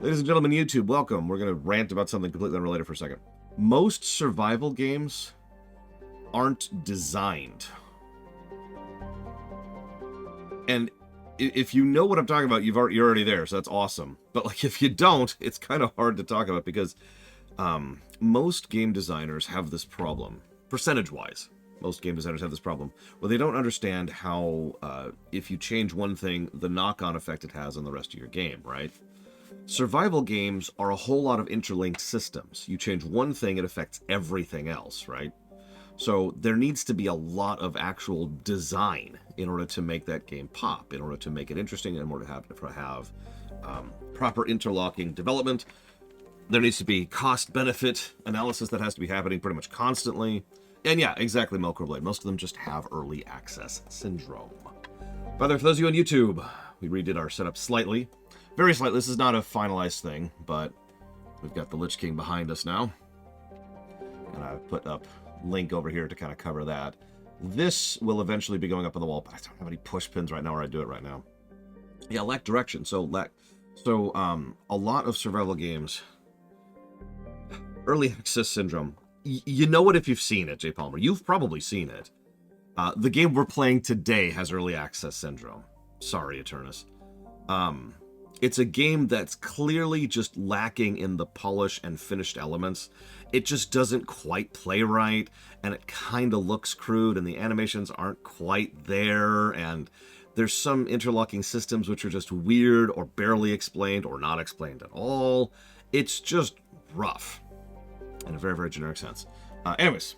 Ladies and gentlemen, YouTube, welcome. We're going to rant about something completely unrelated for a second. Most survival games aren't designed. And if you know what I'm talking about, you're already there, so that's awesome. But like, if you don't, it's kind of hard to talk about because most game designers have this problem, percentage-wise. Most game designers have this problem where they don't understand how if you change one thing, the knock-on effect it has on the rest of your game, right? Survival games are a whole lot of interlinked systems. You change one thing, it affects everything else, right? So there needs to be a lot of actual design in order to make that game pop, in order to make it interesting, and in order to have proper interlocking development. There needs to be cost-benefit analysis that has to be happening pretty much constantly. And yeah, exactly, Melcorblade. Most of them just have early access syndrome. By the way, for those of you on YouTube, we redid our setup slightly. Very slightly. This is not a finalized thing, but we've got the Lich King behind us now. And I've put up a link over here to kind of cover that. This will eventually be going up on the wall, but I don't have any push pins right now where I do it right now. Yeah, lack direction. So a lot of survival games, early access syndrome. You know it if you've seen it, Jay Palmer. You've probably seen it. The game we're playing today has early access syndrome. Sorry, Eternus. It's a game that's clearly just lacking in the polish and finished elements. It just doesn't quite play right, and it kind of looks crude, and the animations aren't quite there, and there's some interlocking systems which are just weird or barely explained or not explained at all. It's just rough in a very, very generic sense. Anyways,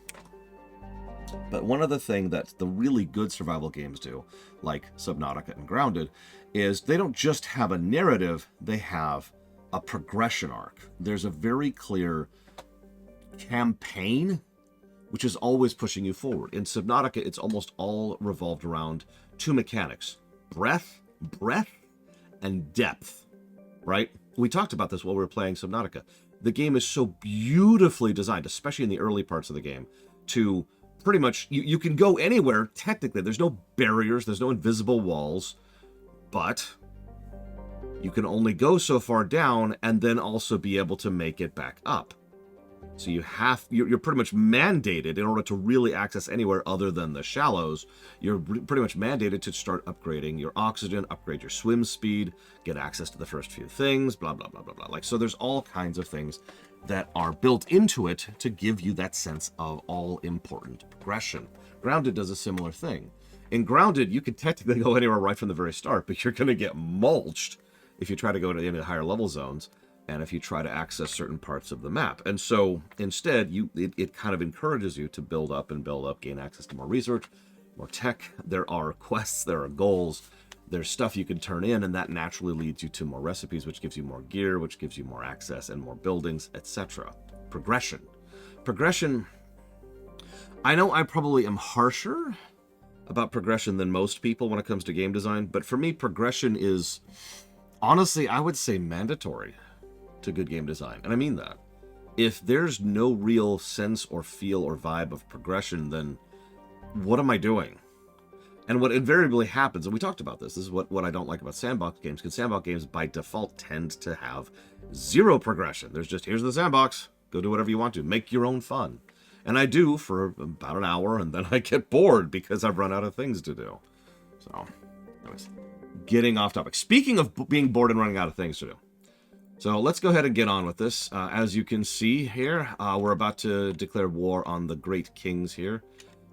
but one other thing that the really good survival games do, like Subnautica and Grounded, is they don't just have a narrative, they have a progression arc. There's a very clear campaign, which is always pushing you forward. In Subnautica, it's almost all revolved around two mechanics: breadth, and depth, right? We talked about this while we were playing Subnautica. The game is so beautifully designed, especially in the early parts of the game, to pretty much, you can go anywhere, technically. There's no barriers, there's no invisible walls, but you can only go so far down and then also be able to make it back up. So you're pretty much mandated, in order to really access anywhere other than the shallows, you're pretty much mandated to start upgrading your oxygen, upgrade your swim speed, get access to the first few things, blah, blah, blah, blah, blah. Like, so there's all kinds of things that are built into it to give you that sense of all-important progression. Grounded does a similar thing. In Grounded, you could technically go anywhere right from the very start, but you're going to get mulched if you try to go to any of the higher level zones, and if you try to access certain parts of the map. And so instead, it kind of encourages you to build up, gain access to more research, more tech. There are quests, there are goals, there's stuff you can turn in, and that naturally leads you to more recipes, which gives you more gear, which gives you more access and more buildings, etc. Progression. I know I probably am harsher about progression than most people when it comes to game design, but for me, progression is, honestly, I would say mandatory to good game design. And I mean that. If there's no real sense or feel or vibe of progression, then what am I doing? And what invariably happens, and we talked about this is what I don't like about sandbox games, because sandbox games by default tend to have zero progression. There's just, here's the sandbox, go do whatever you want to, make your own fun. And I do for about an hour, and then I get bored because I've run out of things to do. So, anyways, getting off topic. Speaking of being bored and running out of things to do, so let's go ahead and get on with this. As you can see here, we're about to declare war on the Great Kings here.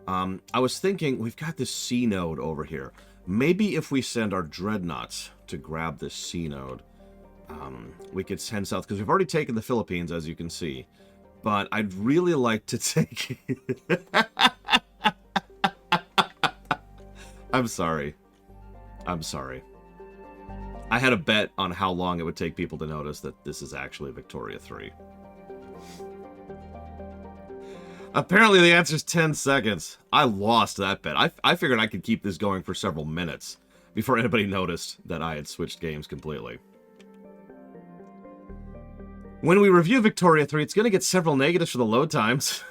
I was thinking, we've got this C node over here. Maybe if we send our Dreadnoughts to grab this C node, we could send south, because we've already taken the Philippines, as you can see. But I'd really like to take... I'm sorry. I had a bet on how long it would take people to notice that this is actually Victoria 3. Apparently the answer is 10 seconds. I lost that bet. I figured I could keep this going for several minutes before anybody noticed that I had switched games completely. When we review Victoria 3, it's going to get several negatives for the load times.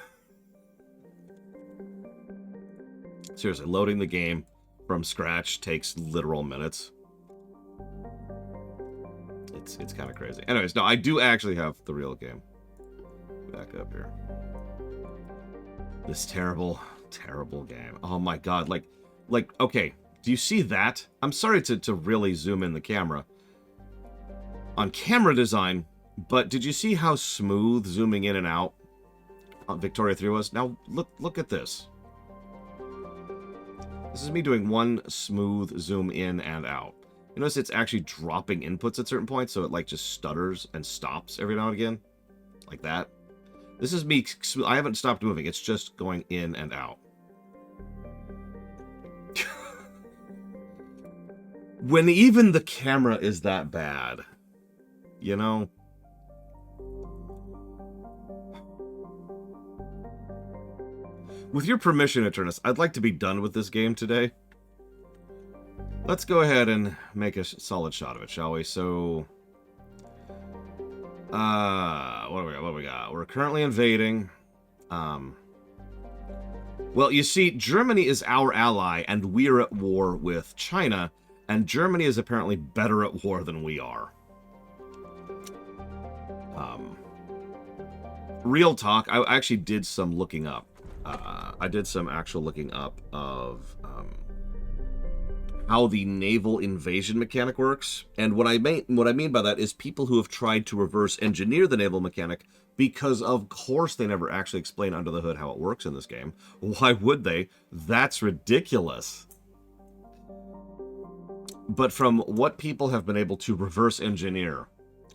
Seriously, loading the game from scratch takes literal minutes. It's kind of crazy. Anyways, no, I do actually have the real game. Back up here. This terrible, terrible game. Oh my god, like, okay, do you see that? I'm sorry to really zoom in the camera on camera design, but did you see how smooth zooming in and out on Victoria 3 was? Now, look at this. This is me doing one smooth zoom in and out. You notice it's actually dropping inputs at certain points, so it, like, just stutters and stops every now and again. Like that. This is me. I haven't stopped moving. It's just going in and out. When even the camera is that bad, you know? With your permission, Eternus, I'd like to be done with this game today. Let's go ahead and make a solid shot of it, shall we? So, what do we got? We're currently invading. Well, you see, Germany is our ally, and we're at war with China, and Germany is apparently better at war than we are. Real talk, I actually did some looking up. I did some actual looking up of how the naval invasion mechanic works, and what I mean by that is people who have tried to reverse engineer the naval mechanic, because of course they never actually explain under the hood how it works in this game. Why would they? That's ridiculous. But from what people have been able to reverse engineer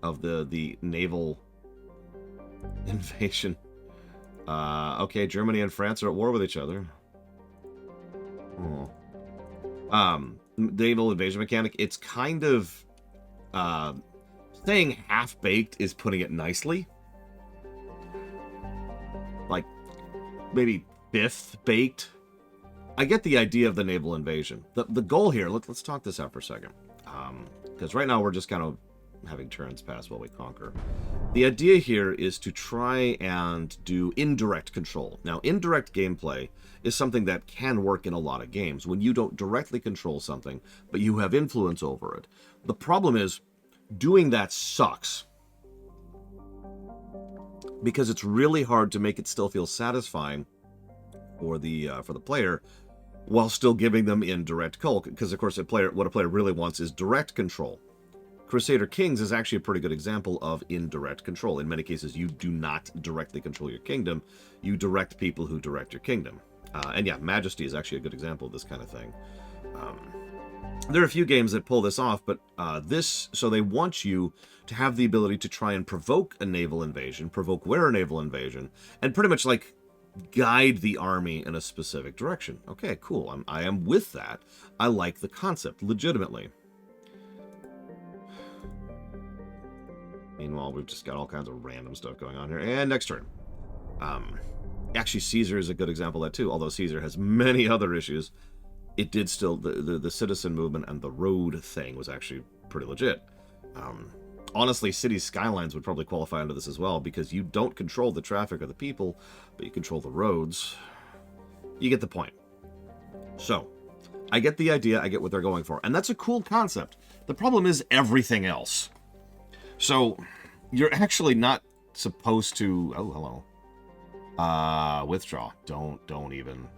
of the naval invasion, okay, Germany and France are at war with each other. Naval invasion mechanic, it's kind of saying half-baked is putting it nicely. Like, maybe fifth-baked. I get the idea of the naval invasion. The goal here, let's talk this out for a second. Because right now we're just kind of having turns pass while we conquer. The idea here is to try and do indirect control. Now, indirect gameplay is something that can work in a lot of games when you don't directly control something, but you have influence over it. The problem is, doing that sucks. Because it's really hard to make it still feel satisfying for the player, while still giving them indirect control. Because of course, what a player really wants is direct control. Crusader Kings is actually a pretty good example of indirect control. In many cases, you do not directly control your kingdom. You direct people who direct your kingdom. And yeah, Majesty is actually a good example of this kind of thing. There are a few games that pull this off, but so they want you to have the ability to try and provoke a naval invasion, provoke-ware a naval invasion, and pretty much like guide the army in a specific direction. Okay, cool. I am with that. I like the concept, legitimately. Meanwhile, we've just got all kinds of random stuff going on here. And next turn. Actually, Caesar is a good example of that too, although Caesar has many other issues. It did still, the citizen movement and the road thing was actually pretty legit. Honestly, City Skylines would probably qualify under this as well, because you don't control the traffic or the people, but you control the roads. You get the point. So, I get the idea, I get what they're going for, and that's a cool concept. The problem is everything else. So, you're actually not supposed to... Oh, hello. Withdraw. Don't even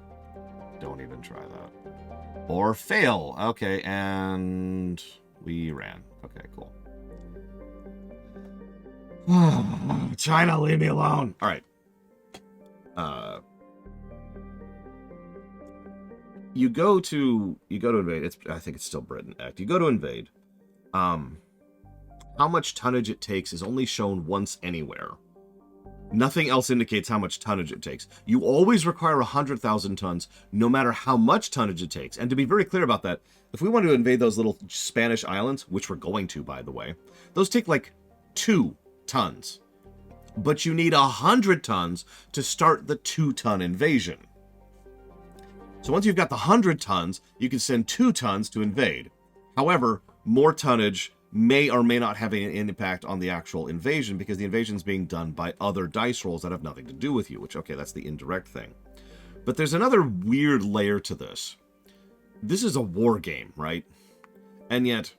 try that. Or fail. Okay, and we ran. Okay, cool. China, leave me alone. All right. You go to invade. I think it's still Britain Act. You go to invade. How much tonnage it takes is only shown once anywhere. Nothing else indicates how much tonnage it takes. You always require 100,000 tons, no matter how much tonnage it takes. And to be very clear about that, if we want to invade those little Spanish islands, which we're going to, by the way, those take like 2 tons. But you need 100 tons to start the 2-ton invasion. So once you've got the 100 tons, you can send 2 tons to invade. However, more tonnage may or may not have an impact on the actual invasion, because the invasion is being done by other dice rolls that have nothing to do with you, which, okay, that's the indirect thing. But there's another weird layer to this. This is a war game, right? And yet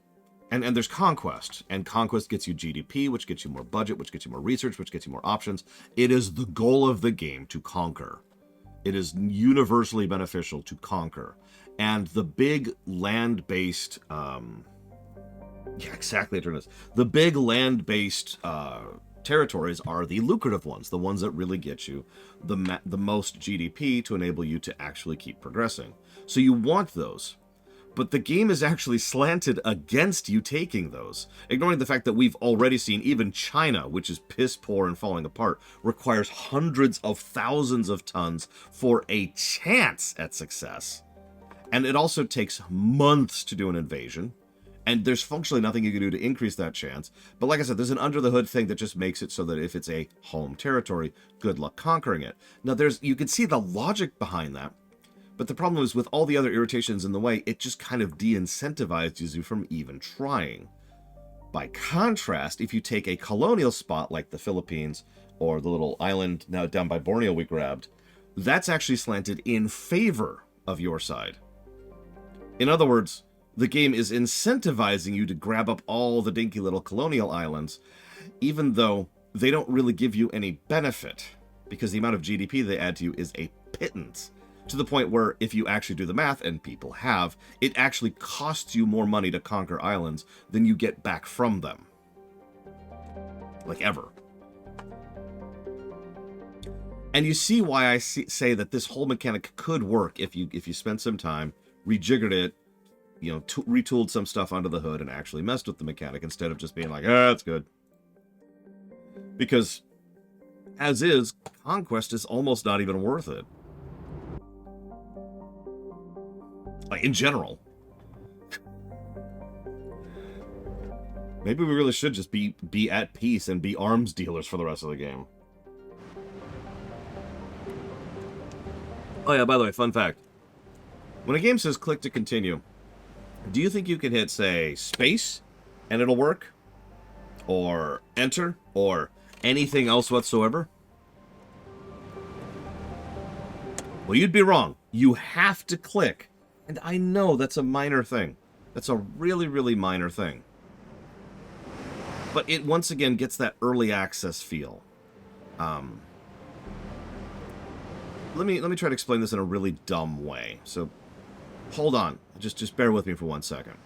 And there's conquest, and conquest gets you GDP, which gets you more budget, which gets you more research, which gets you more options. It is the goal of the game to conquer. It is universally beneficial to conquer. And the big land-based, yeah, exactly, the big land-based territories are the lucrative ones, the ones that really get you the most GDP to enable you to actually keep progressing. So you want those. But the game is actually slanted against you taking those, ignoring the fact that we've already seen even China, which is piss poor and falling apart, requires hundreds of thousands of tons for a chance at success. And it also takes months to do an invasion, and there's functionally nothing you can do to increase that chance. But like I said, there's an under-the-hood thing that just makes it so that if it's a home territory, good luck conquering it. Now, you can see the logic behind that. But the problem is, with all the other irritations in the way, it just kind of de-incentivizes you from even trying. By contrast, if you take a colonial spot like the Philippines, or the little island now down by Borneo we grabbed, that's actually slanted in favor of your side. In other words, the game is incentivizing you to grab up all the dinky little colonial islands, even though they don't really give you any benefit, because the amount of GDP they add to you is a pittance. To the point where, if you actually do the math, and people have, it actually costs you more money to conquer islands than you get back from them. Like, ever. And you see why I say that this whole mechanic could work if you spent some time, rejiggered it, you know, retooled some stuff under the hood, and actually messed with the mechanic, instead of just being like, ah, it's good. Because, as is, Conquest is almost not even worth it. Like, in general. Maybe we really should just be at peace and be arms dealers for the rest of the game. Oh yeah, by the way, fun fact. When a game says click to continue, do you think you can hit, say, space, and it'll work? Or enter? Or anything else whatsoever? Well, you'd be wrong. You have to click. And I know that's a minor thing. That's a really, really minor thing. But it, once again, gets that early access feel. Let me try to explain this in a really dumb way. So, hold on. Just bear with me for 1 second.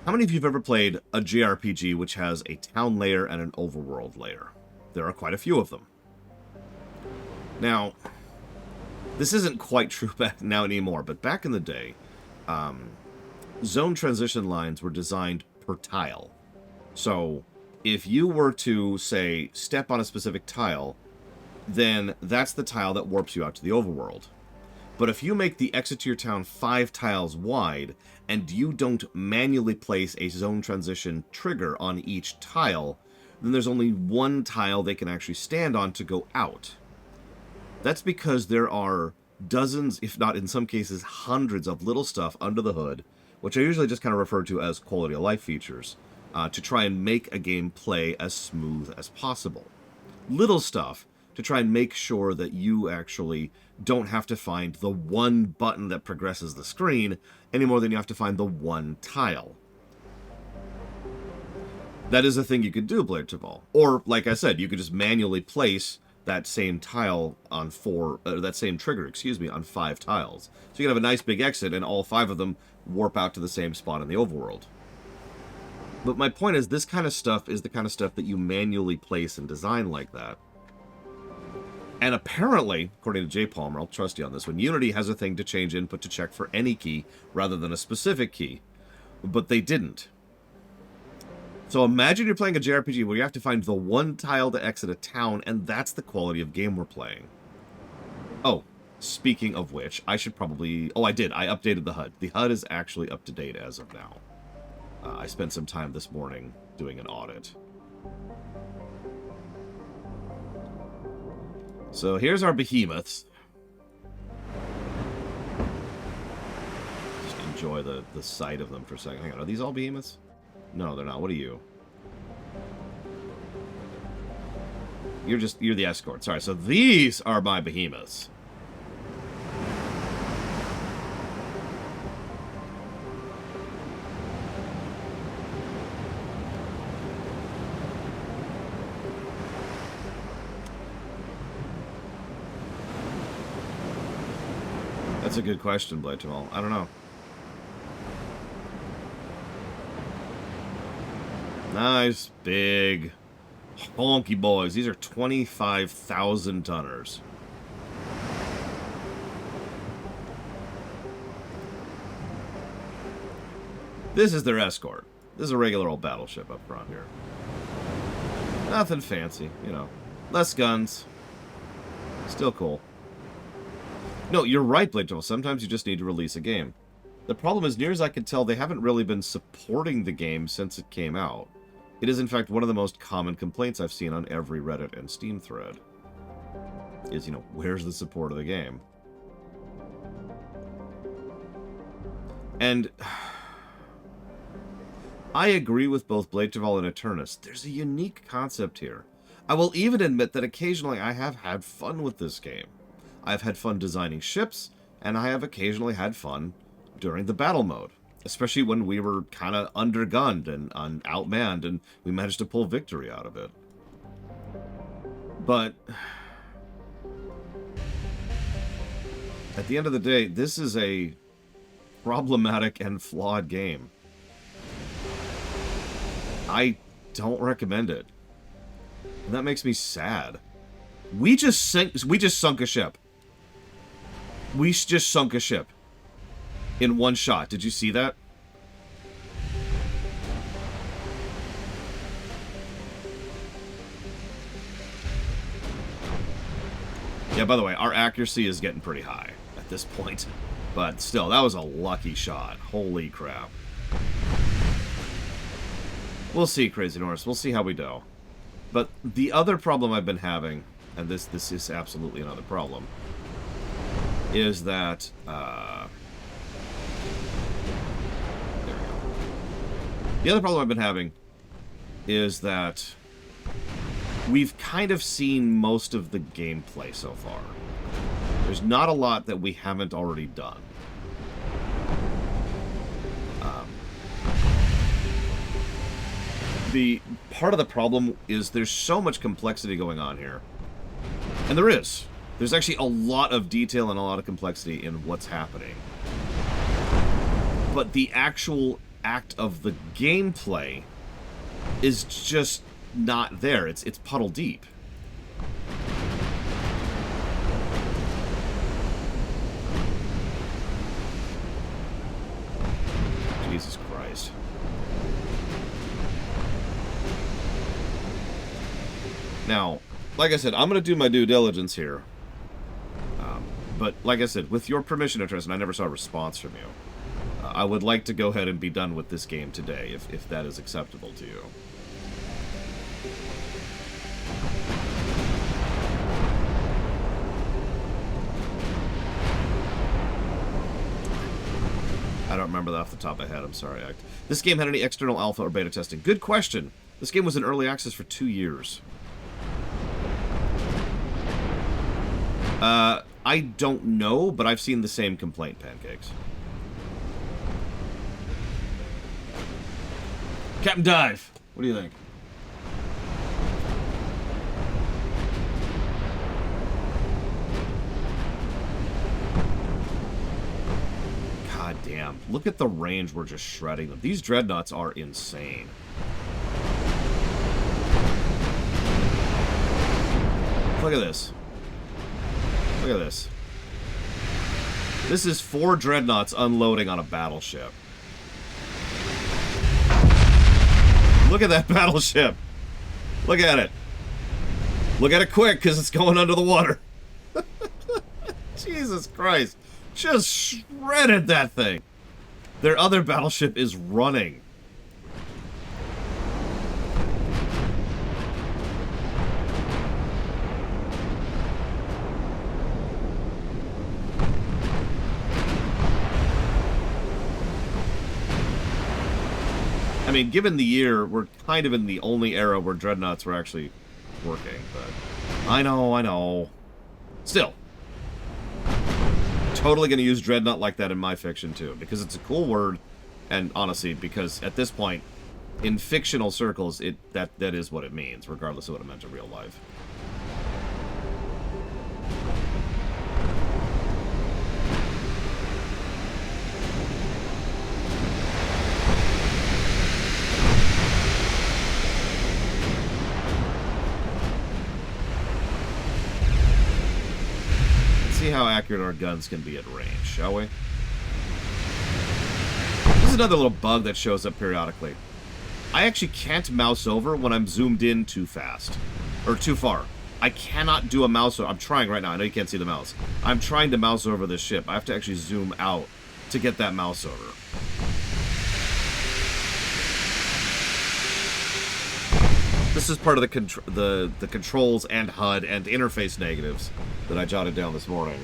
How many of you have ever played a JRPG which has a town layer and an overworld layer? There are quite a few of them. Now, this isn't quite true back now anymore, but back in the day, zone transition lines were designed per tile. So, if you were to, say, step on a specific tile, then that's the tile that warps you out to the overworld. But if you make the exit to your town 5 tiles wide, and you don't manually place a zone transition trigger on each tile, then there's only 1 tile they can actually stand on to go out. That's because there are dozens, if not in some cases hundreds, of little stuff under the hood, which I usually just kind of refer to as quality of life features, to try and make a game play as smooth as possible. Little stuff to try and make sure that you actually don't have to find the 1 button that progresses the screen any more than you have to find the 1 tile. That is a thing you could do, Blair Taval. Or, like I said, you could just manually place that same tile on that same trigger, on 5 tiles. So you can have a nice big exit, and all 5 of them warp out to the same spot in the overworld. But my point is, this kind of stuff is the kind of stuff that you manually place and design like that. And apparently, according to Jay Palmer, I'll trust you on this one, Unity has a thing to change input to check for any key rather than a specific key. But they didn't. So imagine you're playing a JRPG where you have to find the 1 tile to exit a town, and that's the quality of game we're playing. Oh, speaking of which, I should probably... Oh, I did. I updated the HUD. The HUD is actually up to date as of now. I spent some time this morning doing an audit. So here's our behemoths. Just enjoy the sight of them for a second. Hang on, are these all behemoths? No, they're not. What are you? You're the escort. Sorry, so these are my behemoths. That's a good question, Blade Jamal. I don't know. Nice, big, honky boys. These are 25,000 tonners. This is their escort. This is a regular old battleship up front here. Nothing fancy, you know. Less guns. Still cool. No, you're right, Blade Jamal. Sometimes you just need to release a game. The problem is, near as I can tell, they haven't really been supporting the game since it came out. It is, in fact, one of the most common complaints I've seen on every Reddit and Steam thread. Is, you know, where's the support of the game? And I agree with both Blade Jamal and Eternus. There's a unique concept here. I will even admit that occasionally I have had fun with this game. I've had fun designing ships, and I have occasionally had fun during the battle mode. Especially when we were kind of undergunned and outmanned, and we managed to pull victory out of it. But at the end of the day, this is a problematic and flawed game. I don't recommend it. And that makes me sad. We just sunk a ship. We just sunk a ship. In one shot. Did you see that? Yeah, by the way, our accuracy is getting pretty high at this point. But still, that was a lucky shot. Holy crap. We'll see, Crazy Norris. We'll see how we do. But the other problem I've been having, and this is absolutely another problem, is that... The other problem I've been having is that we've kind of seen most of the gameplay so far. There's not a lot that we haven't already done. The part of the problem is there's so much complexity going on here. And there is. There's actually a lot of detail and a lot of complexity in what's happening. But the actual act of the gameplay is just not there. It's puddle deep. Jesus Christ. Now, like I said, I'm going to do my due diligence here. But like I said, with your permission, Tristan, I never saw a response from you. I would like to go ahead and be done with this game today, if that is acceptable to you. I don't remember that off the top of my head, I'm sorry. This game had any external alpha or beta testing? Good question. This game was in early access for 2 years. I don't know, but I've seen the same complaint, Pancakes. Captain Dive, what do you think? God damn. Look at the range we're just shredding them. These Dreadnoughts are insane. Look at this. Look at this. This is 4 Dreadnoughts unloading on a battleship. Look at that battleship. Look at it. Look at it quick, because it's going under the water. Jesus Christ. Just shredded that thing. Their other battleship is running. I mean, given the year, we're kind of in the only era where Dreadnoughts were actually working, but... I know. Still. Totally going to use Dreadnought like that in my fiction, too, because it's a cool word, and honestly, because at this point, in fictional circles, that is what it means, regardless of what it meant in real life. how accurate our guns can be at range, shall we? This is another little bug that shows up periodically. I actually can't mouse over when I'm zoomed in too fast. Or too far. I cannot do a mouse over. I'm trying right now. I know you can't see the mouse. I'm trying to mouse over this ship. I have to actually zoom out to get that mouse over. This is part of the controls and HUD and interface negatives that I jotted down this morning.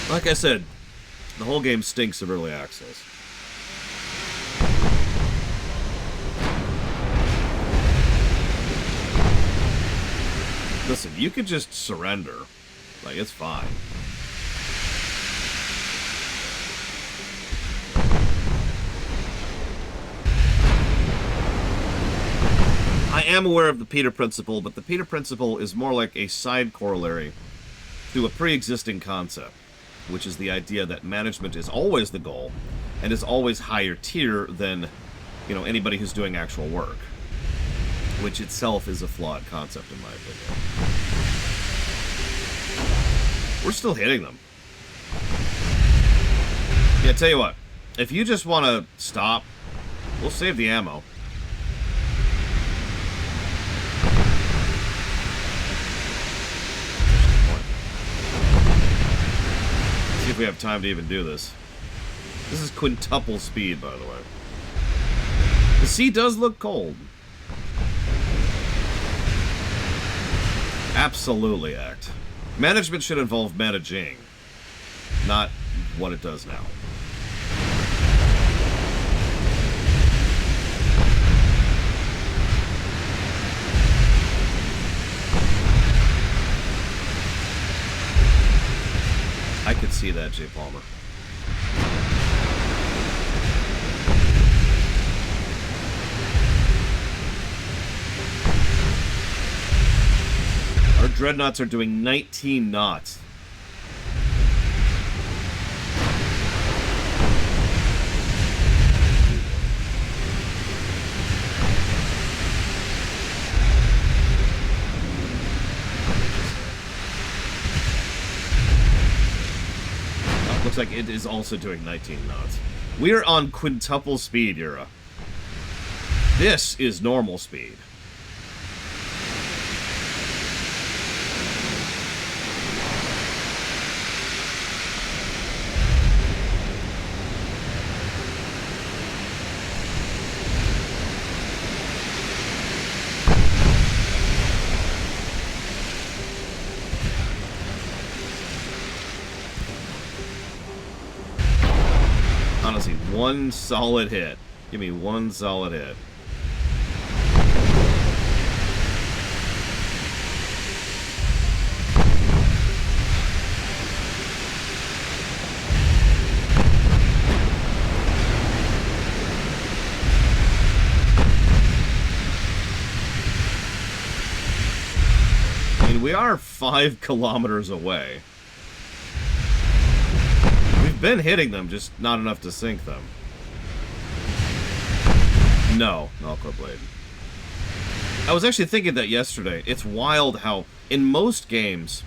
Like I said, the whole game stinks of early access. Listen, you could just surrender. Like, it's fine. I am aware of the Peter Principle, but the Peter Principle is more like a side corollary to a pre-existing concept, which is the idea that management is always the goal and is always higher tier than, you know, anybody who's doing actual work, which itself is a flawed concept in my opinion. We're still hitting them. Yeah, tell you what, if you just want to stop, we'll save the ammo. See if we have time to even do this. This is quintuple speed, by the way. The sea does look cold. Absolutely, Act. Management should involve managing, not what it does now. I could see that, Jay Palmer. Our Dreadnoughts are doing 19 knots. Looks like it is also doing 19 knots. We are on quintuple speed, Yura. This is normal speed. Honestly, one solid hit. Give me one solid hit. I mean, we are 5 kilometers away. Been hitting them, just not enough to sink them. No, Melkor Blade. I was actually thinking that yesterday. It's wild how, in most games,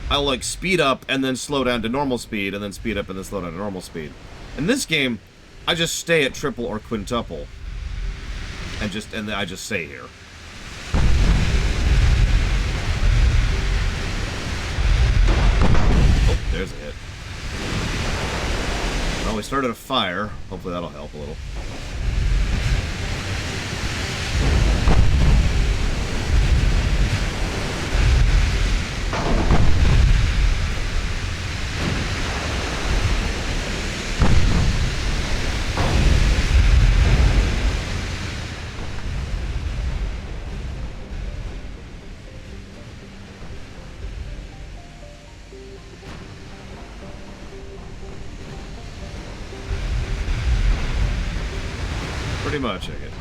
I'll like speed up and then slow down to normal speed, and then speed up and then slow down to normal speed. In this game, I just stay at triple or quintuple, and I just stay here. Oh, there's a hit. Well, we started a fire. Hopefully that'll help a little. Pretty much, I guess.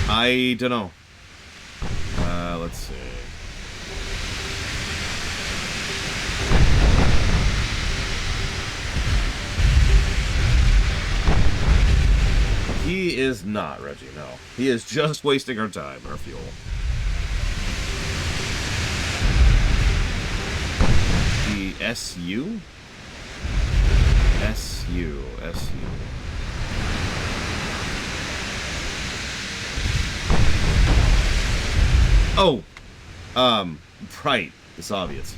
I don't know. Let's see. He is not, Reggie, no. He is just wasting our time, our fuel. SU? SU. Oh! Right. The Soviets.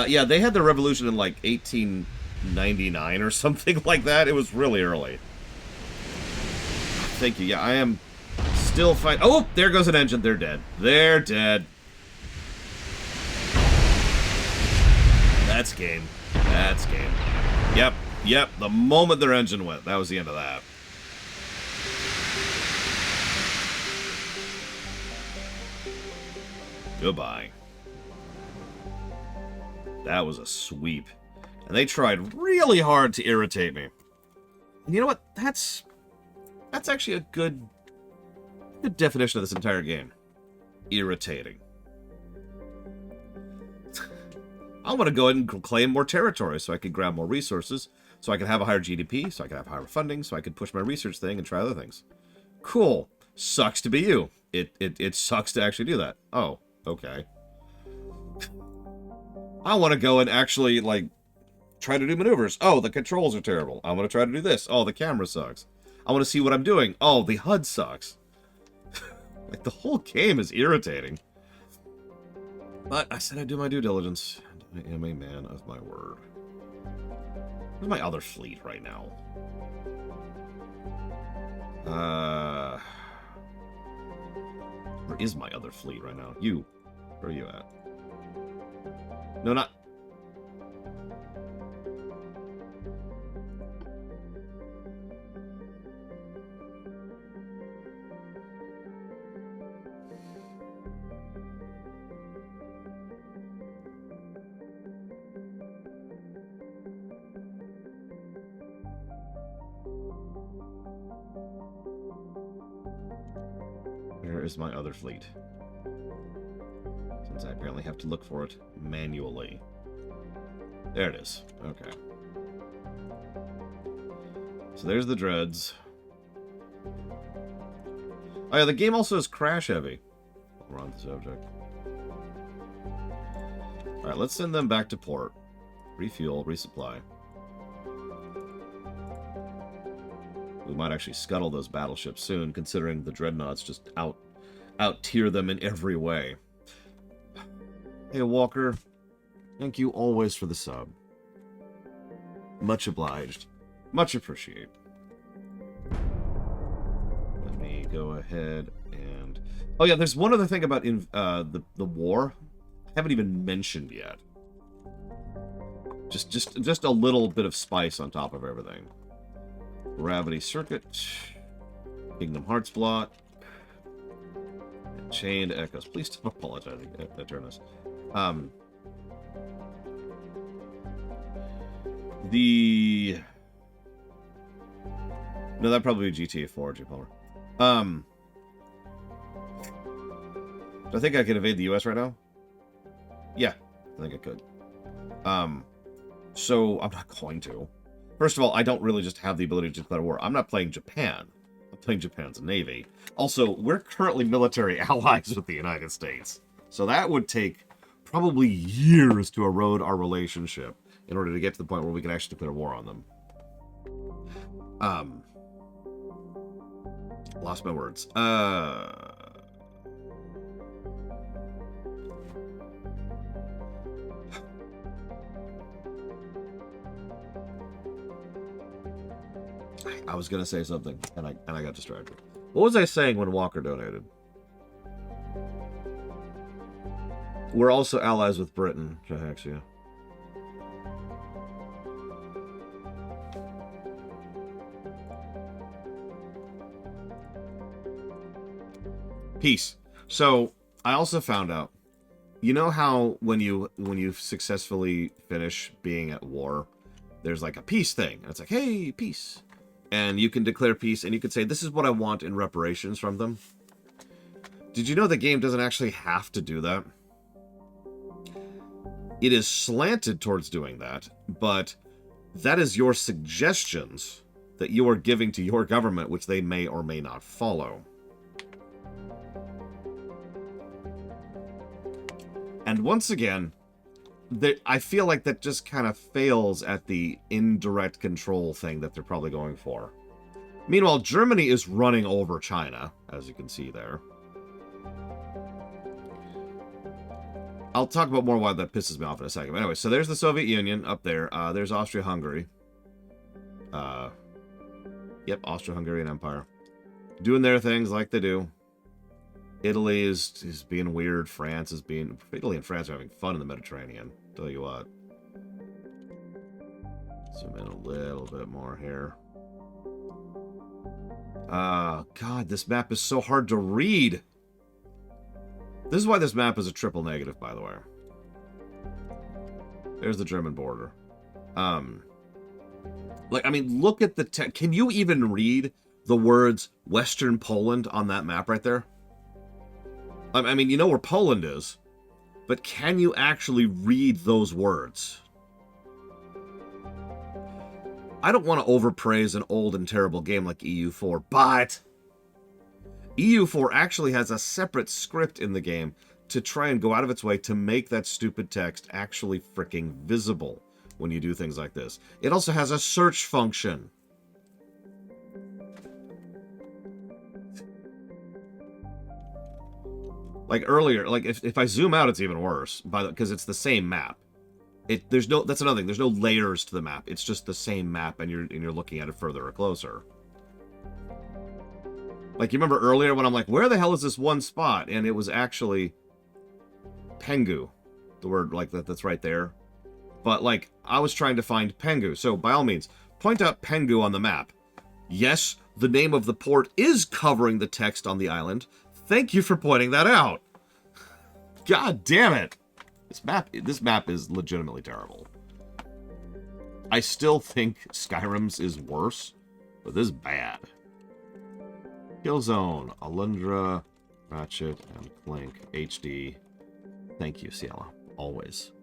Yeah, they had their revolution in, like, 1899 or something like that. It was really early. Thank you. Yeah, I am still fighting. Oh! There goes an engine. They're dead. They're dead. That's game. That's game. Yep. The moment their engine went, that was the end of that. Goodbye. That was a sweep. And they tried really hard to irritate me. And you know what? That's actually a good definition of this entire game. Irritating. I want to go ahead and claim more territory so I can grab more resources, so I can have a higher GDP, so I can have higher funding, so I can push my research thing and try other things. Cool. Sucks to be you. It sucks to actually do that. Oh, okay. I want to go and actually, like, try to do maneuvers. Oh, the controls are terrible. I want to try to do this. Oh, the camera sucks. I want to see what I'm doing. Oh, the HUD sucks. Like, the whole game is irritating. But I said I'd do my due diligence. I am a man of my word. Where's my other fleet right now? Where is my other fleet right now? You. Where are you at? No, not... Where is my other fleet? Since I apparently have to look for it manually. There it is. Okay. So there's the dreads. Oh yeah, the game also is crash heavy. We're on the subject. Alright, let's send them back to port. Refuel, resupply. We might actually scuttle those battleships soon, considering the Dreadnoughts just out-tier them in every way. Hey, Walker. Thank you always for the sub. Much obliged. Much appreciated. Let me go ahead and... Oh yeah, there's one other thing about the war. I haven't even mentioned yet. Just a little bit of spice on top of everything. Gravity Circuit, Kingdom Hearts Blot, and Chained Echoes. Please don't apologize, Eternus. No, that'd probably be GTA 4, G-Palmer. Do I think I could evade the US right now? Yeah, I think I could. So I'm not going to. First of all, I don't really just have the ability to declare war. I'm not playing Japan. I'm playing Japan's Navy. Also, we're currently military allies with the United States. So that would take probably years to erode our relationship in order to get to the point where we can actually declare war on them. Lost my words. I was gonna say something, and I got distracted. What was I saying when Walker donated? We're also allies with Britain, Jahaxia. Peace. So I also found out, you know how when you successfully finish being at war, there's like a peace thing, and it's like, hey, peace. And you can declare peace, and you can say, this is what I want in reparations from them. Did you know the game doesn't actually have to do that? It is slanted towards doing that, but that is your suggestions that you are giving to your government, which they may or may not follow. And once again, I feel like that just kind of fails at the indirect control thing that they're probably going for. Meanwhile, Germany is running over China, as you can see there. I'll talk about more why that pisses me off in a second. But anyway, so there's the Soviet Union up there. There's Austria-Hungary. Yep, Austro-Hungarian Empire. Doing their things like they do. Italy is being weird. France is being... Italy and France are having fun in the Mediterranean. Tell you what. Zoom in a little bit more here. God, this map is so hard to read. This is why this map is a triple negative, by the way. There's the German border. Like, I mean, look at the text. Can you even read the words Western Poland on that map right there? I mean, you know where Poland is, but can you actually read those words? I don't want to overpraise an old and terrible game like EU4, but EU4 actually has a separate script in the game to try and go out of its way to make that stupid text actually freaking visible when you do things like this. It also has a search function. Like earlier, like if I zoom out, it's even worse, because it's the same map. That's another thing. There's no layers to the map. It's just the same map, and you're looking at it further or closer. Like, you remember earlier when I'm like, where the hell is this one spot? And it was actually Pengu, the word like that's right there. But like, I was trying to find Pengu. So by all means, point out Pengu on the map. Yes, the name of the port is covering the text on the island. Thank you for pointing that out. God damn it. This map is legitimately terrible. I still think Skyrim's is worse, but this is bad. Killzone, Alundra, Ratchet, and Clank HD. Thank you, Ciela. Always.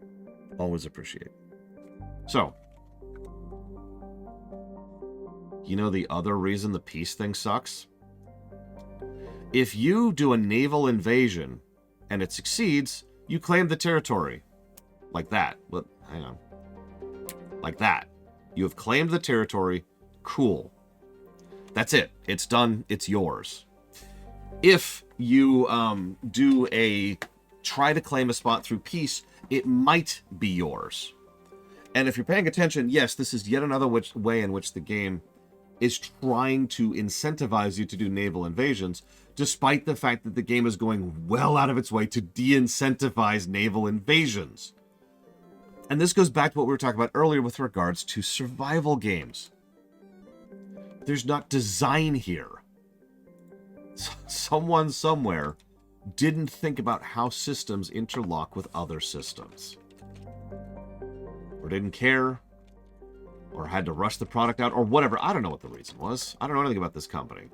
Always appreciate. So, you know the other reason the peace thing sucks? If you do a naval invasion and it succeeds, you claim the territory. Like that. But hang on. Like that. You have claimed the territory. Cool. That's it. It's done. It's yours. If you try to claim a spot through peace, it might be yours. And if you're paying attention, yes, this is yet another way in which the game is trying to incentivize you to do naval invasions, despite the fact that the game is going well out of its way to de-incentivize naval invasions. And this goes back to what we were talking about earlier with regards to survival games. There's not design here. Someone somewhere didn't think about how systems interlock with other systems. Or didn't care, or had to rush the product out, or whatever. I don't know what the reason was. I don't know anything about this company.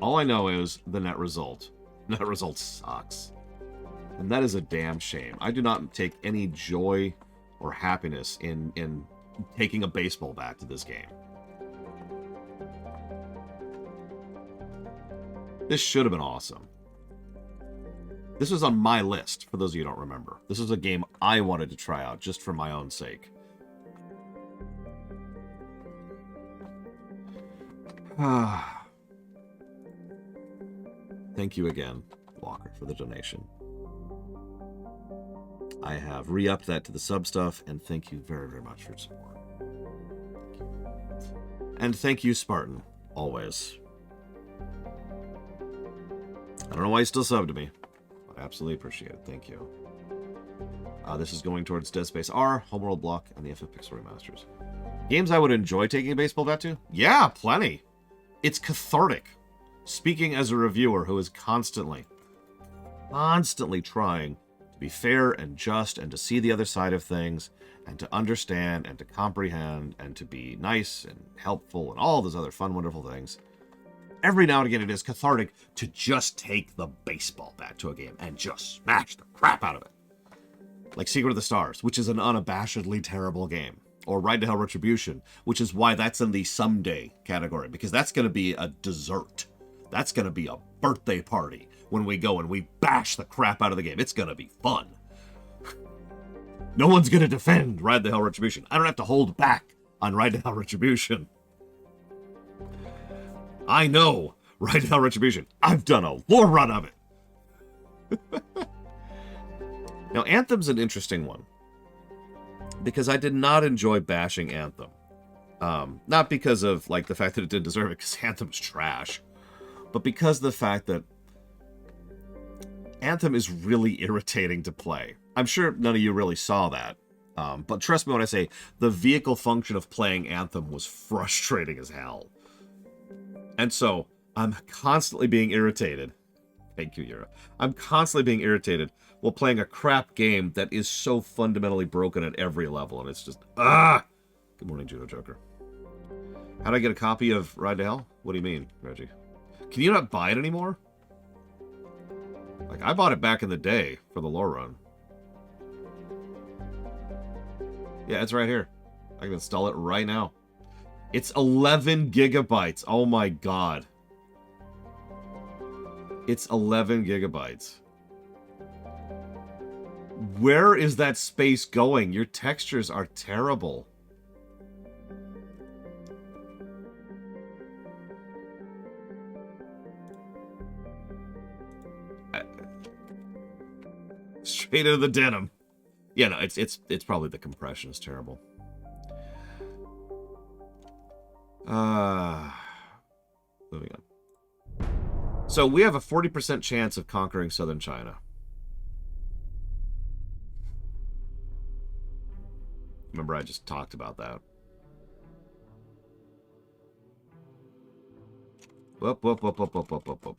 All I know is the net result. Net result sucks. And that is a damn shame. I do not take any joy or happiness in taking a baseball bat to this game. This should have been awesome. This was on my list, for those of you who don't remember. This was a game I wanted to try out, just for my own sake. Thank you again, Walker, for the donation. I have re-upped that to the sub stuff, and thank you very, very much for your support. And thank you, Spartan, always. I don't know why you still subbed to me. I absolutely appreciate it. Thank you. This is going towards Dead Space R, Homeworld Block, and the FF Pixel Remasters. Games I would enjoy taking a baseball bat to? Yeah, plenty. It's cathartic. Speaking as a reviewer who is constantly trying to be fair and just and to see the other side of things and to understand and to comprehend and to be nice and helpful and all those other fun, wonderful things. Every now and again, it is cathartic to just take the baseball bat to a game and just smash the crap out of it. Like Secret of the Stars, which is an unabashedly terrible game. Or Ride to Hell Retribution, which is why that's in the someday category. Because that's going to be a dessert. That's going to be a birthday party. when we go and we bash the crap out of the game. It's gonna be fun. No one's gonna defend Ride the Hell Retribution. I don't have to hold back on Ride the Hell Retribution. I know Ride the Hell Retribution. I've done a lore run of it. Now, Anthem's an interesting one, because I did not enjoy bashing Anthem. Not because of, like, the fact that it didn't deserve it, because Anthem's trash, but because of the fact that Anthem is really irritating to play. I'm sure none of you really saw that, but trust me when I say the vehicle function of playing Anthem was frustrating as hell. And so, I'm constantly being irritated. Thank you, Yura. I'm constantly being irritated while playing a crap game that is so fundamentally broken at every level, and it's just, ah! Good morning, Judo Joker. How do I get a copy of Ride to Hell? What do you mean, Reggie? Can you not buy it anymore? Like, I bought it back in the day for the lore run. Yeah, it's right here. I can install it right now. It's 11 gigabytes. Oh my god. It's 11 gigabytes. Where is that space going? Your textures are terrible. Straight into the denim. Yeah, no, it's probably the compression is terrible. Moving on. So we have a 40% chance of conquering southern China. Remember, I just talked about that. Whoop, whoop, whoop, whoop, whoop, whoop, whoop, whoop.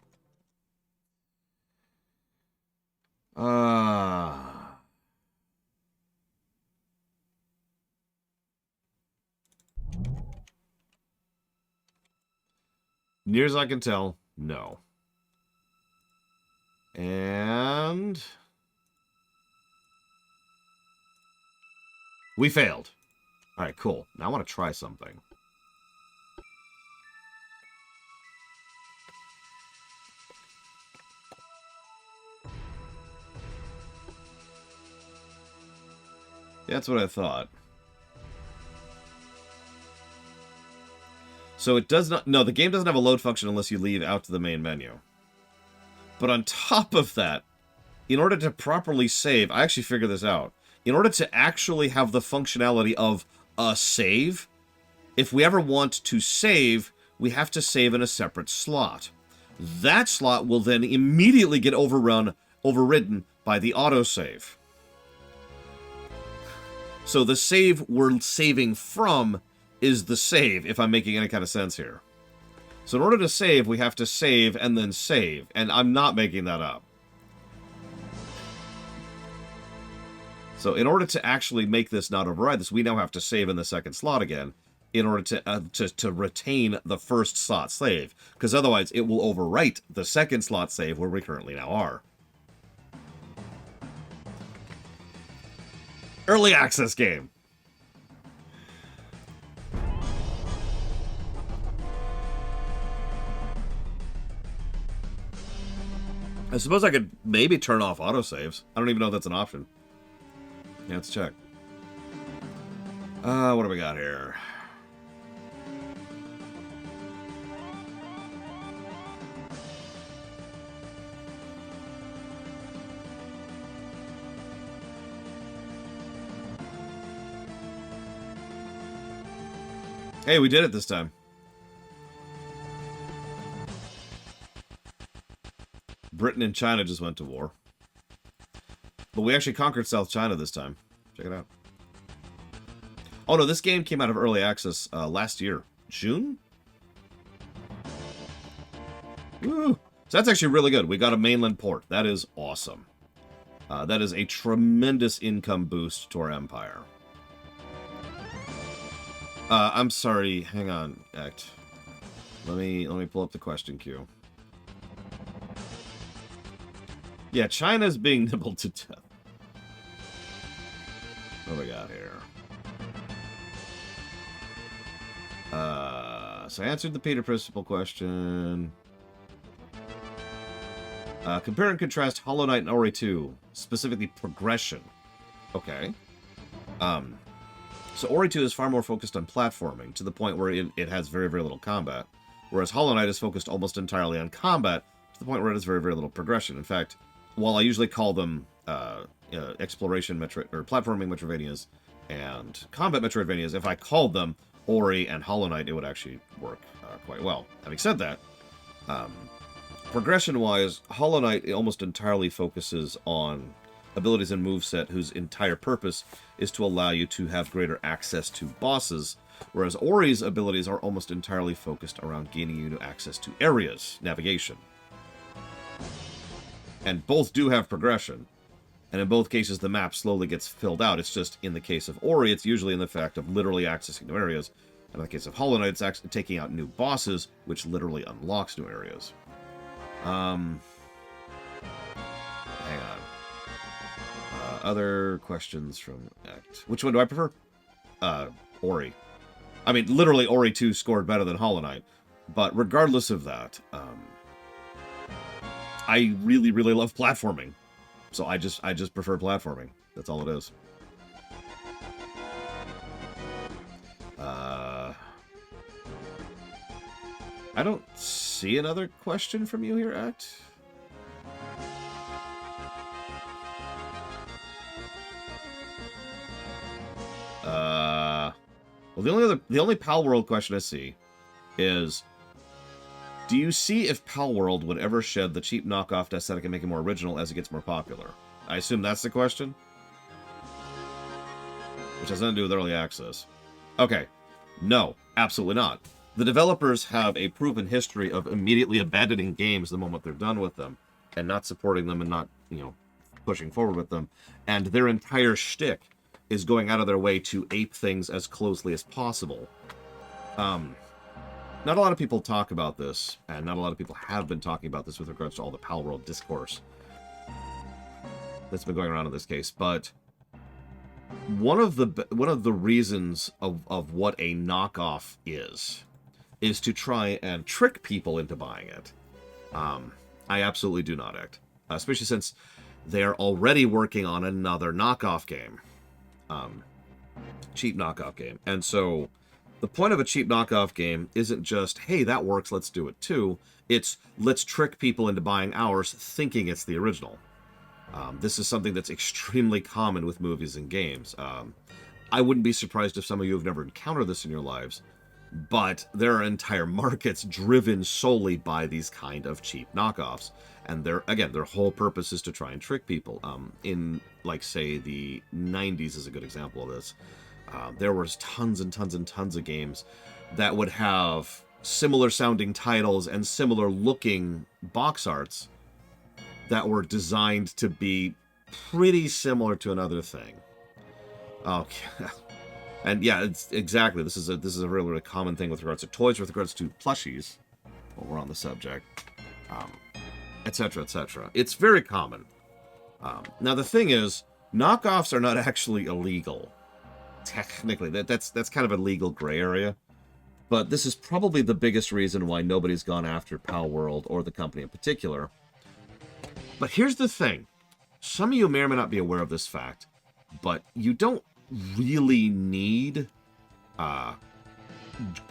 Near as I can tell, no. And we failed. All right, cool. Now I want to try something. That's what I thought. So it does not... No, the game doesn't have a load function unless you leave out to the main menu. But on top of that, in order to properly save... I actually figured this out. In order to actually have the functionality of a save, if we ever want to save, we have to save in a separate slot. That slot will then immediately get overridden by the autosave. So the save we're saving from is the save, if I'm making any kind of sense here. So in order to save, we have to save and then save. And I'm not making that up. So in order to actually make this not override this, we now have to save in the second slot again in order to retain the first slot save. Because otherwise, it will overwrite the second slot save where we currently now are. Early access game. I suppose I could maybe turn off autosaves. I don't even know if that's an option. Yeah, let's check. What do we got here? Hey, we did it this time. Britain and China just went to war. But we actually conquered South China this time. Check it out. Oh no, this game came out of early access last year. June? Woo! So that's actually really good. We got a mainland port. That is awesome. That is a tremendous income boost to our empire. I'm sorry. Hang on, Act. Let me pull up the question queue. Yeah, China's being nibbled to death. What do we got here? So I answered the Peter Principle question. Compare and contrast Hollow Knight and Ori 2, specifically progression. Okay. So Ori 2 is far more focused on platforming, to the point where it has very, very little combat, whereas Hollow Knight is focused almost entirely on combat, to the point where it has very, very little progression. In fact, while I usually call them exploration or platforming Metroidvanias and combat Metroidvanias, if I called them Ori and Hollow Knight, it would actually work quite well. Having said that, progression-wise, Hollow Knight almost entirely focuses on abilities and moveset whose entire purpose is to allow you to have greater access to bosses, whereas Ori's abilities are almost entirely focused around gaining you access to areas, navigation. And both do have progression, and in both cases the map slowly gets filled out. It's just, in the case of Ori, it's usually in the fact of literally accessing new areas, and in the case of Hollow Knight, it's actually taking out new bosses, which literally unlocks new areas. Hang on. Other questions from Act. Which one do I prefer? Ori. I mean, literally, Ori 2 scored better than Hollow Knight. But regardless of that, I really, really love platforming. So I just prefer platforming. That's all it is. I don't see another question from you here, Act. Well, the only Pal World question I see is, do you see if Pal World would ever shed the cheap knockoff aesthetic and make it more original as it gets more popular? I assume that's the question? Which has nothing to do with early access. Okay. No, absolutely not. The developers have a proven history of immediately abandoning games the moment they're done with them, and not supporting them and not, pushing forward with them. And their entire shtick is going out of their way to ape things as closely as possible. Not a lot of people talk about this, and not a lot of people have been talking about this with regards to all the Pal World discourse that's been going around in this case. But one of the reasons of what a knockoff is to try and trick people into buying it. I absolutely do not act, especially since they are already working on another knockoff game. Cheap knockoff game. And so the point of a cheap knockoff game isn't just, hey, that works, let's do it too. It's, let's trick people into buying ours thinking it's the original. This is something that's extremely common with movies and games. I wouldn't be surprised if some of you have never encountered this in your lives, but there are entire markets driven solely by these kind of cheap knockoffs. And their whole purpose is to try and trick people. In, like, say, the 90s is a good example of this. There was tons and tons and tons of games that would have similar sounding titles and similar looking box arts that were designed to be pretty similar to another thing. Okay. And yeah, it's exactly, this is a really, really common thing with regards to toys, with regards to plushies, while we're on the subject, etc., etc. It's very common. Now the thing is, knockoffs are not actually illegal. Technically, that's kind of a legal gray area. But this is probably the biggest reason why nobody's gone after Pal World or the company in particular. But here's the thing. Some of you may or may not be aware of this fact, but you don't really need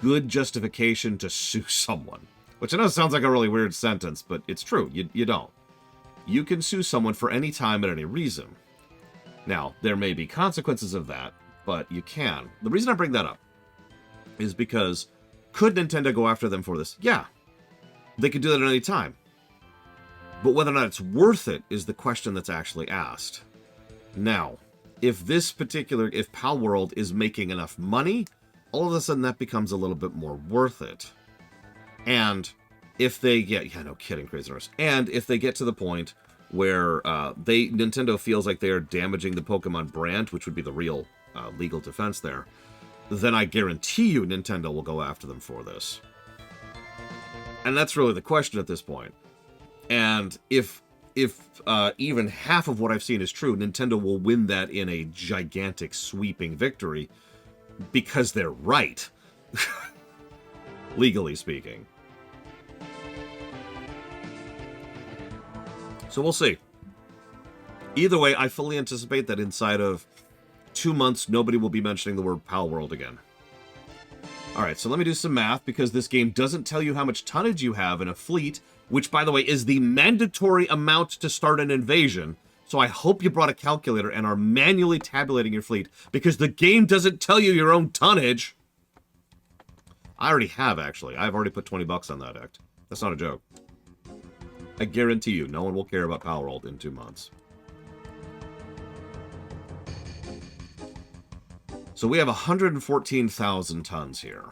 good justification to sue someone. Which I know sounds like a really weird sentence, but it's true. You don't. You can sue someone for any time at any reason. Now, there may be consequences of that, but you can. The reason I bring that up is because, could Nintendo go after them for this? Yeah. They could do that at any time. But whether or not it's worth it is the question that's actually asked. Now, if Pal World is making enough money, all of a sudden that becomes a little bit more worth it. And if they get, no kidding, Crazy Horse. And if they get to the point where Nintendo feels like they are damaging the Pokemon brand, which would be the real legal defense there, then I guarantee you Nintendo will go after them for this. And that's really the question at this point. And if even half of what I've seen is true, Nintendo will win that in a gigantic sweeping victory because they're right. Legally speaking. So we'll see. Either way, I fully anticipate that inside of 2 months, nobody will be mentioning the word Pal World again. Alright, so let me do some math, because this game doesn't tell you how much tonnage you have in a fleet, which, by the way, is the mandatory amount to start an invasion. So I hope you brought a calculator and are manually tabulating your fleet, because the game doesn't tell you your own tonnage. I already have, actually. I've already put 20 bucks on that act. That's not a joke. I guarantee you, no one will care about Pal World in 2 months. So we have 114,000 tons here.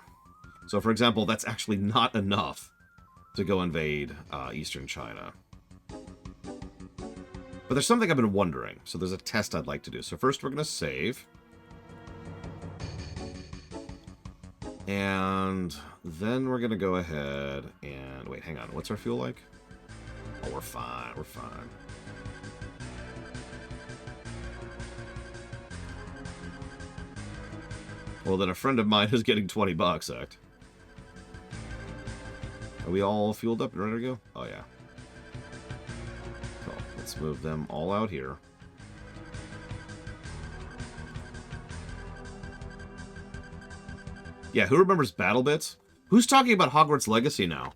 So, for example, that's actually not enough to go invade Eastern China. But there's something I've been wondering. So there's a test I'd like to do. So first we're going to save. And then we're going to go ahead and... Wait, hang on. What's our fuel like? Oh, we're fine. We're fine. Well, then a friend of mine is getting 20 bucks, act. Are we all fueled up and ready to go? Oh, yeah. Cool. Let's move them all out here. Yeah, who remembers Battle Bits? Who's talking about Hogwarts Legacy now?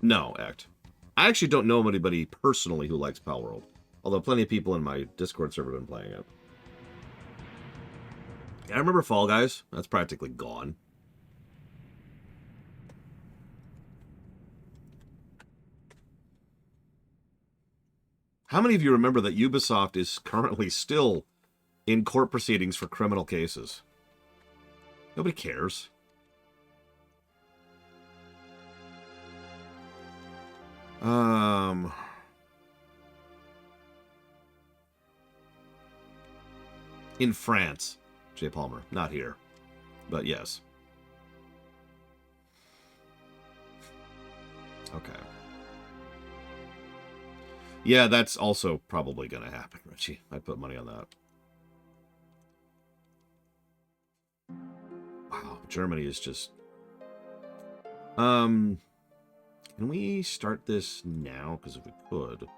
No, act. I actually don't know anybody personally who likes Pal World. Although plenty of people in my Discord server have been playing it. I remember Fall Guys. That's practically gone. How many of you remember that Ubisoft is currently still in court proceedings for criminal cases? Nobody cares. In France. J. Palmer. Not here. But yes. Okay. Yeah, that's also probably going to happen, Richie. I'd put money on that. Wow, Germany is just... Can we start this now? Because if we could...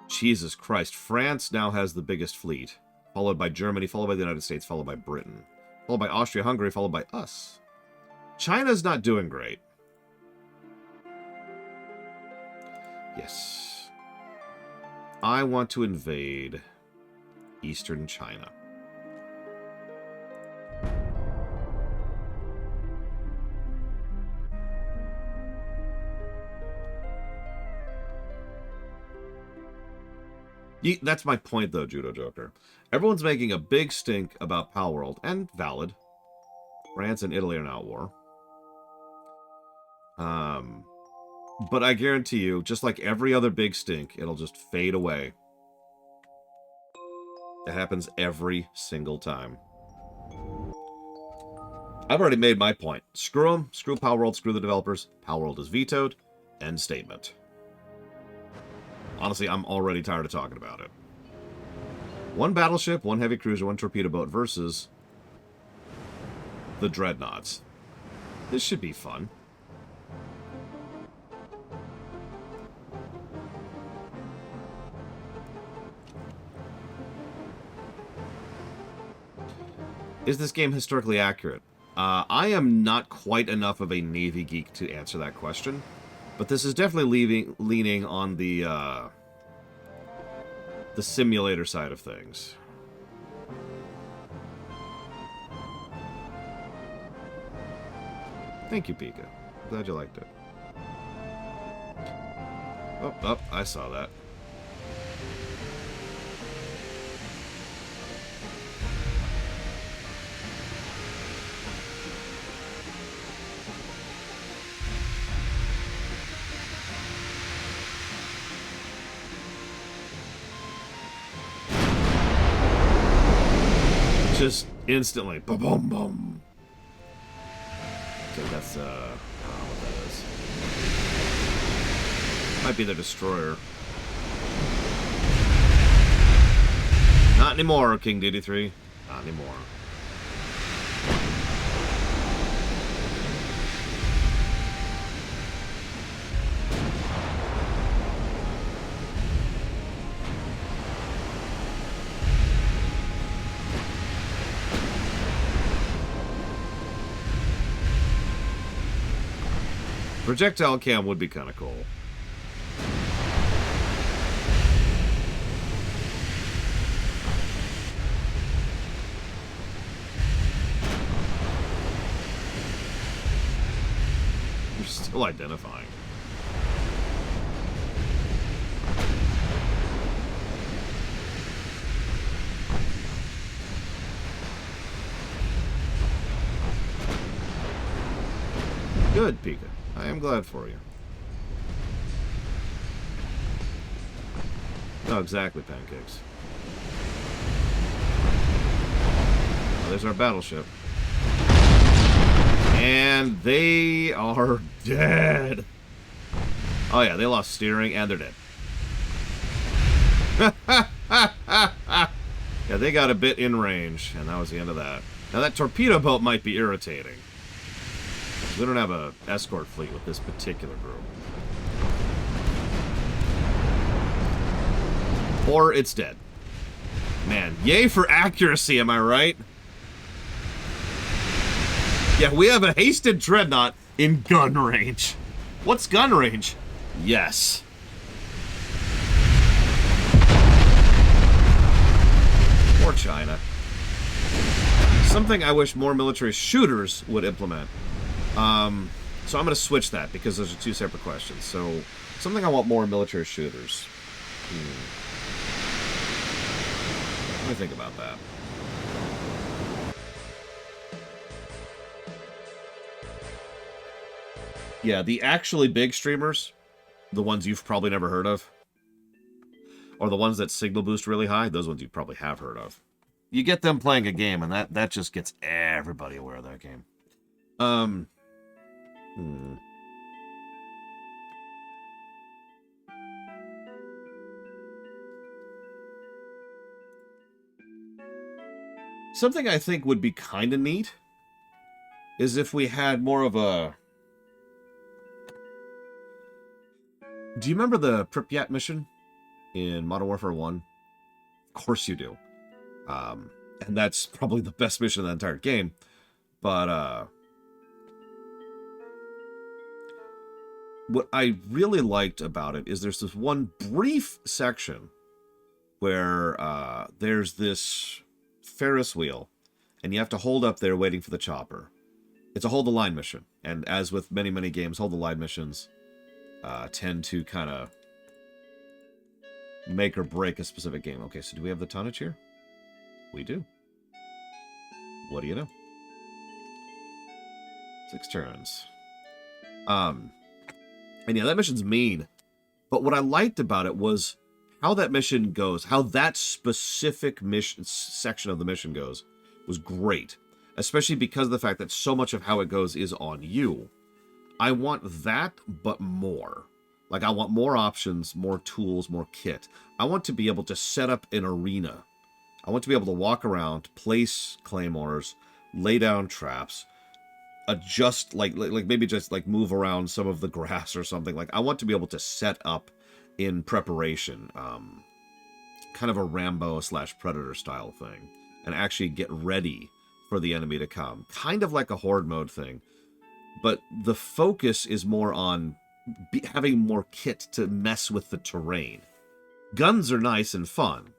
Jesus Christ. France now has the biggest fleet. Followed by Germany, followed by the United States, followed by Britain. Followed by Austria-Hungary, followed by us. China's not doing great. Yes. I want to invade Eastern China. That's my point, though, Judo Joker. Everyone's making a big stink about Pal World, and valid. France and Italy are now at war. But I guarantee you, just like every other big stink, it'll just fade away. It happens every single time. I've already made my point. Screw them, screw Pal World, screw the developers. Pal World is vetoed. End statement. Honestly, I'm already tired of talking about it. One battleship, one heavy cruiser, one torpedo boat versus the Dreadnoughts. This should be fun. Is this game historically accurate? I am not quite enough of a Navy geek to answer that question. But this is definitely leaning on the simulator side of things. Thank you, Pika. Glad you liked it. Oh, I saw that. Just instantly. Boom, boom, boom. Okay, that's, I don't know what that is. Might be the destroyer. Not anymore, King DD3. Not anymore. Projectile cam would be kind of cool. You're still identifying. Good, Pika. I am glad for you. Oh, exactly, pancakes. Oh, there's our battleship. And they are dead. Oh, yeah, they lost steering and they're dead. Yeah, they got a bit in range, and that was the end of that. Now, that torpedo boat might be irritating. We don't have an escort fleet with this particular group. Or it's dead. Man, yay for accuracy, am I right? Yeah, we have a hasted Dreadnought in gun range. What's gun range? Yes. Or China. Something I wish more military shooters would implement. So I'm going to switch that because those are two separate questions. So, something I want more military shooters. Let me think about that. Yeah, the actually big streamers, the ones you've probably never heard of, or the ones that signal boost really high, those ones you probably have heard of. You get them playing a game, and that just gets everybody aware of that game. Something I think would be kind of neat is if we had more of a... Do you remember the Pripyat mission in Modern Warfare 1? Of course you do. And that's probably the best mission in the entire game. But, what I really liked about it is there's this one brief section where there's this Ferris wheel, and you have to hold up there waiting for the chopper. It's a hold the line mission, and as with many, many games, hold the line missions tend to kind of make or break a specific game. Okay, so do we have the tonnage here? We do. What do you know? 6 turns. And yeah, that mission's mean. But what I liked about it was how that mission goes, how that specific mission section of the mission goes, was great. Especially because of the fact that so much of how it goes is on you. I want that, but more. Like, I want more options, more tools, more kit. I want to be able to set up an arena. I want to be able to walk around, place claymores, lay down traps, adjust, like maybe just like move around some of the grass or something. Like, I want to be able to set up in preparation, kind of a Rambo / Predator style thing, and actually get ready for the enemy to come. Kind of like a horde mode thing, but the focus is more on having more kit to mess with the terrain. Guns are nice and fun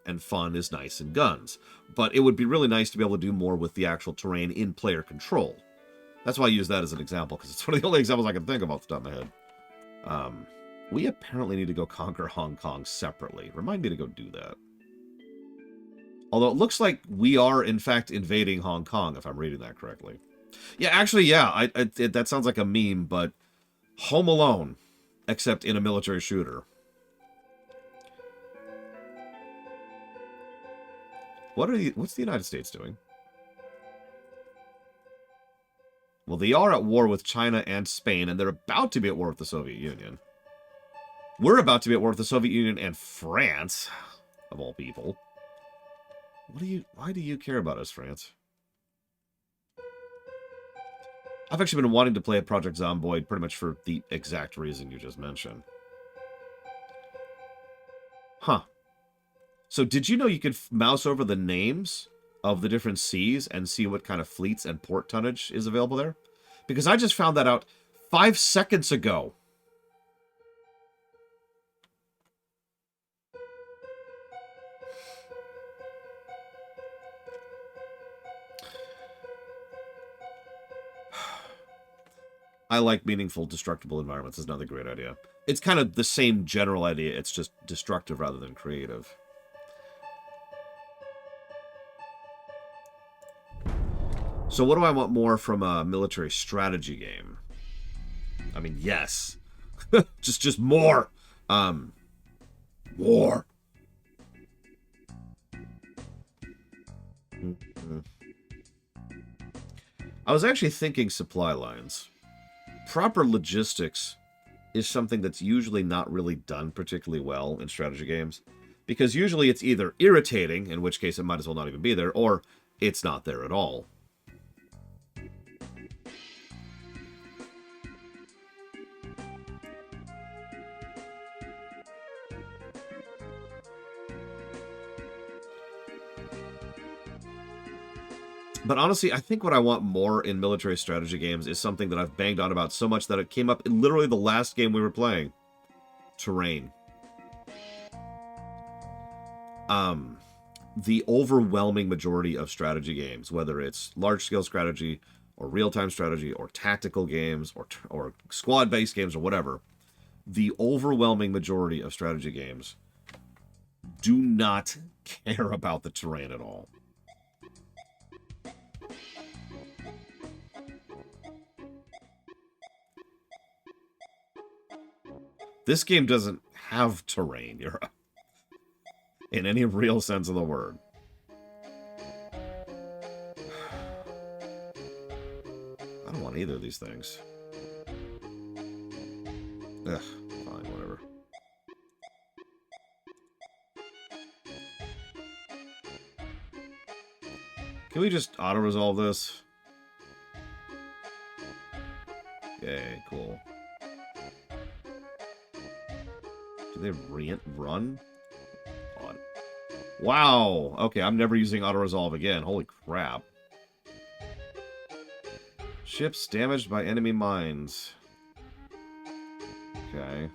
is nice in guns, but it would be really nice to be able to do more with the actual terrain in player control. That's why I use that as an example, because it's one of the only examples I can think of off the top of my head. We apparently need to go conquer Hong Kong separately. Remind me to go do that. Although it looks like we are, in fact, invading Hong Kong, if I'm reading that correctly. Yeah, actually, yeah, that sounds like a meme, but Home Alone, except in a military shooter. What's the United States doing? Well, they are at war with China and Spain, and they're about to be at war with the Soviet Union. We're about to be at war with the Soviet Union and France, of all people. Why do you care about us, France? I've actually been wanting to play at Project Zomboid pretty much for the exact reason you just mentioned. Huh. So did you know you could mouse over the names of the different seas and see what kind of fleets and port tonnage is available there? Because I just found that out 5 seconds ago. I like meaningful, destructible environments. Is another great idea. It's kind of the same general idea. It's just destructive rather than creative. So what do I want more from a military strategy game? I mean, yes. just more. War. I was actually thinking supply lines. Proper logistics is something that's usually not really done particularly well in strategy games, because usually it's either irritating, in which case it might as well not even be there, or it's not there at all. But honestly, I think what I want more in military strategy games is something that I've banged on about so much that it came up in literally the last game we were playing. Terrain. The overwhelming majority of strategy games, whether it's large-scale strategy or real-time strategy or tactical games or squad-based games or whatever, the overwhelming majority of strategy games do not care about the terrain at all. This game doesn't have terrain, in any real sense of the word. I don't want either of these things. Ugh, fine, whatever. Can we just auto-resolve this? Okay, cool. Do they run? Odd. Wow! Okay, I'm never using auto-resolve again. Holy crap. Ships damaged by enemy mines. Okay.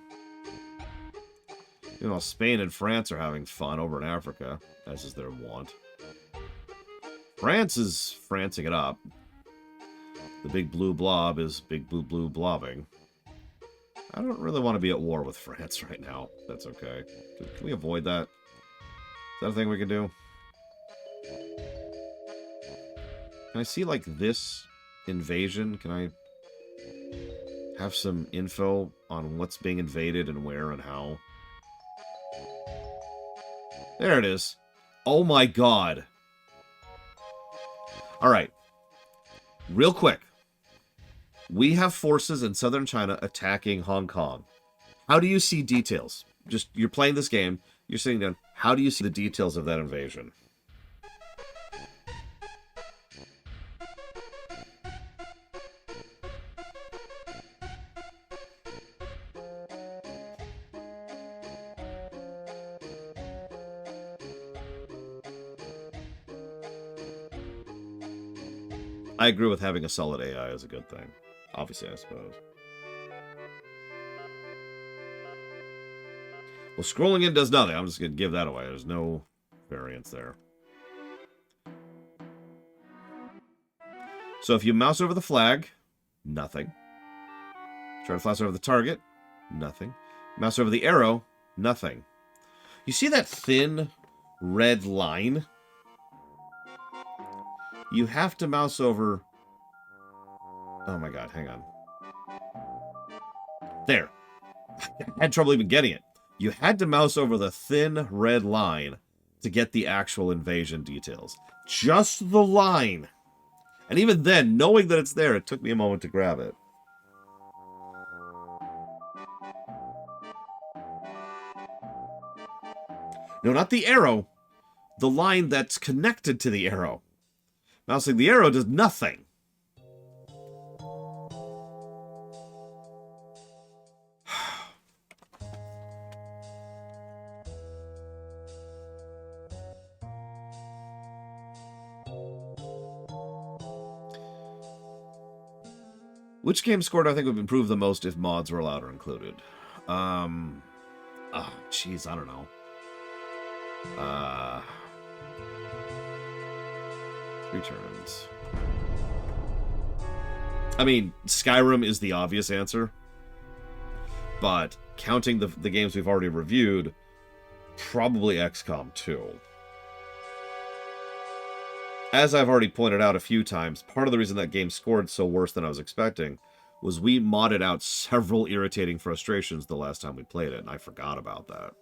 You know, Spain and France are having fun over in Africa, as is their wont. France is francing it up. The big blue blob is big blue blobbing. I don't really want to be at war with France right now. That's okay. Can we avoid that? Is that a thing we can do? Can I see, like, this invasion? Can I have some info on what's being invaded and where and how? There it is. Oh my god. Alright. Real quick. We have forces in southern China attacking Hong Kong. How do you see details? Just, you're playing this game, you're sitting down, how do you see the details of that invasion? I agree with having a solid AI is a good thing. Obviously, I suppose. Well, scrolling in does nothing. I'm just going to give that away. There's no variance there. So if you mouse over the flag, nothing. Try to mouse over the target, nothing. Mouse over the arrow, nothing. You see that thin red line? You have to mouse over... Oh my god, hang on. There. I had trouble even getting it. You had to mouse over the thin red line to get the actual invasion details. Just the line. And even then, knowing that it's there, it took me a moment to grab it. No, not the arrow. The line that's connected to the arrow. Mousing the arrow does nothing. Which game score do I think would improve the most if mods were allowed or included? Oh, jeez, I don't know. 3 turns. I mean, Skyrim is the obvious answer. But counting the games we've already reviewed, probably XCOM 2. As I've already pointed out a few times, part of the reason that game scored so worse than I was expecting was we modded out several irritating frustrations the last time we played it, and I forgot about that.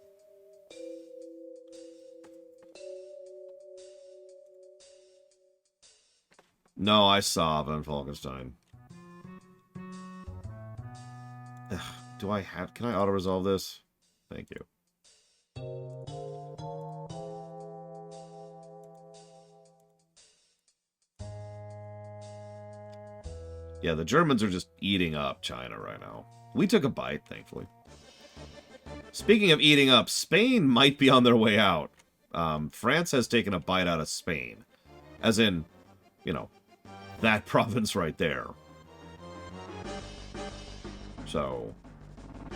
No, I saw Von Falkenstein. Ugh, do I have... Can I auto-resolve this? Thank you. Yeah, the Germans are just eating up China right now. We took a bite, thankfully. Speaking of eating up, Spain might be on their way out. France has taken a bite out of Spain. As in, you know, that province right there. So,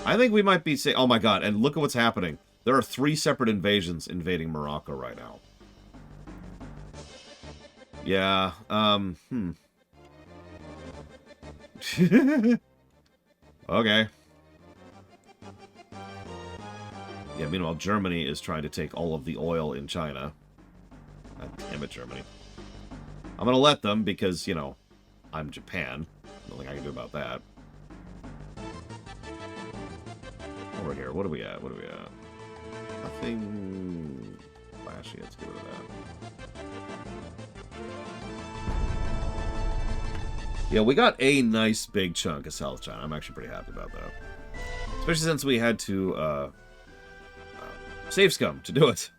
I think we might be saying... Oh my god, and look at what's happening. There are 3 separate invasions invading Morocco right now. Yeah, Okay. Yeah, meanwhile, Germany is trying to take all of the oil in China. God damn it, Germany. I'm gonna let them because, you know, I'm Japan. Nothing I can do about that. Over here, what are we at? What are we at? Nothing flashy. Let's get rid of that. Yeah, we got a nice big chunk of South China. I'm actually pretty happy about that. Especially since we had to save scum to do it.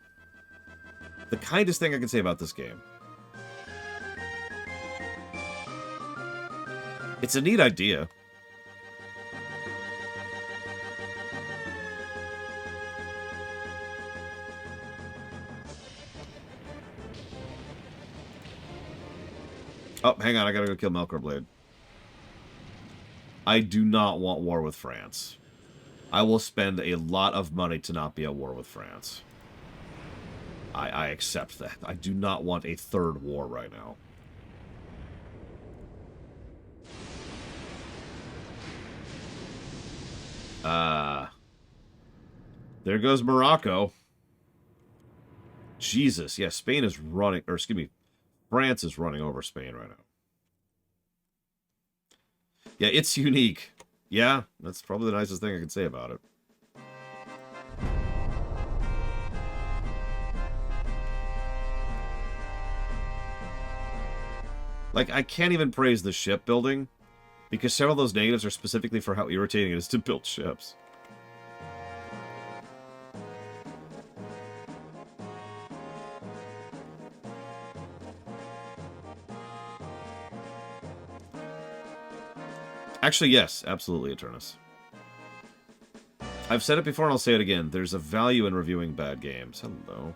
The kindest thing I can say about this game. It's a neat idea. Oh, hang on, I gotta go kill Melkor Blade. I do not want war with France. I will spend a lot of money to not be at war with France. I accept that. I do not want a third war right now. There goes Morocco. Jesus, yeah, Spain is running, or excuse me, France is running over Spain right now. Yeah, it's unique. Yeah, that's probably the nicest thing I can say about it. Like, I can't even praise the shipbuilding, because several of those negatives are specifically for how irritating it is to build ships. Actually, yes, absolutely, Eternus. I've said it before and I'll say it again. There's a value in reviewing bad games. Hello.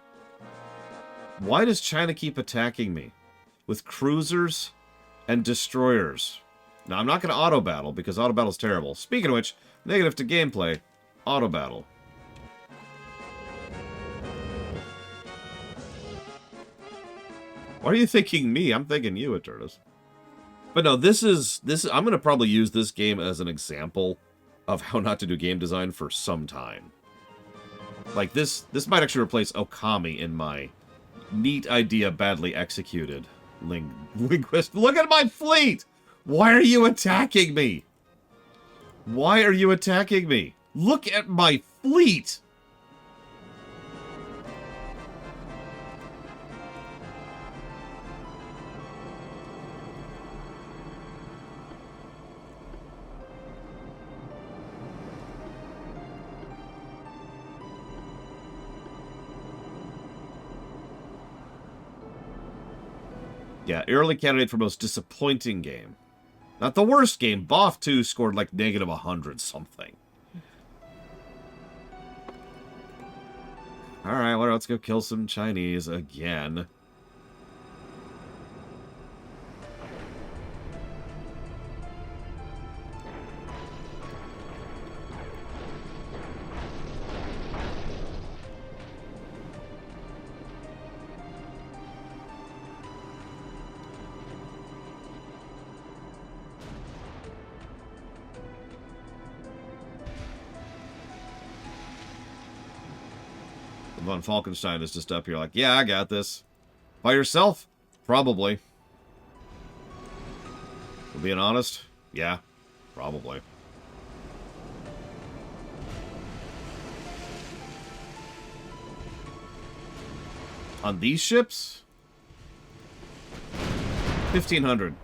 Why does China keep attacking me? With cruisers and destroyers. Now, I'm not going to auto-battle, because auto-battle's terrible. Speaking of which, negative to gameplay, auto-battle. Why are you thinking me? I'm thinking you, Eternus. But no, this is I'm going to probably use this game as an example of how not to do game design for some time. Like, this might actually replace Okami in my neat idea badly executed linguist. Look at my fleet! Why are you attacking me? Why are you attacking me? Look at my fleet! Yeah, early candidate for most disappointing game. Not the worst game. BoF 2 scored like negative 100 something. Alright, well, let's go kill some Chinese again. Von Falkenstein is just up here like, yeah, I got this. By yourself? Probably. For being honest, yeah, probably. On these ships? 1,500.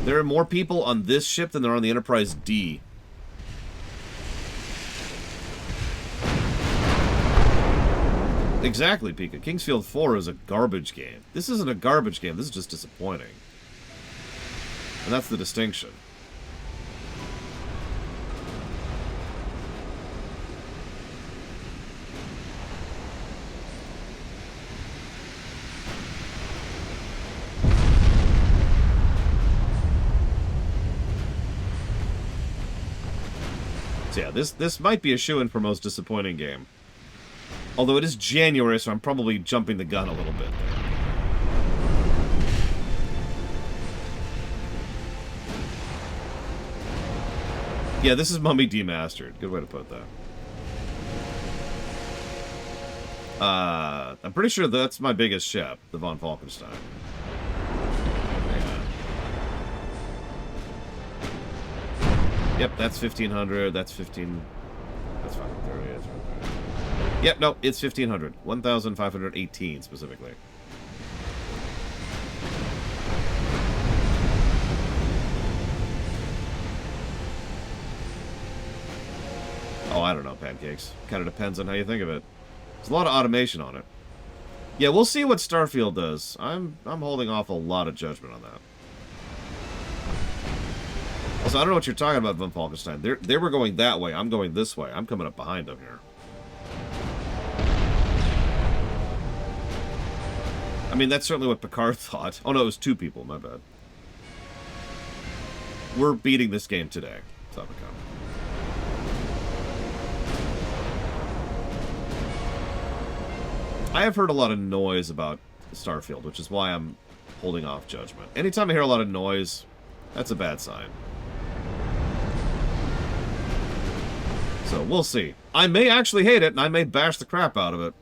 There are more people on this ship than there are on the Enterprise D. Exactly, Pika. Kingsfield 4 is a garbage game. This isn't a garbage game. This is just disappointing. And that's the distinction. So yeah, this might be a shoo-in for most disappointing game. Although it is January, so I'm probably jumping the gun a little bit. Yeah, this is Mummy Demastered. Good way to put that. I'm pretty sure that's my biggest ship, the Von Falkenstein. Yeah. Yep, that's 1,500. That's 15. That's 530. That's right. Yep, no, it's 1,500. 1,518 specifically. Oh, I don't know, Pancakes. Kind of depends on how you think of it. There's a lot of automation on it. Yeah, we'll see what Starfield does. I'm holding off a lot of judgment on that. Also, I don't know what you're talking about, Von Falkenstein. They were going that way. I'm going this way. I'm coming up behind them here. I mean, that's certainly what Picard thought. Oh, no, it was 2 people. My bad. We're beating this game today. Thought Picard. I have heard a lot of noise about Starfield, which is why I'm holding off judgment. Anytime I hear a lot of noise, that's a bad sign. So, we'll see. I may actually hate it, and I may bash the crap out of it.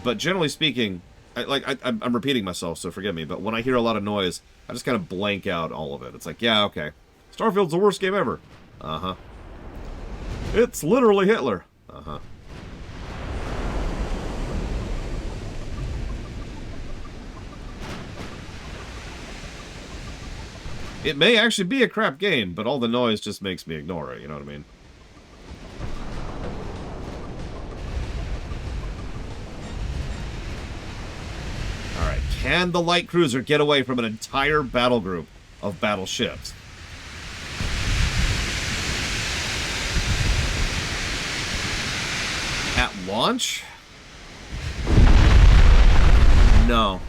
But generally speaking, I'm repeating myself, so forgive me, but when I hear a lot of noise, I just kind of blank out all of it. It's like, yeah, okay. Starfield's the worst game ever. Uh-huh. It's literally Hitler. Uh-huh. It may actually be a crap game, but all the noise just makes me ignore it, you know what I mean? Alright, can the light cruiser get away from an entire battle group of battleships? At launch? No.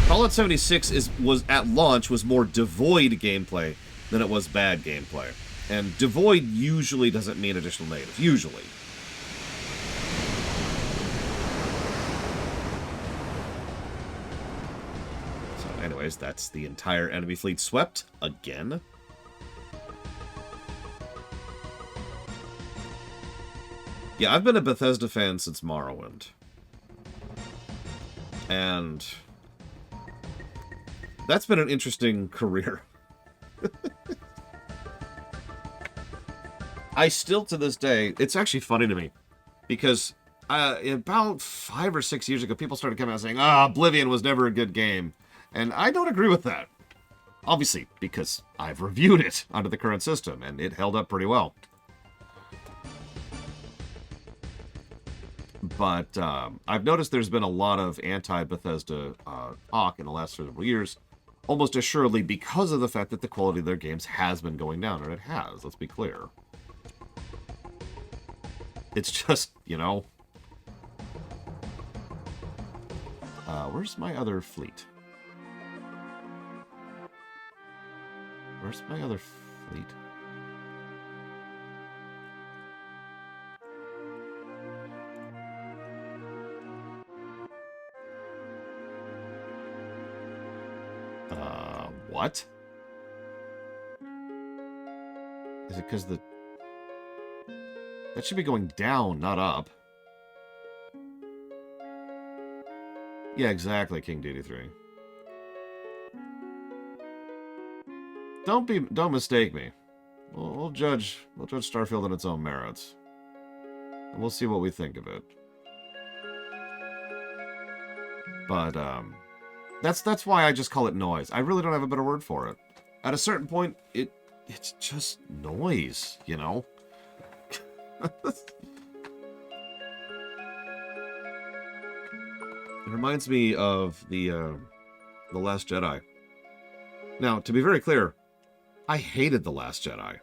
Fallout 76 was at launch was more devoid gameplay than it was bad gameplay. And devoid usually doesn't mean additional native. Usually. So anyways, that's the entire enemy fleet swept again. Yeah, I've been a Bethesda fan since Morrowind. And that's been an interesting career. I still, to this day, it's actually funny to me, because about 5 or 6 years ago, people started coming out saying, Oblivion was never a good game. And I don't agree with that. Obviously, because I've reviewed it under the current system, and it held up pretty well. But I've noticed there's been a lot of anti-Bethesda talk in the last several years, almost assuredly because of the fact that the quality of their games has been going down, and it has, let's be clear. It's just, you know... where's my other fleet? Where's my other fleet? What? Is it because the... That should be going down, not up. Yeah, exactly, King DD3. Don't mistake me. We'll judge Starfield on its own merits. And we'll see what we think of it. But that's why I just call it noise. I really don't have a better word for it. At a certain point, it's just noise, you know? It reminds me of the Last Jedi. Now, to be very clear, I hated The Last Jedi.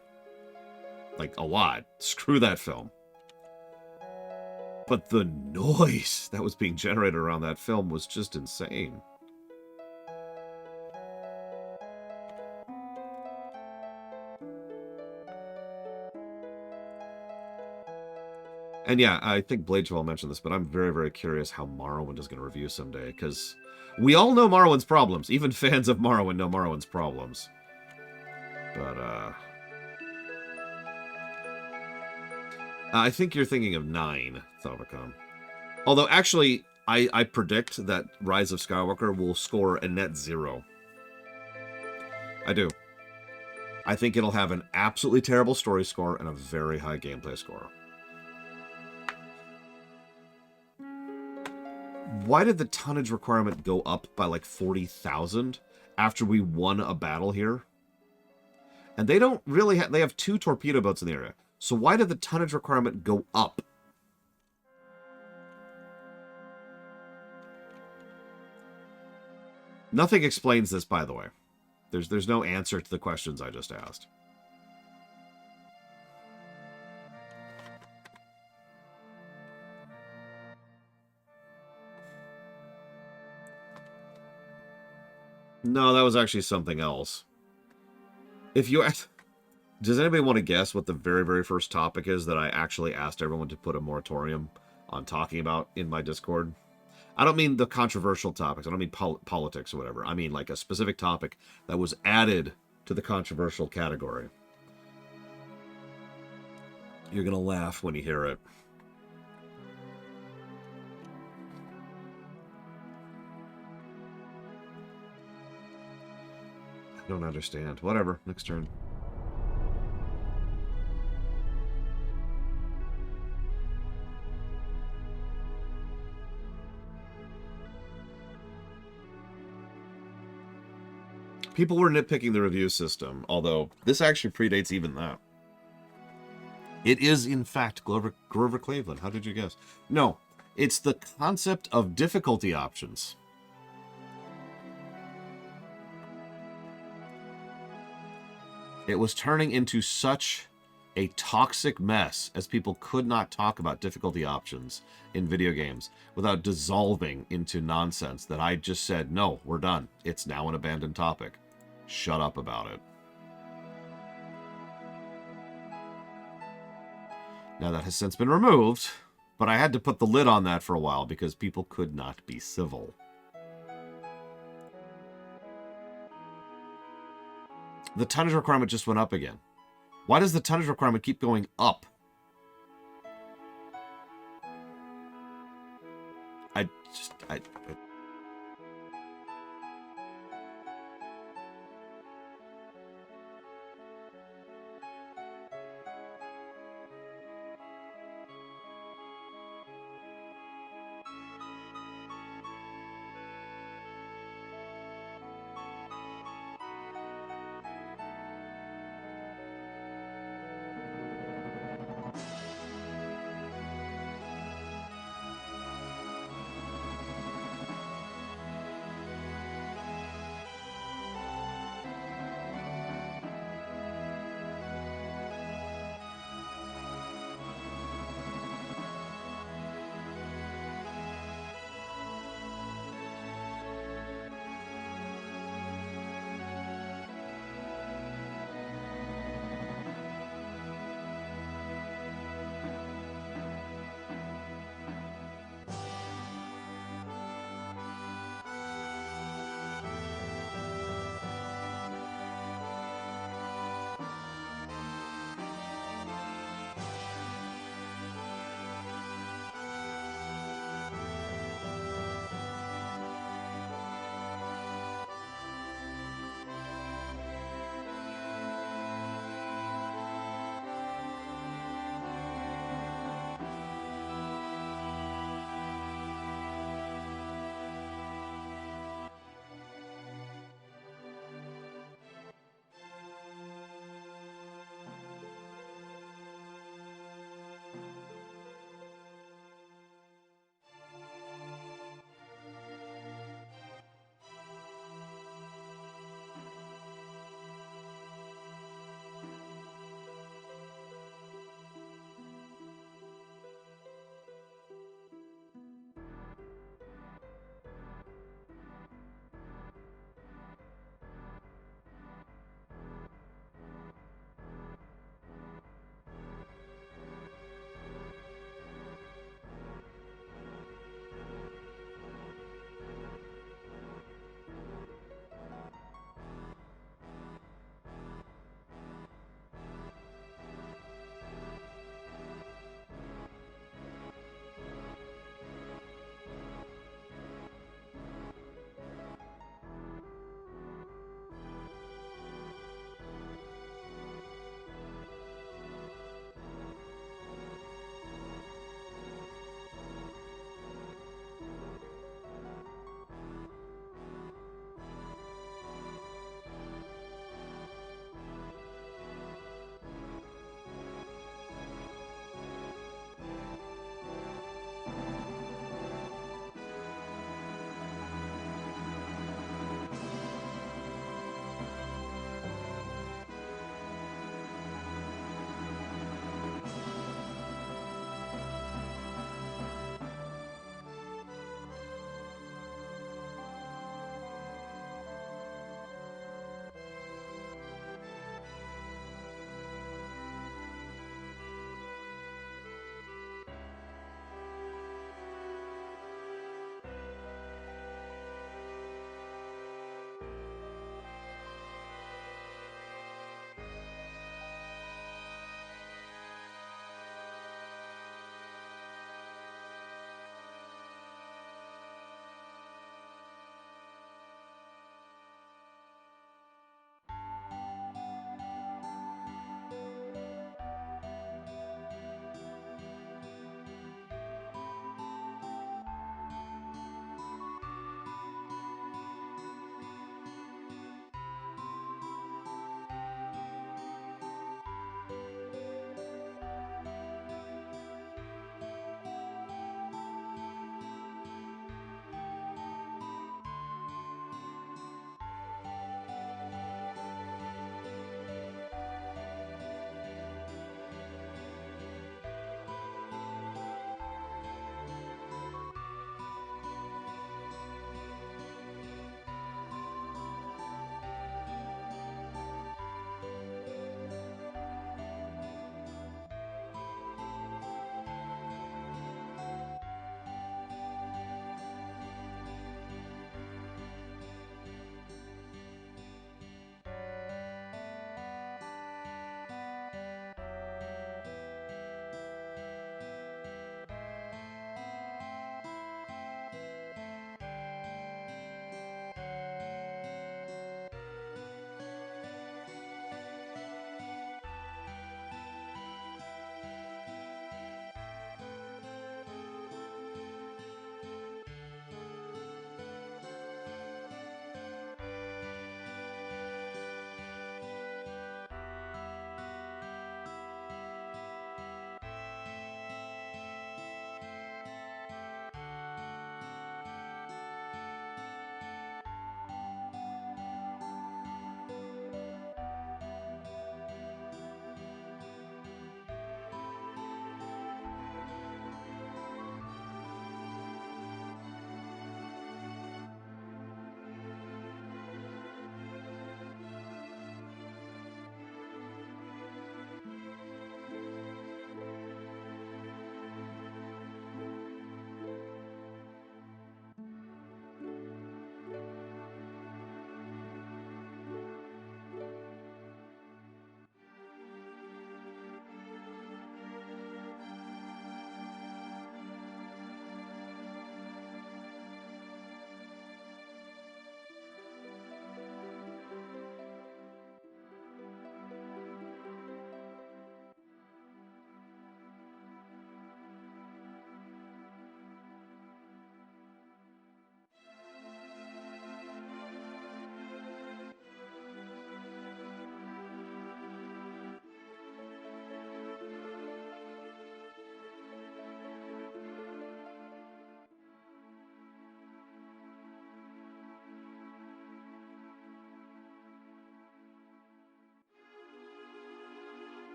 Like, a lot. Screw that film. But the noise that was being generated around that film was just insane. And yeah, I think Blade 12 mentioned this, but I'm very, very curious how Morrowind is going to review someday, because we all know Morrowind's problems. Even fans of Morrowind know Morrowind's problems. But, I think you're thinking of 9, Thavacon. Although, actually, I predict that Rise of Skywalker will score a net 0. I do. I think it'll have an absolutely terrible story score and a very high gameplay score. Why did the tonnage requirement go up by like 40,000 after we won a battle here? And they don't really they have 2 torpedo boats in the area. So why did the tonnage requirement go up? Nothing explains this, by the way. There's no answer to the questions I just asked. No, that was actually something else. If you ask... Does anybody want to guess what the very, very first topic is that I actually asked everyone to put a moratorium on talking about in my Discord? I don't mean the controversial topics. I don't mean politics or whatever. I mean like a specific topic that was added to the controversial category. You're going to laugh when you hear it. I don't understand. Whatever. Next turn. People were nitpicking the review system, although this actually predates even that. It is, in fact, Grover Cleveland. How did you guess? No, it's the concept of difficulty options. It was turning into such a toxic mess as people could not talk about difficulty options in video games without dissolving into nonsense that I just said, no, we're done. It's now an abandoned topic. Shut up about it. Now that has since been removed, but I had to put the lid on that for a while because people could not be civil. The tonnage requirement just went up again. Why does the tonnage requirement keep going up? I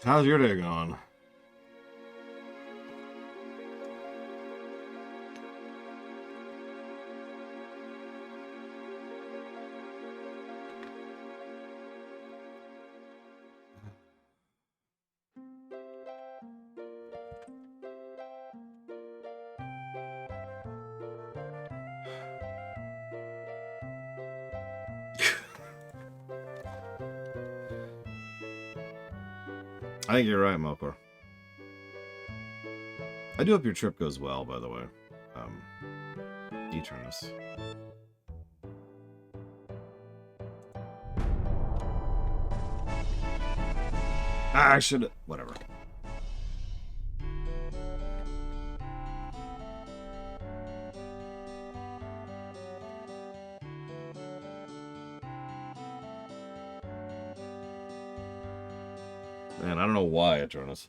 How's your day going? I think you're right, Mokor. I do hope your trip goes well, by the way. Eternus. I should... Whatever. Man, I don't know why, Eternus.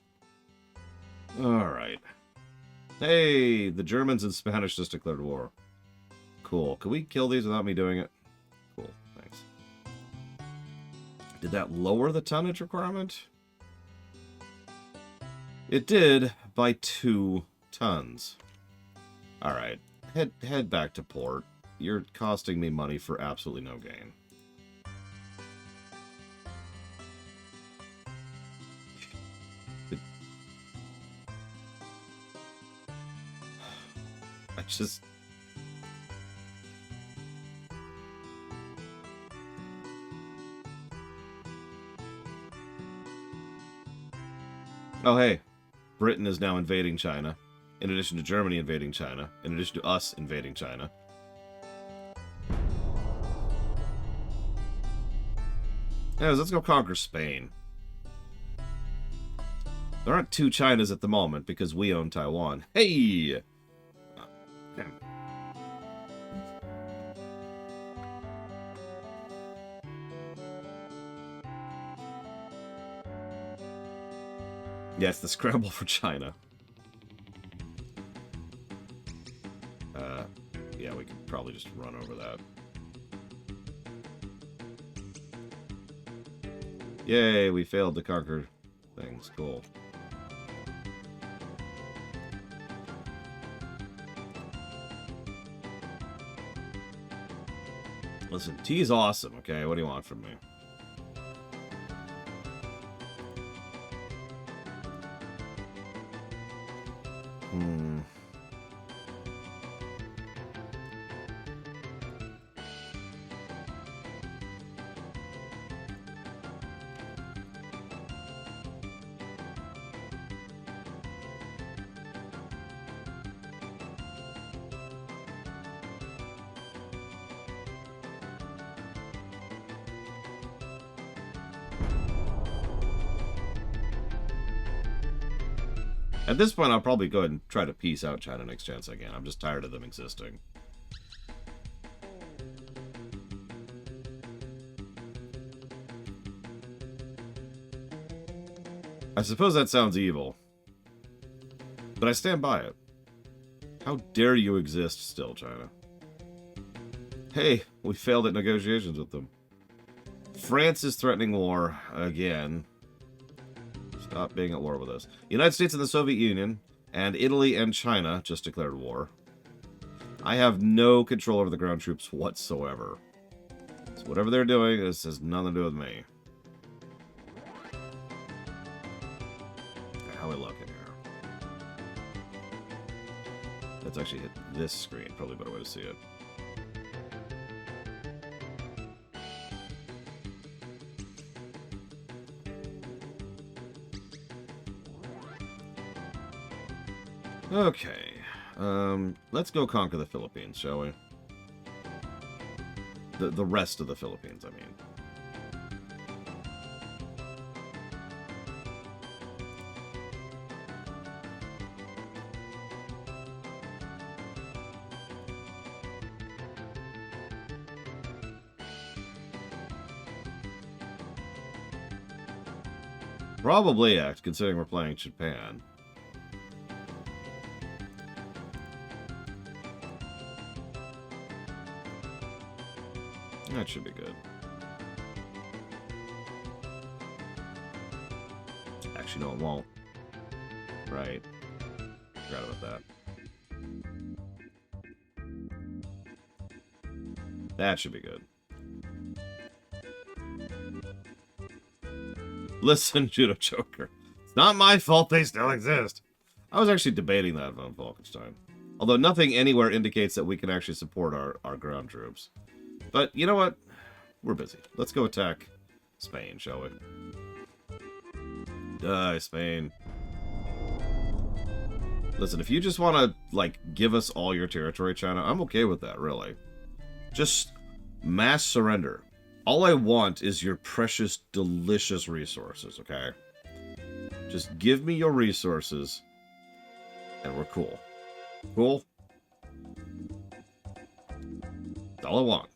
Alright. Hey, the Germans and Spanish just declared war. Cool. Can we kill these without me doing it? Cool, thanks. Did that lower the tonnage requirement? It did by 2 tons. Alright. Head back to port. You're costing me money for absolutely no gain. I just... Oh, hey. Britain is now invading China. In addition to Germany invading China. In addition to us invading China. Anyways, let's go conquer Spain. There aren't 2 Chinas at the moment because we own Taiwan. Hey! Damn. Yes, the scramble for China. Yeah, we could probably just run over that. Yay, we failed to conquer things. Cool. Listen, tea's awesome, okay? What do you want from me? At this point, I'll probably go ahead and try to peace out China next chance I can. I'm just tired of them existing. I suppose that sounds evil. But I stand by it. How dare you exist still, China? Hey, we failed at negotiations with them. France is threatening war again. Stop being at war with us. The United States and the Soviet Union, and Italy and China just declared war. I have no control over the ground troops whatsoever. So whatever they're doing, this has nothing to do with me. How are we looking here? Let's actually hit this screen. Probably a better way to see it. Okay, let's go conquer the Philippines, shall we? The rest of the Philippines, I mean. Probably act, considering we're playing Japan. That should be good. Actually, no, it won't. Right. Forgot about that. That should be good. Listen, Judo Joker. It's not my fault they still exist. I was actually debating that on Falkenstein. Although nothing anywhere indicates that we can actually support our ground troops. But you know what? We're busy. Let's go attack Spain, shall we? Die, Spain. Listen, if you just want to, like, give us all your territory, China, I'm okay with that, really. Just mass surrender. All I want is your precious, delicious resources, okay? Just give me your resources, and we're cool. Cool? That's all I want.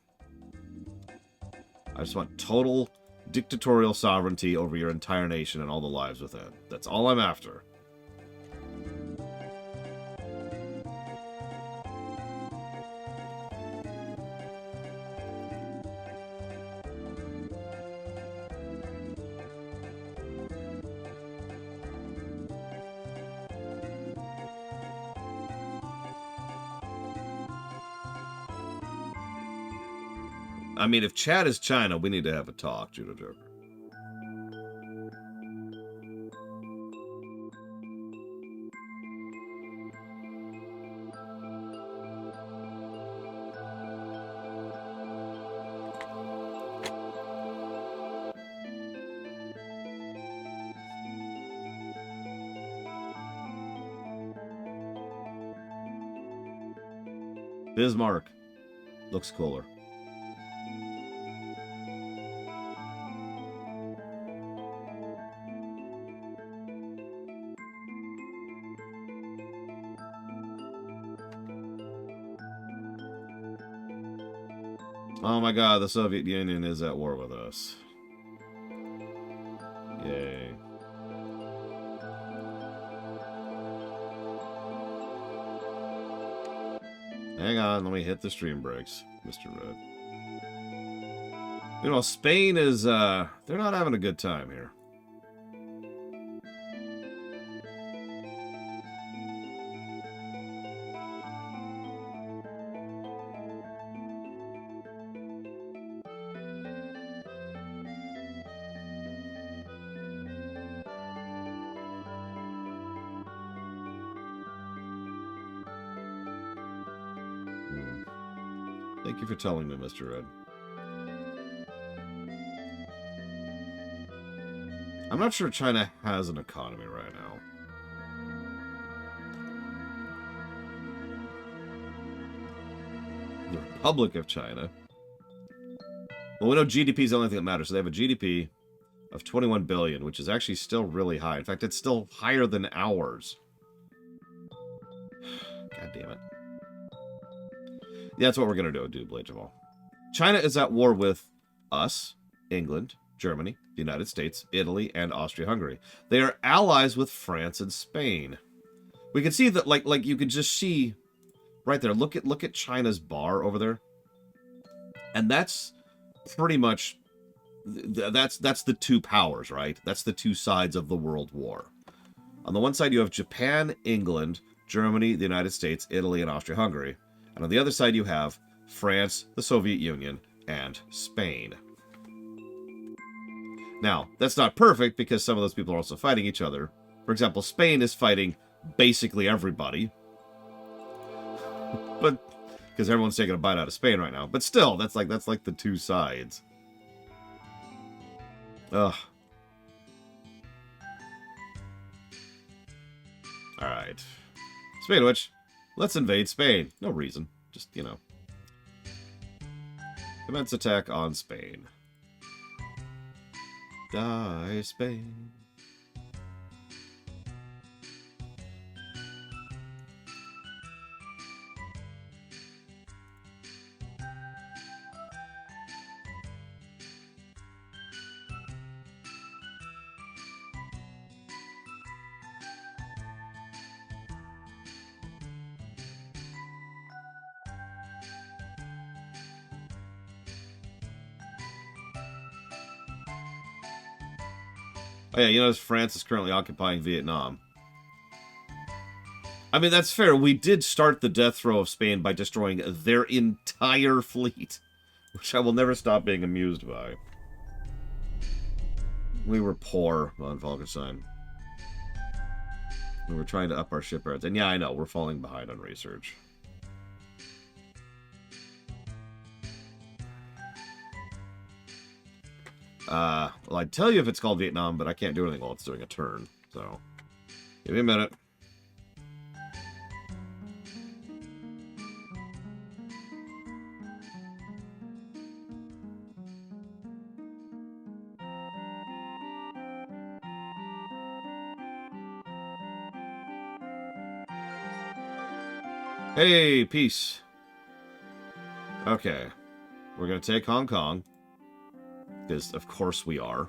I just want total dictatorial sovereignty over your entire nation and all the lives within. That's all I'm after. I mean, if Chad is China, we need to have a talk, Judo Joker. Bismarck looks cooler. Oh my god, the Soviet Union is at war with us. Yay. Hang on, let me hit the stream brakes, Mr. Red. You know, Spain is, they're not having a good time here. Thank you for telling me, Mr. Red. I'm not sure China has an economy right now. The Republic of China. Well, we know GDP is the only thing that matters. So they have a GDP of 21 billion, which is actually still really high. In fact, it's still higher than ours. God damn it. Yeah, that's what we're going to do, Blade Jamal. China is at war with us, England, Germany, the United States, Italy, and Austria-Hungary. They are allies with France and Spain. We can see that, like you could just see right there. Look at China's bar over there. And that's pretty much, that's the two powers, right? That's the two sides of the world war. On the one side, you have Japan, England, Germany, the United States, Italy, and Austria-Hungary. And on the other side, you have France, the Soviet Union, and Spain. Now, that's not perfect because some of those people are also fighting each other. For example, Spain is fighting basically everybody. But because everyone's taking a bite out of Spain right now. But still, that's like the two sides. Ugh. Alright. Speaking of which, let's invade Spain. No reason. Just, you know. Commence attack on Spain. Die, Spain. Oh yeah, you notice France is currently occupying Vietnam. I mean, that's fair. We did start the death throw of Spain by destroying their entire fleet, which I will never stop being amused by. We were poor on Falkenstein. We were trying to up our shipyards. And yeah, I know, we're falling behind on research. Well, I'd tell you if it's called Vietnam, but I can't do anything while it's doing a turn. So, give me a minute. Hey, peace. Okay. We're going to take Hong Kong. Because, of course, we are.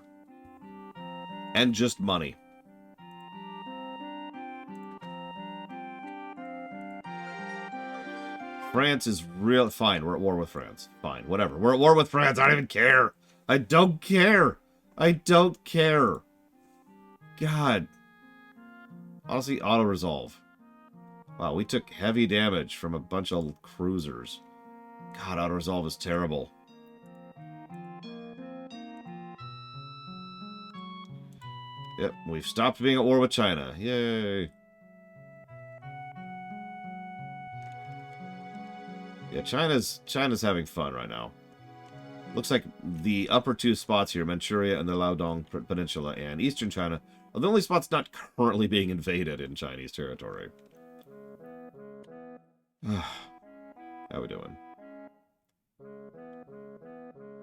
And just money. France is real... Fine, we're at war with France. Fine, whatever. We're at war with France. I don't even care. I don't care. I don't care. God. Honestly, auto-resolve. Wow, we took heavy damage from a bunch of cruisers. God, auto-resolve is terrible. Yep, we've stopped being at war with China. Yay! Yeah, China's having fun right now. Looks like the upper two spots here, Manchuria and the Liaodong Peninsula and Eastern China, are the only spots not currently being invaded in Chinese territory. How we doing?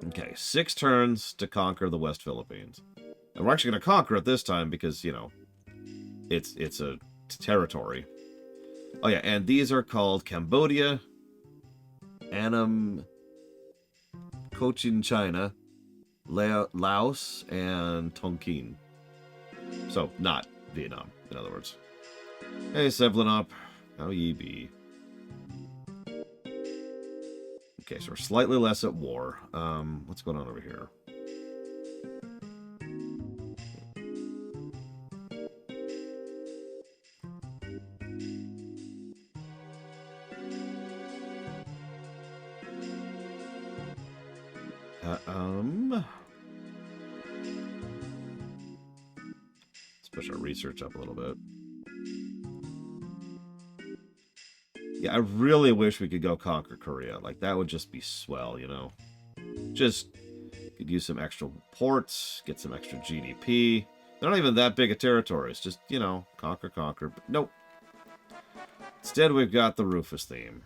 Okay, 6 turns to conquer the West Philippines. And we're actually going to conquer it this time because, you know, it's a territory. Oh yeah, and these are called Cambodia, Annam, Cochin China, Laos, and Tonkin. So, not Vietnam, in other words. Hey, Sevlenop, how ye be? Okay, so we're slightly less at war. What's going on over here? Let's push our research up a little bit. Yeah, I really wish we could go conquer Korea. Like, that would just be swell, you know? Just could use some extra ports, get some extra GDP. They're not even that big a territory. It's just, you know, conquer. But nope. Instead, we've got the Rufus theme.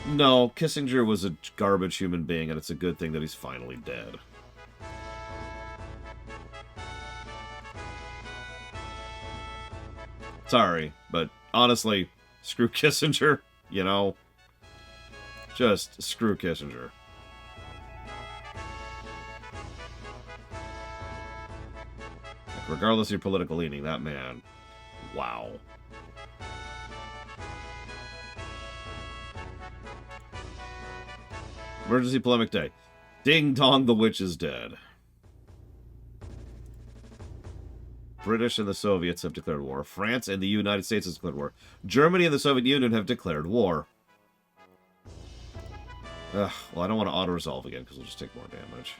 No, Kissinger was a garbage human being, and it's a good thing that he's finally dead. Sorry, but honestly, screw Kissinger, you know? Just screw Kissinger. Like, regardless of your political leaning, that man, wow. Emergency polemic day. Ding dong, the witch is dead. British and the Soviets have declared war. France and the United States have declared war. Germany and the Soviet Union have declared war. Ugh, well, I don't want to auto-resolve again because we'll just take more damage.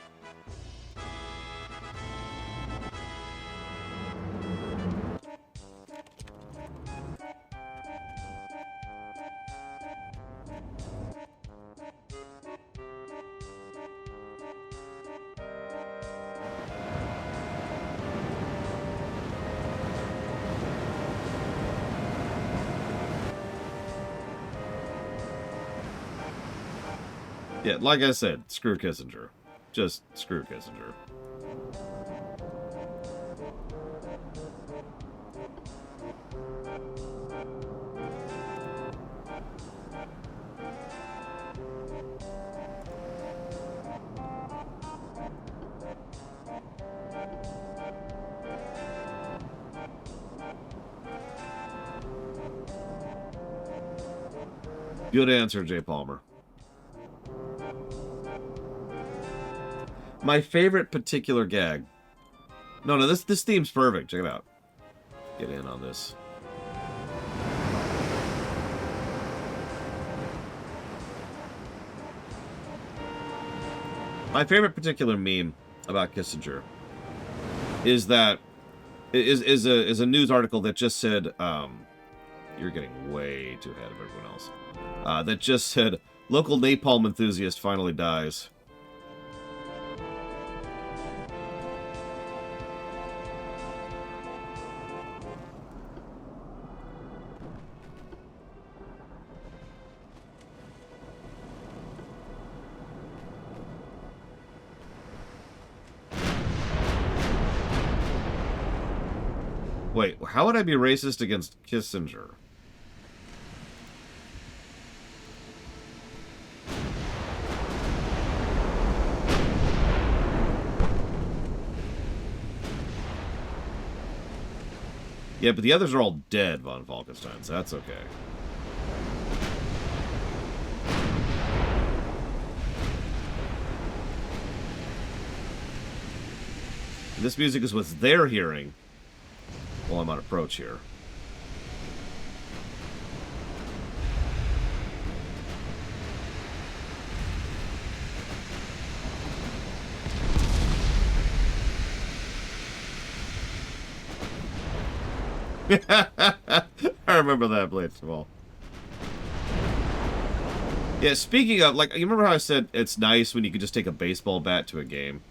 Yeah, like I said, screw Kissinger. Just screw Kissinger. Good answer, Jay Palmer. My favorite particular gag. No, this theme's perfect. Check it out. Get in on this. My favorite particular meme about Kissinger is that is a news article that just said you're getting way too ahead of everyone else. That just said local napalm enthusiast finally dies. Wait, how would I be racist against Kissinger? Yeah, but the others are all dead, von Falkenstein, so that's okay. This music is what they're hearing while I'm on approach here. I remember that blade small. Yeah, speaking of, like, you remember how I said it's nice when you can just take a baseball bat to a game?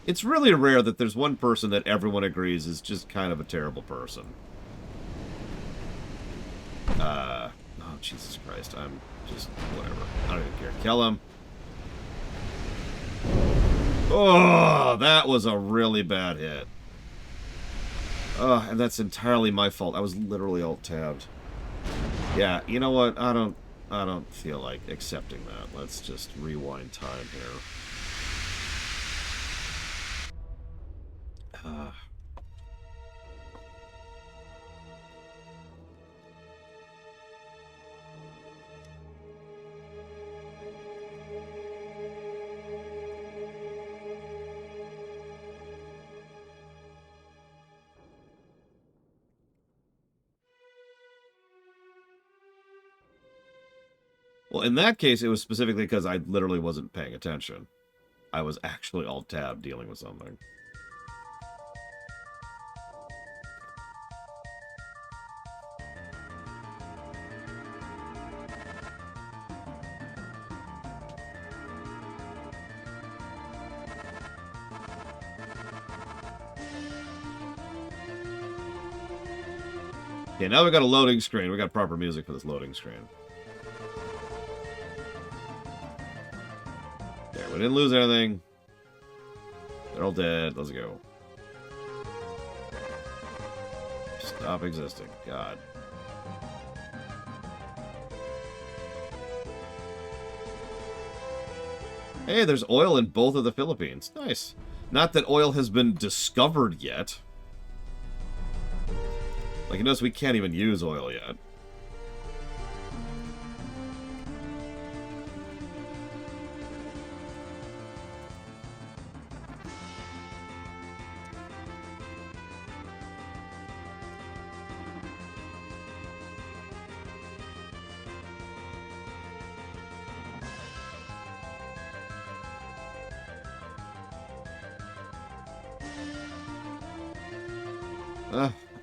It's really rare that there's one person that everyone agrees is just kind of a terrible person. Oh, Jesus Christ. I'm just, whatever. I don't even care. Kill him. Oh, that was a really bad hit. Oh, and that's entirely my fault. I was literally alt-tabbed. Yeah, you know what? I don't feel like accepting that. Let's just rewind time here. Well, in that case, it was specifically because I literally wasn't paying attention. I was actually alt-tab dealing with something. Okay, now we got a loading screen. We got proper music for this loading screen. There, we didn't lose anything. They're all dead. Let's go. Stop existing. God. Hey, there's oil in both of the Philippines. Nice. Not that oil has been discovered yet. Like, you notice we can't even use oil yet.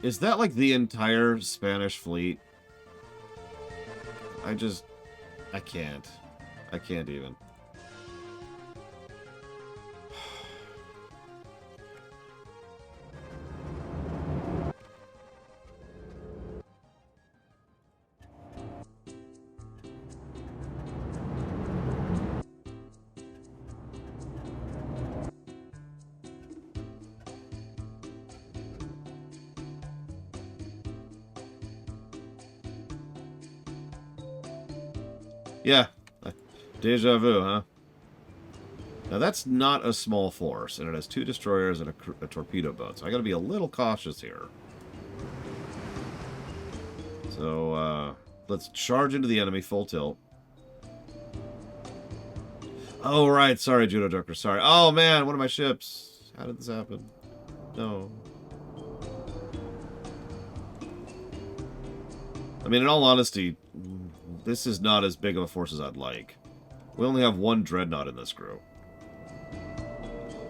Is that like the entire Spanish fleet? I can't. I can't even. Yeah. Deja vu, huh? Now that's not a small force, and it has 2 destroyers and a torpedo boat, so I gotta be a little cautious here. So, let's charge into the enemy full tilt. Oh, right. Sorry, Judo Joker. Sorry. Oh, man. One of my ships. How did this happen? No. I mean, in all honesty, this is not as big of a force as I'd like. We only have one Dreadnought in this crew.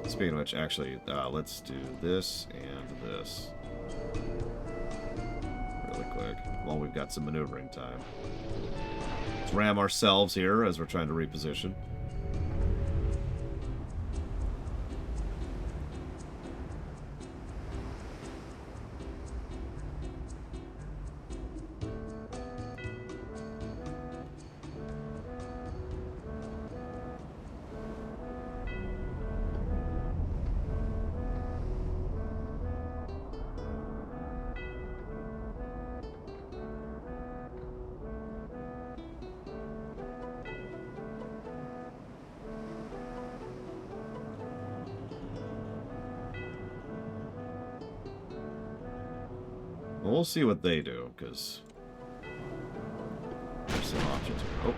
Speaking of which, actually, let's do this and this. Really quick, while we've got some maneuvering time. Let's ram ourselves here as we're trying to reposition. Well, we'll see what they do, because there's some options here. Oh.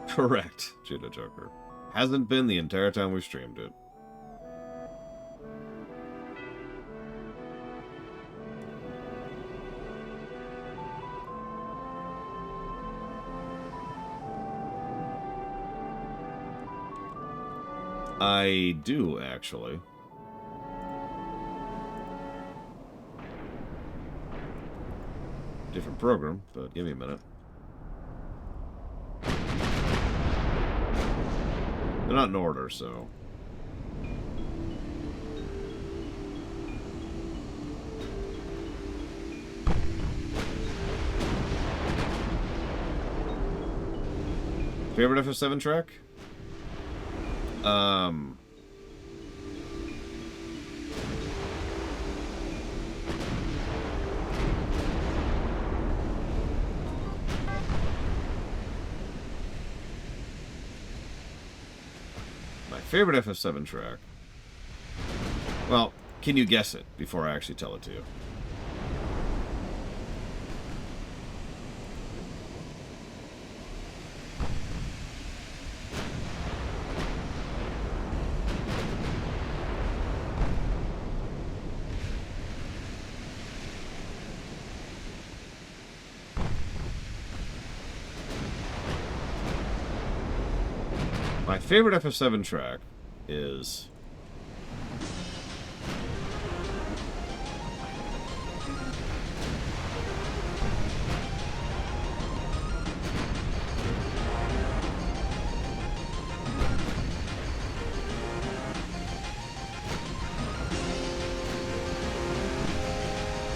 Correct, Judo Joker. Hasn't been the entire time we've streamed it. I do, actually. Different program, but give me a minute. They're not in order, so... Favorite FF7 track? My favorite FF7 track? Well, can you guess it before I actually tell it to you? My favorite FF7 track is...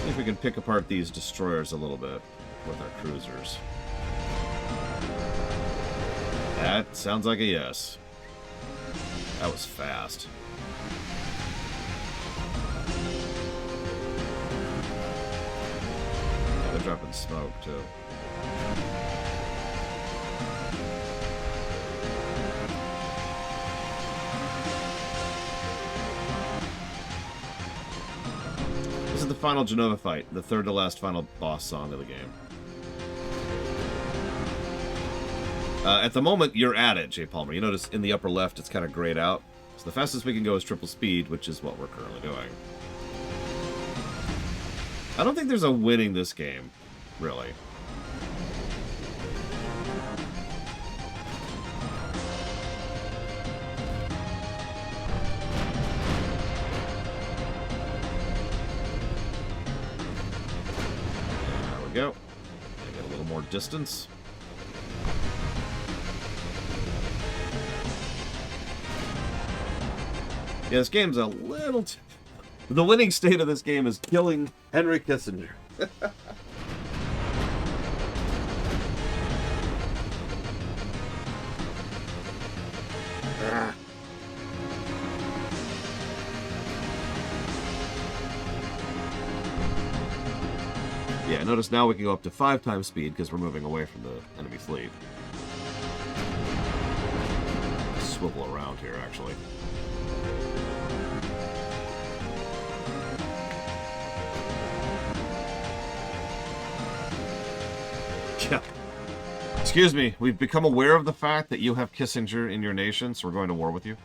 See if we can pick apart these destroyers a little bit with our cruisers. That sounds like a yes. That was fast. Yeah, they're dropping smoke, too. This is the final Genova fight, the third to last final boss song of the game. At the moment, you're at it, Jay Palmer. You notice in the upper left, it's kind of grayed out. So the fastest we can go is triple speed, which is what we're currently doing. I don't think there's a winning this game, really. There we go. Get a little more distance. Yeah, this game's a little... The winning state of this game is killing Henry Kissinger. Yeah, notice now we can go up to 5 times speed because we're moving away from the enemy fleet. swivel around here, actually. Yeah. Excuse me, we've become aware of the fact that you have Kissinger in your nation, so we're going to war with you.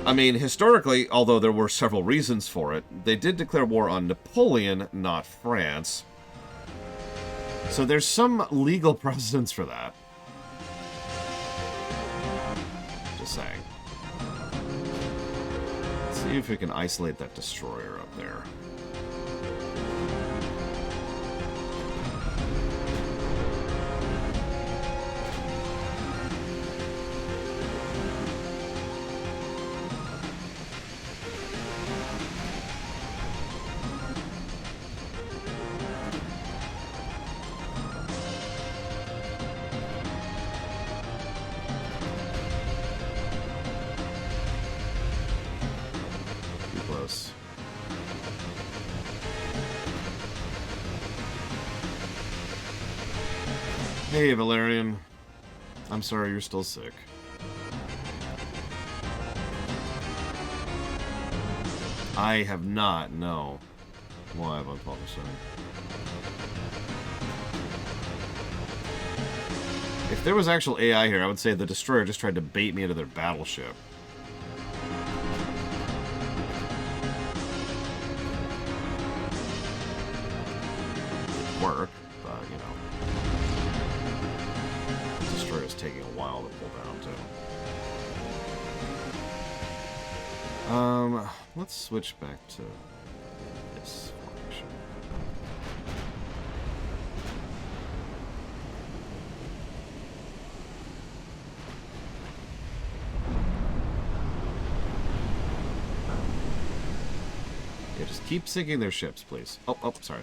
I mean, historically, although there were several reasons for it, they did declare war on Napoleon, not France. So there's some legal precedence for that. Just saying. Let's see if we can isolate that destroyer up there. Hey, Valerian. I'm sorry you're still sick. I have not, no. Why have I published that? If there was actual AI here, I would say the destroyer just tried to bait me into their battleship. Didn't work, but, you know. The destroyer's taking a while to pull down, too. Let's switch back to this formation. Yeah, just keep sinking their ships, please. Oh, sorry.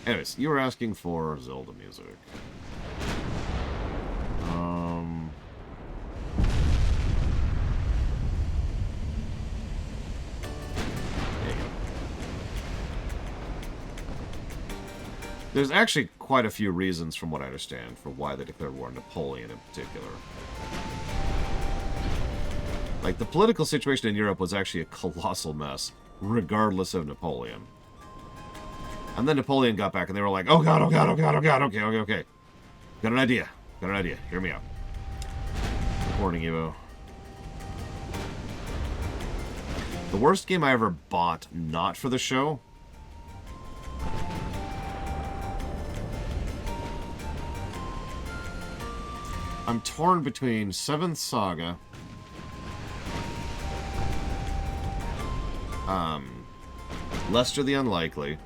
Anyways, you were asking for Zelda music. There's actually quite a few reasons, from what I understand, for why they declared war on Napoleon in particular. Like, the political situation in Europe was actually a colossal mess, regardless of Napoleon. And then Napoleon got back, and they were like, oh god, okay. Got an idea. Hear me out. Warning, Evo. The worst game I ever bought, not for the show... I'm torn between 7th Saga, Lester the Unlikely,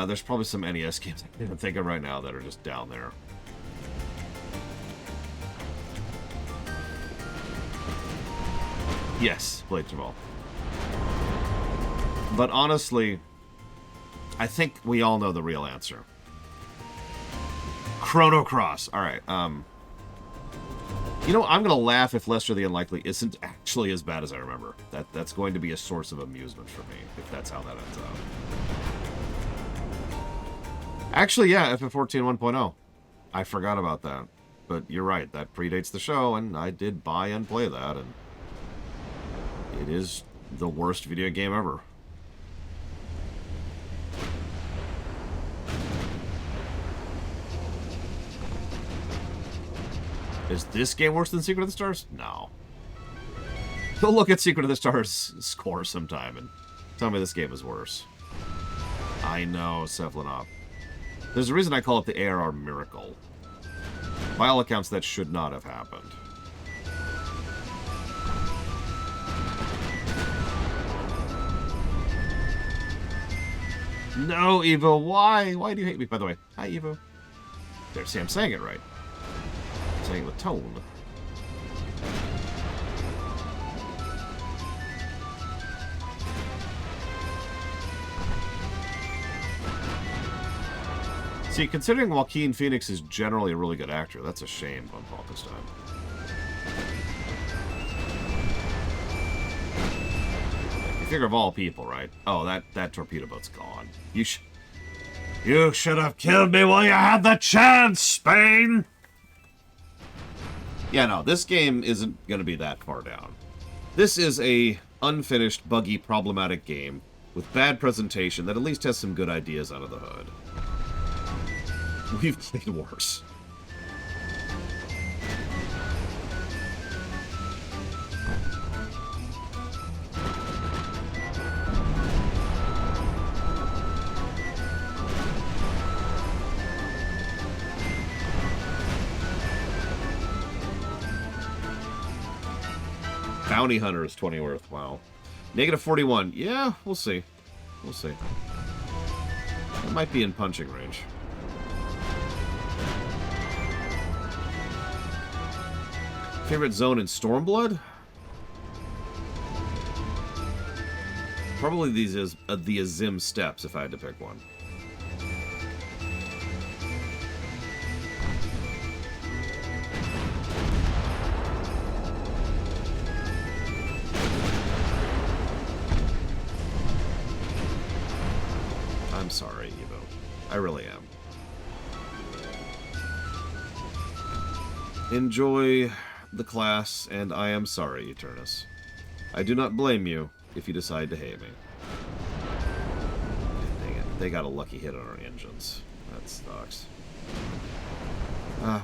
there's probably some NES games I can't even think of right now that are just down there. Yes, Blades of All. But honestly... I think we all know the real answer. Chrono Cross. Alright, you know, I'm going to laugh if Lester the Unlikely isn't actually as bad as I remember. That's going to be a source of amusement for me, if that's how that ends up. Actually, yeah, FF14 1.0. I forgot about that. But you're right, that predates the show, and I did buy and play that, and... it is the worst video game ever. Is this game worse than Secret of the Stars? No. Go look at Secret of the Stars' score sometime and tell me this game is worse. I know, Cephalinop. There's a reason I call it the ARR miracle. By all accounts, that should not have happened. No, Evo, why? Why do you hate me, by the way? Hi, Evo. There, see, I'm saying it right. Saying the tone. See, considering Joaquin Phoenix is generally a really good actor, that's a shame on Paul this time. You figure of all people, right? Oh, that torpedo boat's gone. You should... You should have killed me while you had the chance, Spain! Yeah, no, this game isn't going to be that far down. This is a unfinished, buggy, problematic game with bad presentation that at least has some good ideas under the hood. We've played worse. Bounty Hunter is 20 worth. Wow. Negative 41. Yeah, we'll see. We'll see. It might be in punching range. Favorite zone in Stormblood? Probably these is the Azim Steppes, if I had to pick one. I'm sorry, Evo. I really am. Enjoy the class, and I am sorry, Eternus. I do not blame you if you decide to hate me. Dang it. They got a lucky hit on our engines. That sucks.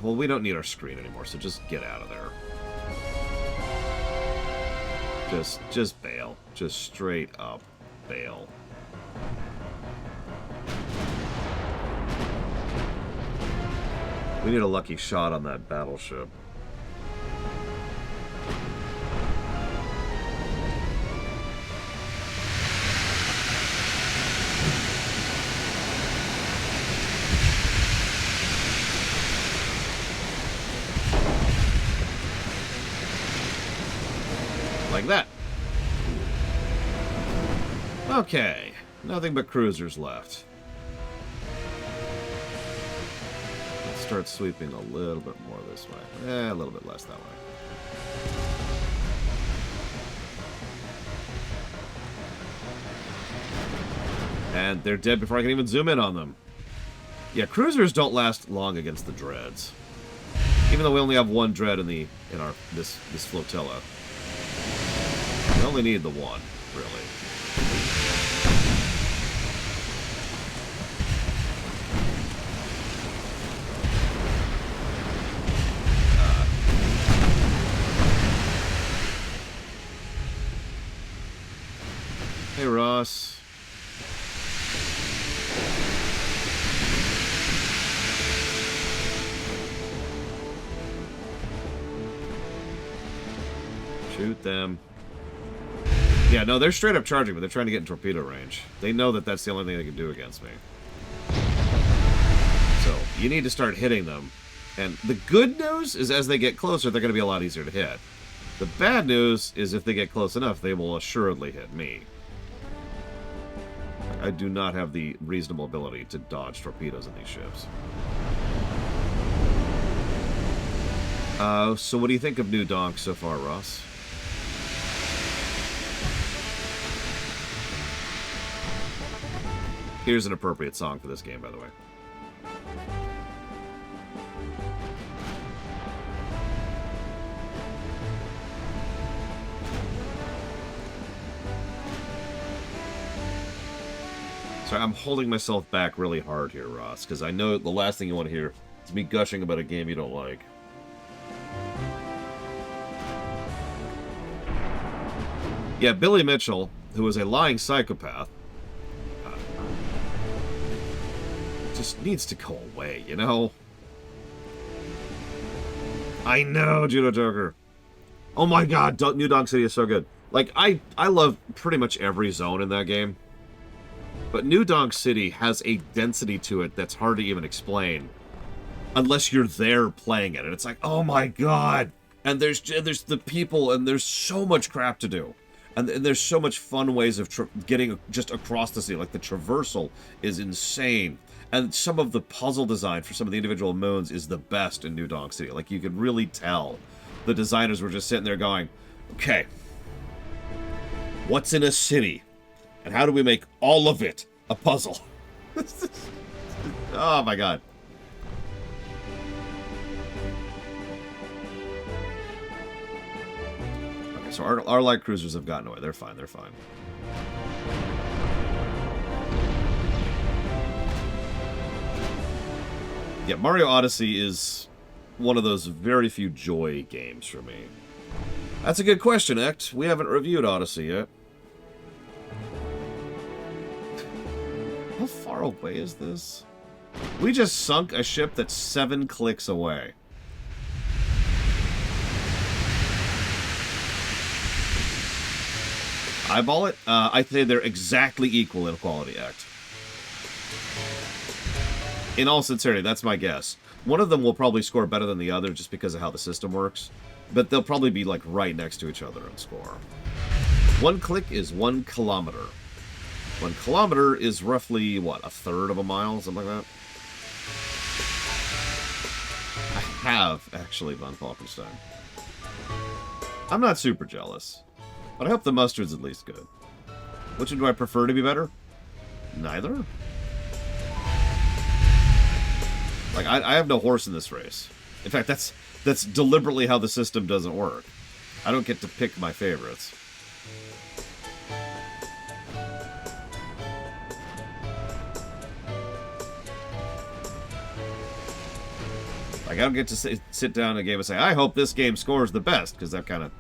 Well, we don't need our screen anymore, so just get out of there. Just bail. Just straight up bail. We need a lucky shot on that battleship. Like that. Okay. Nothing but cruisers left. Start sweeping a little bit more this way. A little bit less that way. And they're dead before I can even zoom in on them. Yeah, cruisers don't last long against the dreads. Even though we only have one dread in this flotilla. We only need the one, really. Hey, Ross. Shoot them. Yeah, no, they're straight up charging, but they're trying to get in torpedo range. They know that that's the only thing they can do against me. So, you need to start hitting them. And the good news is as they get closer, they're going to be a lot easier to hit. The bad news is if they get close enough, they will assuredly hit me. I do not have the reasonable ability to dodge torpedoes in these ships. So what do you think of New Donk so far, Ross? Here's an appropriate song for this game, by the way. Sorry, I'm holding myself back really hard here, Ross, because I know the last thing you want to hear is me gushing about a game you don't like. Yeah, Billy Mitchell, who is a lying psychopath, just needs to go away, you know? I know, Judo Joker. Oh my god, New Donk City is so good. Like, I love pretty much every zone in that game. But New Donk City has a density to it that's hard to even explain. Unless you're there playing it. And it's like, oh my god! And there's the people, and there's so much crap to do. And there's so much fun ways of getting just across the city. Like, the traversal is insane. And some of the puzzle design for some of the individual moons is the best in New Donk City. Like, you could really tell the designers were just sitting there going, okay, what's in a city? And how do we make all of it a puzzle? Oh my god. Okay, so our light cruisers have gotten away. They're fine, they're fine. Yeah, Mario Odyssey is one of those very few joy games for me. That's a good question, Ect. We haven't reviewed Odyssey yet. How far away is this? We just sunk a ship that's 7 clicks away. Eyeball it? I'd say they're exactly equal in quality, Ect. In all sincerity, that's my guess. One of them will probably score better than the other just because of how the system works. But they'll probably be, like, right next to each other in score. 1 click is 1 kilometer. 1 kilometer is roughly, what, a third of a mile? Something like that? I have, actually, Von Falkenstein. I'm not super jealous. But I hope the mustard's at least good. Which one do I prefer to be better? Neither? Like, I have no horse in this race. In fact, that's deliberately how the system doesn't work. I don't get to pick my favorites. Like, I don't get to sit down in a game and say, I hope this game scores the best, because that kind of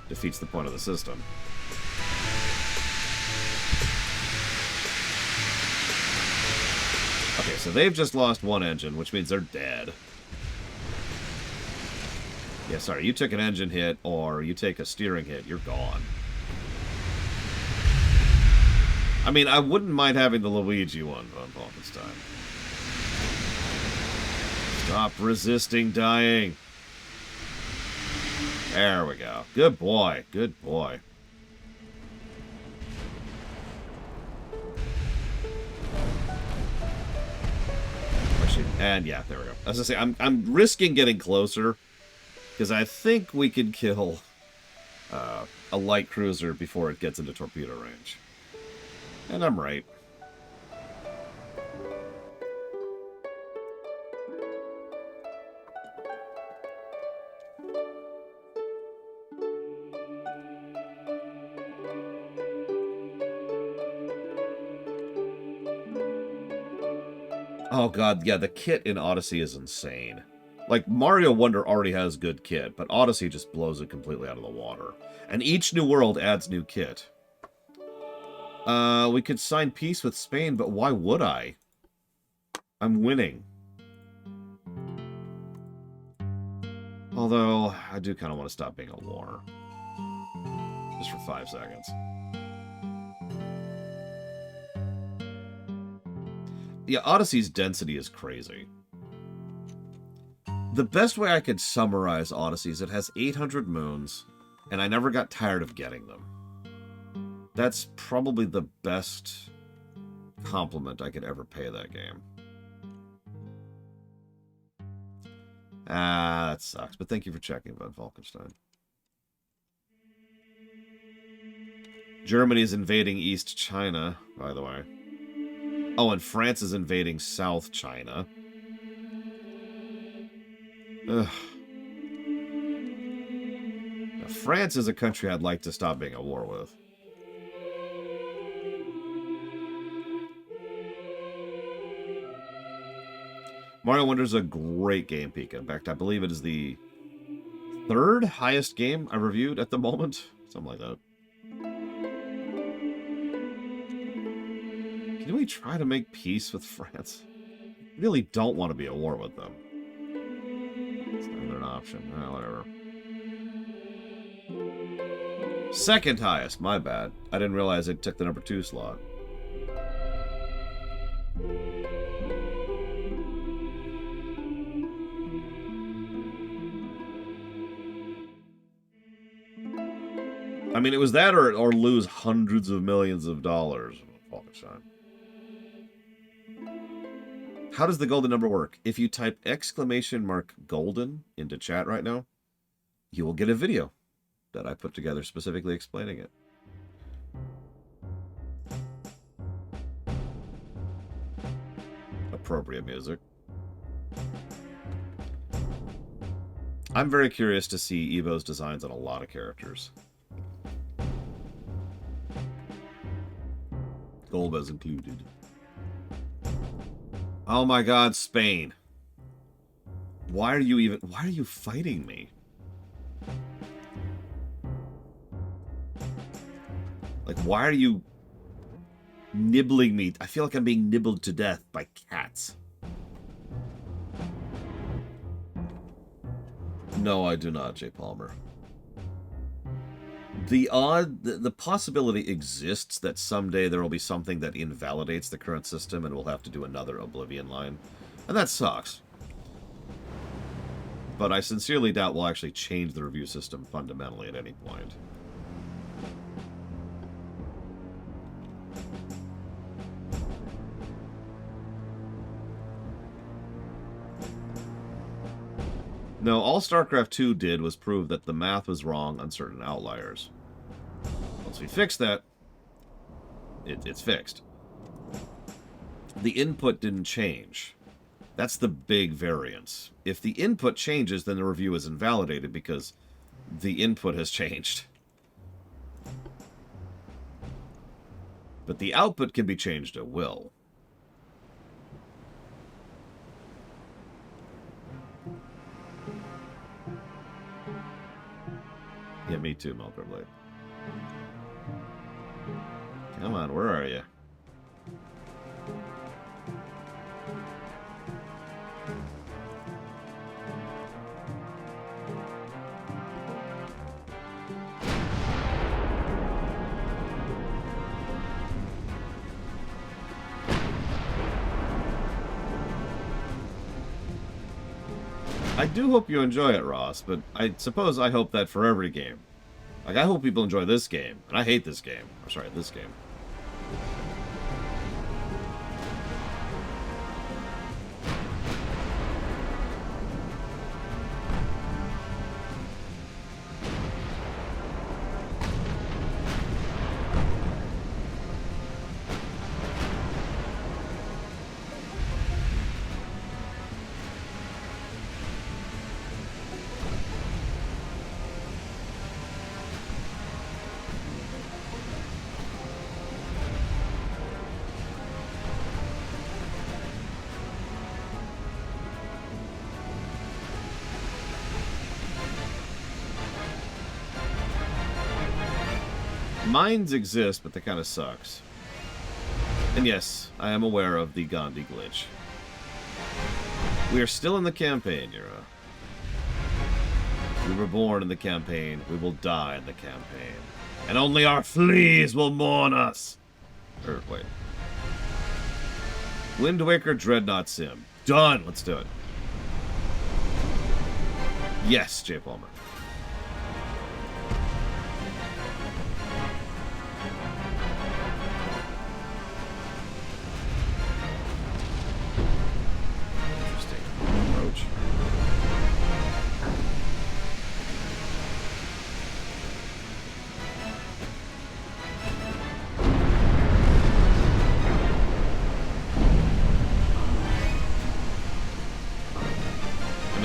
defeats the point of the system. Okay, so they've just lost 1 engine, which means they're dead. Yeah, sorry, you took an engine hit, or you take a steering hit, you're gone. I mean, I wouldn't mind having the Luigi one, Von Falkenstein. Stop resisting dying. There we go. Good boy, good boy. And yeah, there we go. As I say, I'm risking getting closer because I think we could kill a light cruiser before it gets into torpedo range. And I'm right. Oh god, yeah, the kit in Odyssey is insane. Like, Mario Wonder already has good kit, but Odyssey just blows it completely out of the water. And each new world adds new kit. We could sign peace with Spain, but why would I? I'm winning. Although, I do kind of want to stop being a war. Just for 5 seconds. Yeah, Odyssey's density is crazy. The best way I could summarize Odyssey is it has 800 moons, and I never got tired of getting them. That's probably the best compliment I could ever pay that game. Ah, that sucks, but thank you for checking, Von Falkenstein. Germany's invading East China, by the way. Oh, and France is invading South China. Ugh. Now, France is a country I'd like to stop being at war with. Mario Wonder is a great game, Pika. In fact, I believe it is the 3rd highest game I reviewed at the moment. Something like that. Can we try to make peace with France? I really don't want to be at war with them. It's not an option. Whatever. 2nd highest. My bad. I didn't realize it took the number 2 slot. I mean, it was that or lose hundreds of millions of dollars. Falkenstein. How does the golden number work? If you type !golden into chat right now, you will get a video that I put together specifically explaining it. appropriate music. I'm very curious to see Evo's designs on a lot of characters. Golbez included. Oh my god, Spain. Why are you fighting me? Like, why are you nibbling me? I feel like I'm being nibbled to death by cats. No, I do not, J. Palmer. The possibility exists that someday there will be something that invalidates the current system and we'll have to do another Oblivion line. And that sucks. But I sincerely doubt we'll actually change the review system fundamentally at any point. No, all StarCraft 2 did was prove that the math was wrong on certain outliers. Once we fix that, it's fixed. The input didn't change. That's the big variance. If the input changes, then the review is invalidated because the input has changed. But the output can be changed at will. Yeah, me too, Melkerblade. Come on, where are you? I do hope you enjoy it, Ross, but I suppose I hope that for every game. Like, I hope people enjoy this game, and I hate this game. I'm sorry, this game. Mines exist, but that kind of sucks. And yes, I am aware of the Gandhi glitch. We are still in the campaign era. We were born in the campaign. We will die in the campaign. And only our fleas will mourn us. Or, wait. Wind Waker Dreadnought Sim. Done! Let's do it. Yes, J. Palmer.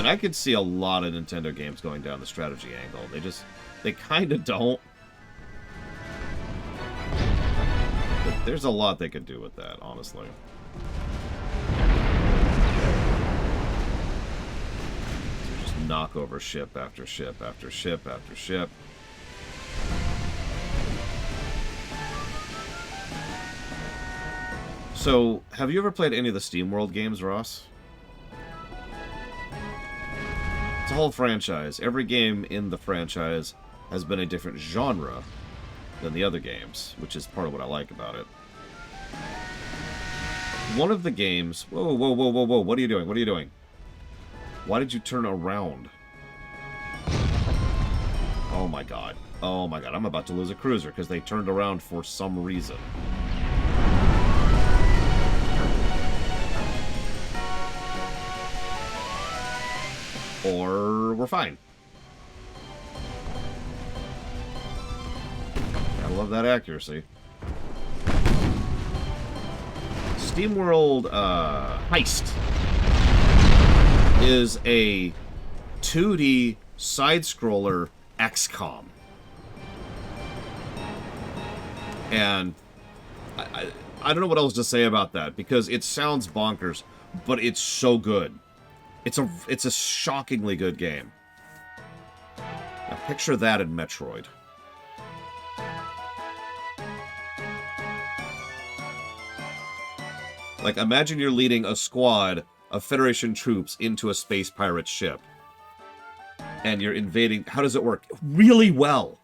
I could see a lot of Nintendo games going down the strategy angle. They kind of don't. But there's a lot they could do with that, honestly. So just knock over ship after ship after ship after ship. So, have you ever played any of the SteamWorld games, Ross? It's a whole franchise. Every game in the franchise has been a different genre than the other games, which is part of what I like about it. One of the games... Whoa, whoa, whoa, whoa, whoa. What are you doing? What are you doing? Why did you turn around? Oh my god. Oh my god. I'm about to lose a cruiser because they turned around for some reason. Or we're fine. I love that accuracy. SteamWorld Heist is a 2D side-scroller XCOM. And I don't know what else to say about that, because it sounds bonkers, but it's so good. It's a shockingly good game. Now picture that in Metroid. Like, imagine you're leading a squad of Federation troops into a space pirate ship. And you're invading... How does it work? Really well.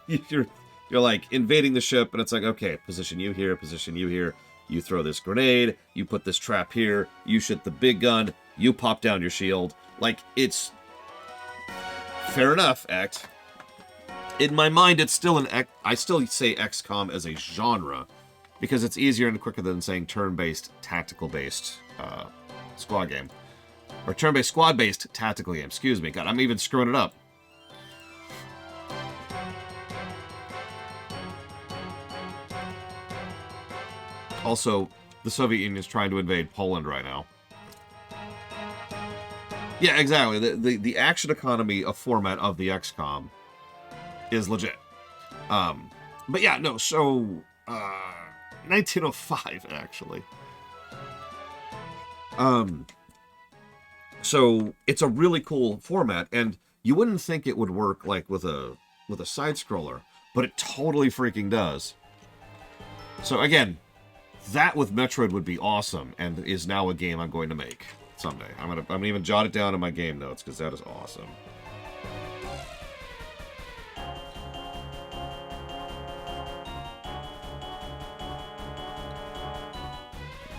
You're like invading the ship, and it's like, okay, position you here, position you here. You throw this grenade, you put this trap here, you shoot the big gun, you pop down your shield. Like, it's... Fair enough, Act. In my mind, it's still an... I still say XCOM as a genre, because it's easier and quicker than saying turn-based, tactical-based squad game. Or turn-based, squad-based tactical game. Excuse me. God, I'm even screwing it up. Also, the Soviet Union is trying to invade Poland right now. Yeah, exactly. The action economy of format of the XCOM is legit. But yeah, no, so... 1905, actually. So it's a really cool format, and you wouldn't think it would work like with a side scroller, but it totally freaking does. So again, that with Metroid would be awesome, and is now a game I'm going to make someday. I'm gonna even jot it down in my game notes, because that is awesome.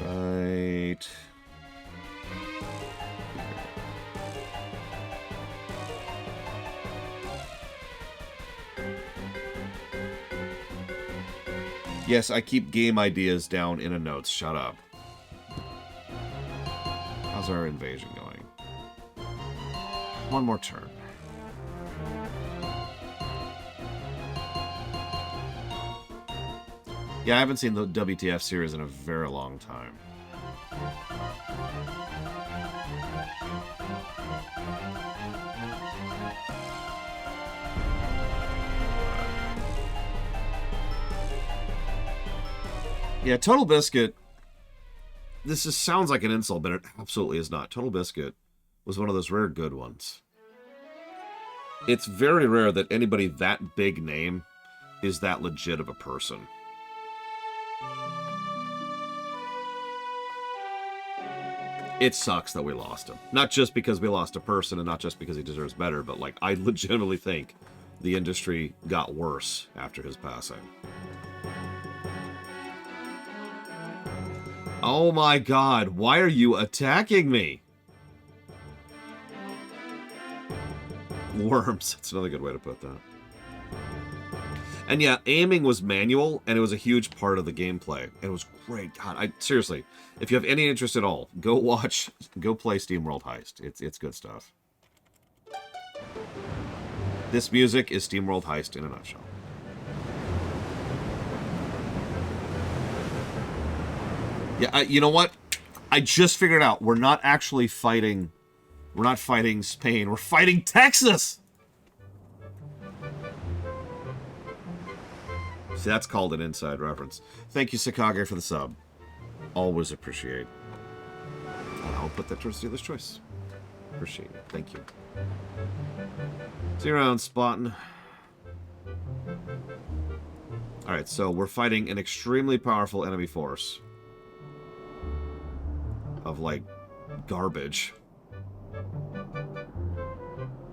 Right. Yes, I keep game ideas down in a notes. Shut up. How's our invasion going? One more turn. Yeah, I haven't seen the WTF series in a very long time. Yeah, Total Biscuit, sounds like an insult, but it absolutely is not. Total Biscuit was one of those rare good ones. It's very rare that anybody that big name is that legit of a person. It sucks that we lost him. Not just because we lost a person and not just because he deserves better, but like, I legitimately think the industry got worse after his passing. Oh my god, why are you attacking me? Worms, that's another good way to put that. And yeah, aiming was manual, and it was a huge part of the gameplay. It was great. God, seriously, if you have any interest at all, go play SteamWorld Heist. It's good stuff. This music is SteamWorld Heist in a nutshell. Yeah, you know what? I just figured out. We're not actually fighting... We're not fighting Spain. We're fighting Texas! See, that's called an inside reference. Thank you, Sakage, for the sub. Always appreciate. And I'll put that towards dealer's choice. Appreciate it. Thank you. See you around, Spotting. Alright, so we're fighting an extremely powerful enemy force. Of, like, garbage.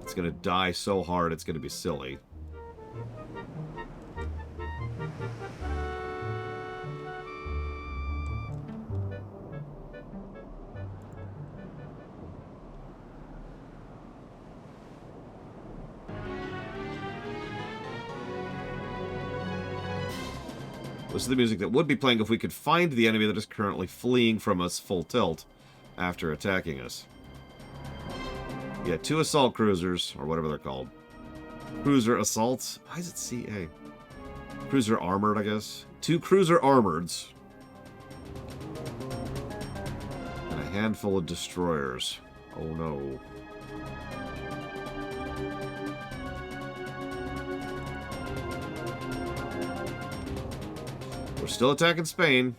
It's gonna die so hard, it's gonna be silly. This is the music that would be playing if we could find the enemy that is currently fleeing from us full tilt after attacking us. Yeah, 2 assault cruisers, or whatever they're called. Cruiser assaults? Why is it CA? Cruiser armored, I guess. 2 cruiser armoreds. handful of destroyers. Oh no. We're still attacking Spain.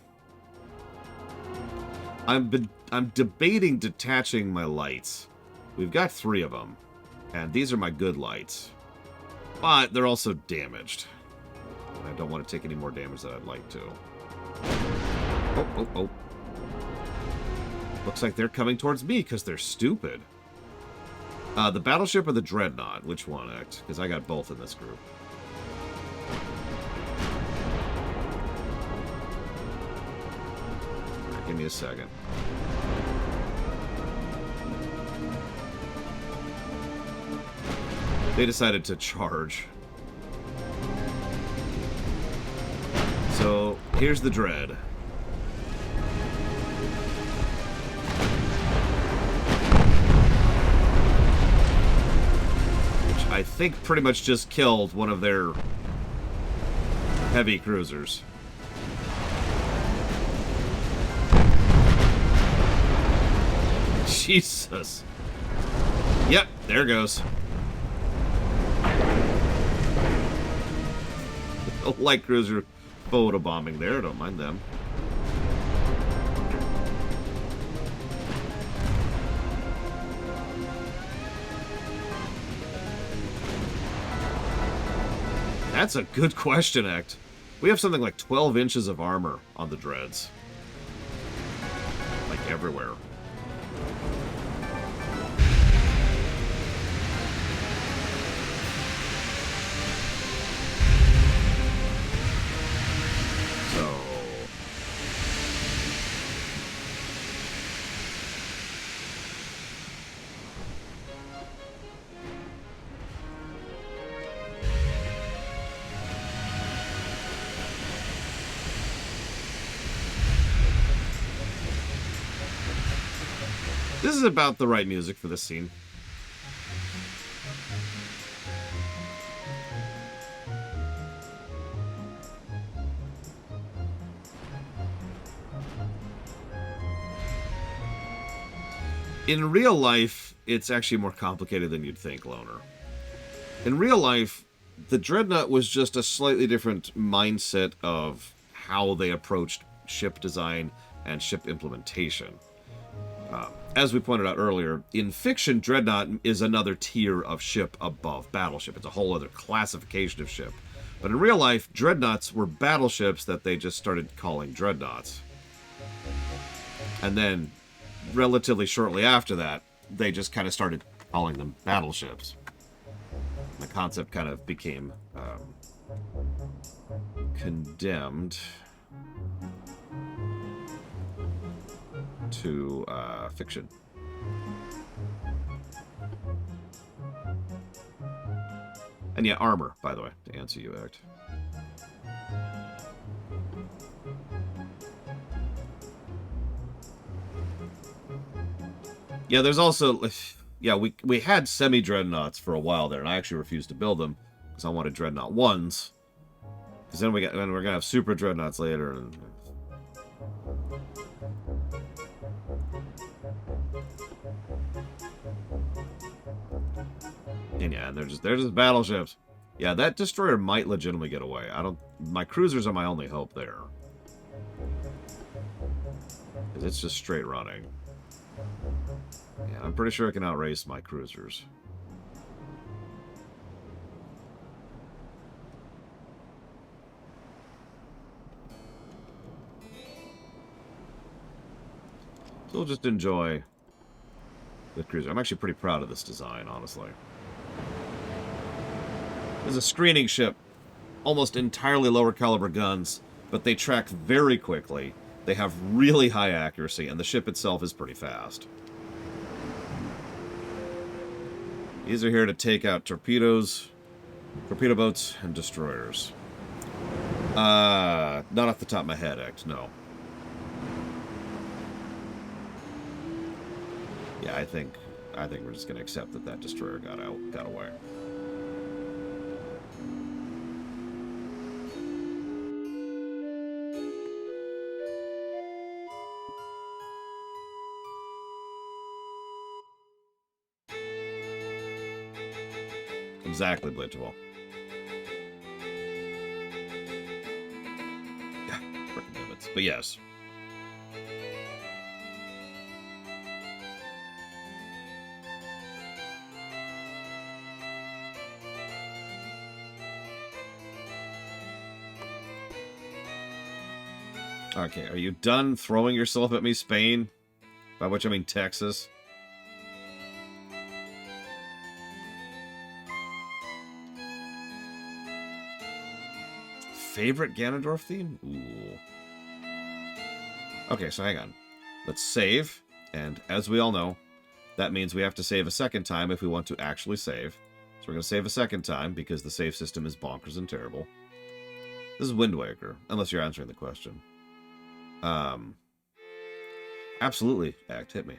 I'm debating detaching my lights. We've got 3 of them, and these are my good lights. But they're also damaged. I don't want to take any more damage than I'd like to. Oh. Looks like they're coming towards me because they're stupid. The battleship or the Dreadnought? Which one, Act? Because I got both in this group. Right, give me a second. They decided to charge. So, here's the Dread. Which I think pretty much just killed one of their heavy cruisers. Jesus. Yep, there goes. A light cruiser photobombing there, don't mind them. That's a good question, Act. We have something like 12 inches of armor on the Dreads. Like everywhere. This is about the right music for this scene. In real life, it's actually more complicated than you'd think, Loner. In real life, the Dreadnought was just a slightly different mindset of how they approached ship design and ship implementation. As we pointed out earlier, in fiction, Dreadnought is another tier of ship above battleship. It's a whole other classification of ship. But in real life, Dreadnoughts were battleships that they just started calling Dreadnoughts. And then, relatively shortly after that, they just kind of started calling them battleships. The concept kind of became condemned to fiction. And yeah, armor, by the way, to answer you, Act. Yeah, there's also... Yeah, we had semi-dreadnoughts for a while there, and I actually refused to build them because I wanted dreadnought 1s. Because then we're going to have super dreadnoughts later. And yeah, they're just battleships. Yeah, that destroyer might legitimately get away. My cruisers are my only hope there. Because it's just straight running. Yeah, I'm pretty sure I can outrace my cruisers. So we'll just enjoy the cruiser. I'm actually pretty proud of this design, honestly. It's a screening ship. Almost entirely lower caliber guns, but they track very quickly. They have really high accuracy, and the ship itself is pretty fast. These are here to take out torpedoes, torpedo boats, and destroyers. Not off the top of my head, X, no. Yeah, I think we're just gonna accept that destroyer got away. exactly, Blitzable. Freaking limits. But yes. Okay, are you done throwing yourself at me, Spain? By which I mean Texas. Favorite Ganondorf theme? Ooh. Okay, so hang on. Let's save. And as we all know, that means we have to save a second time if we want to actually save. So we're going to save a second time because the save system is bonkers and terrible. This is Wind Waker, unless you're answering the question. Absolutely, Act. Hit me.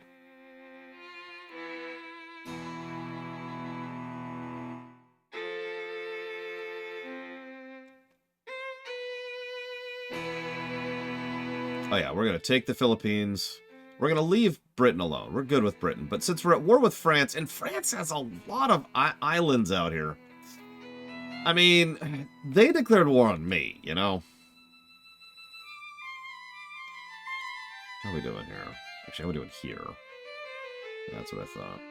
Oh yeah, we're going to take the Philippines. We're going to leave Britain alone. We're good with Britain. But since we're at war with France, and France has a lot of islands out here. I mean, they declared war on me, you know? How are we doing here? Actually, how are we doing here? That's what I thought.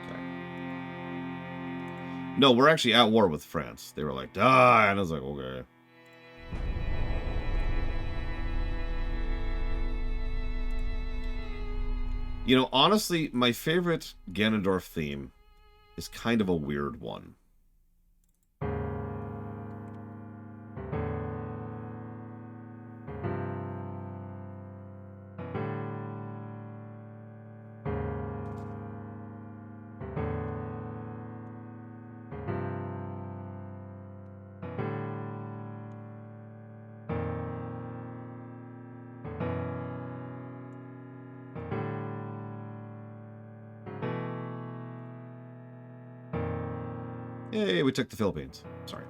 Okay. No, we're actually at war with France. They were like, die! And I was like, okay. You know, honestly, my favorite Ganondorf theme is kind of a weird one. Yay, we took the Philippines. Sorry.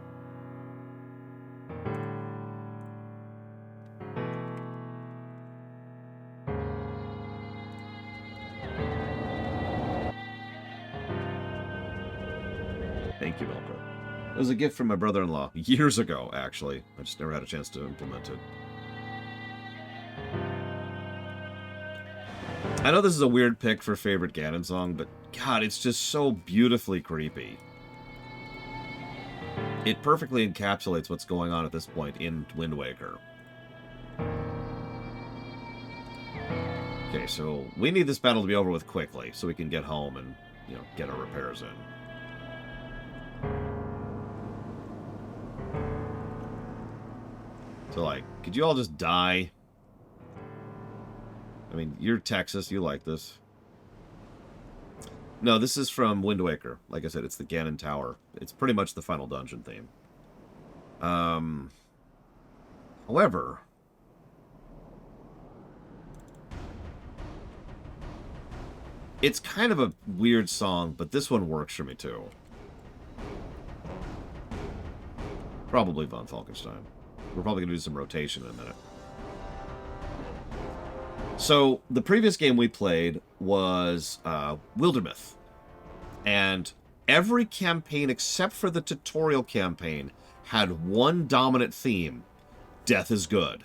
Thank you, Velcro. It was a gift from my brother-in-law years ago, actually. I just never had a chance to implement it. I know this is a weird pick for favorite Ganon song, but God, it's just so beautifully creepy. It perfectly encapsulates what's going on at this point in Wind Waker. Okay, so we need this battle to be over with quickly so we can get home and, you know, get our repairs in. So, like, could you all just die? I mean, you're Texas, you like this. No, this is from Wind Waker. Like I said, it's the Ganon Tower. It's pretty much the final dungeon theme. However, it's kind of a weird song, but this one works for me too. Probably Von Falkenstein. We're probably going to do some rotation in a minute. So, the previous game we played was Wildermyth. And every campaign except for the tutorial campaign had one dominant theme. Death is good.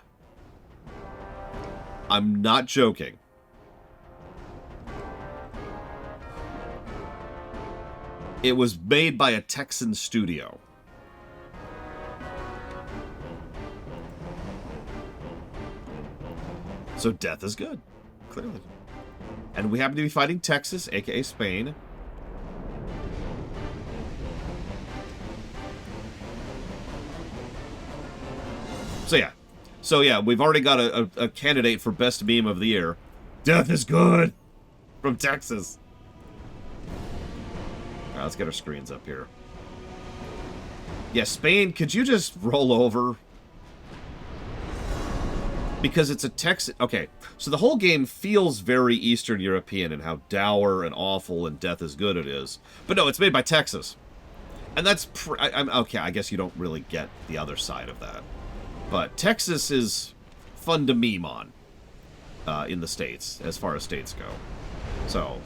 I'm not joking. It was made by a Texan studio. So death is good, clearly. And we happen to be fighting Texas, aka Spain. So yeah, we've already got a candidate for best meme of the year. Death is good! From Texas. Alright, let's get our screens up here. Yeah, Spain, could you just roll over? Because it's a Texan... Okay, so the whole game feels very Eastern European in how dour and awful and death is good it is. But no, it's made by Texas. And that's... okay, I guess you don't really get the other side of that. But Texas is fun to meme on in the States, as far as states go. So,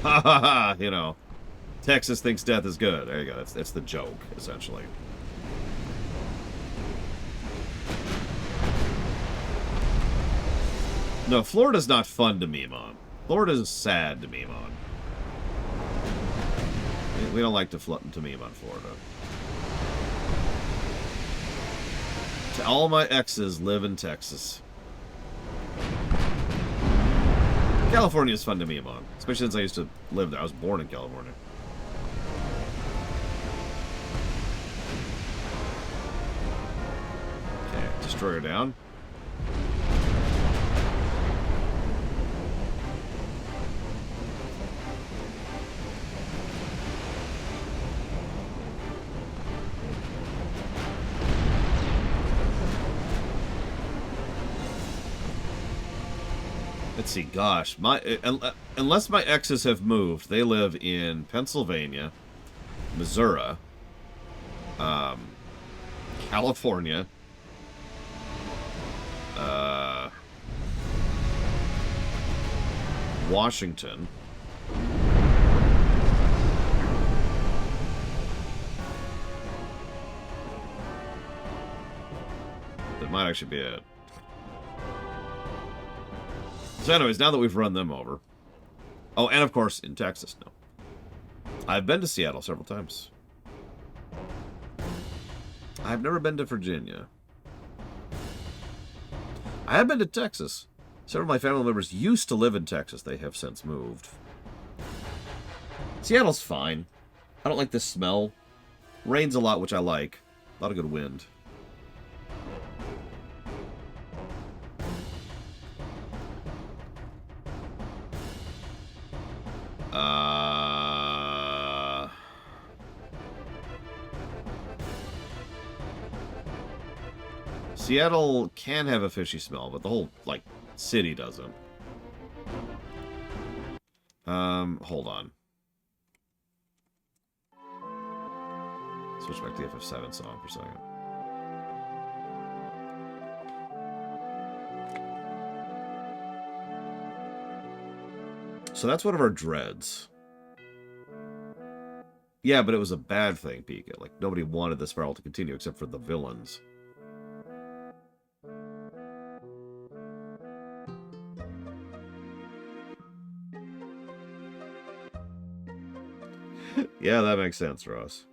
ha ha ha, you know, Texas thinks death is good. There you go. That's the joke, essentially. No, Florida's not fun to meme on. Florida's sad to meme on. We don't like to meme on Florida. All my exes live in Texas. California is fun to meme on, especially since I used to live there. I was born in California. Okay, destroyer down. Let's see, gosh, unless my exes have moved, they live in Pennsylvania, Missouri, California, Washington, that might actually be it. So anyways, now that we've run them over... Oh, and of course, in Texas, no. I've been to Seattle several times. I've never been to Virginia. I have been to Texas. Several of my family members used to live in Texas. They have since moved. Seattle's fine. I don't like the smell. Rains a lot, which I like. A lot of good wind. Seattle can have a fishy smell, but the whole, like, city doesn't. Hold on. Switch back to the FF7 song for a second. So that's one of our dreads. Yeah, but it was a bad thing, Pika. Like, nobody wanted the spiral to continue except for the villains. Yeah, that makes sense, Ross.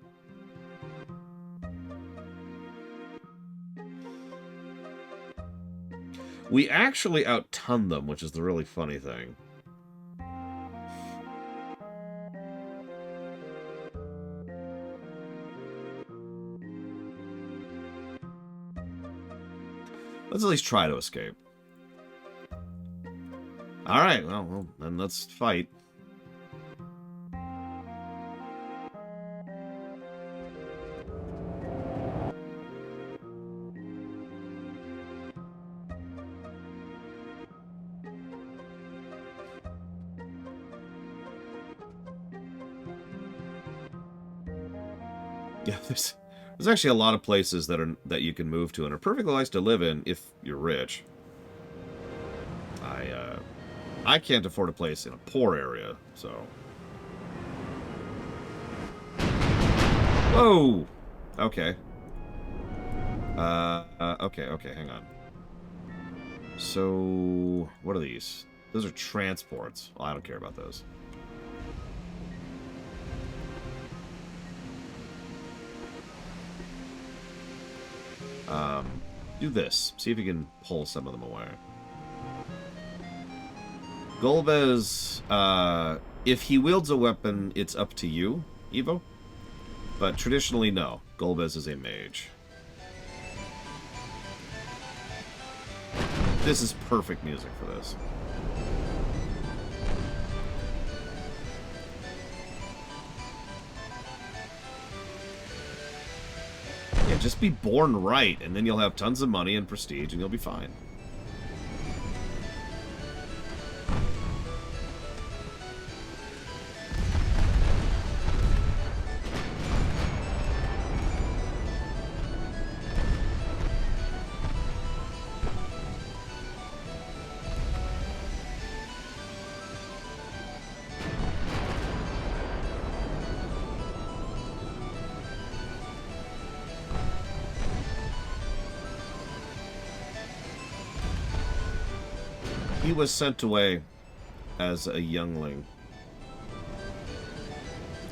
We actually out-ton them, which is the really funny thing. Let's at least try to escape. Alright, well, then let's fight. Yeah, there's actually a lot of places that you can move to and are perfectly nice to live in if you're rich. I can't afford a place in a poor area, so. Whoa! Okay. Okay, hang on. So, what are these? Those are transports. Well, I don't care about those. Do this. See if you can pull some of them away. Golbez, if he wields a weapon, it's up to you, Evo. But traditionally, no. Golbez is a mage. This is perfect music for this. Yeah, just be born right, and then you'll have tons of money and prestige, and you'll be fine. he was sent away as a youngling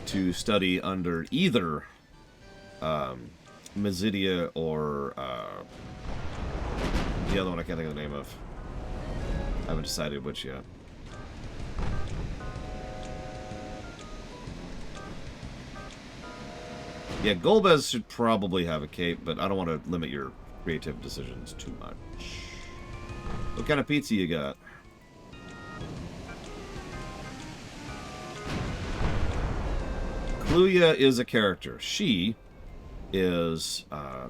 to study under either Mazidia or the other one I can't think of the name of. I haven't decided which yet. Yeah, Golbez should probably have a cape, but I don't want to limit your creative decisions too much. What kind of pizza you got? Cluya is a character. She is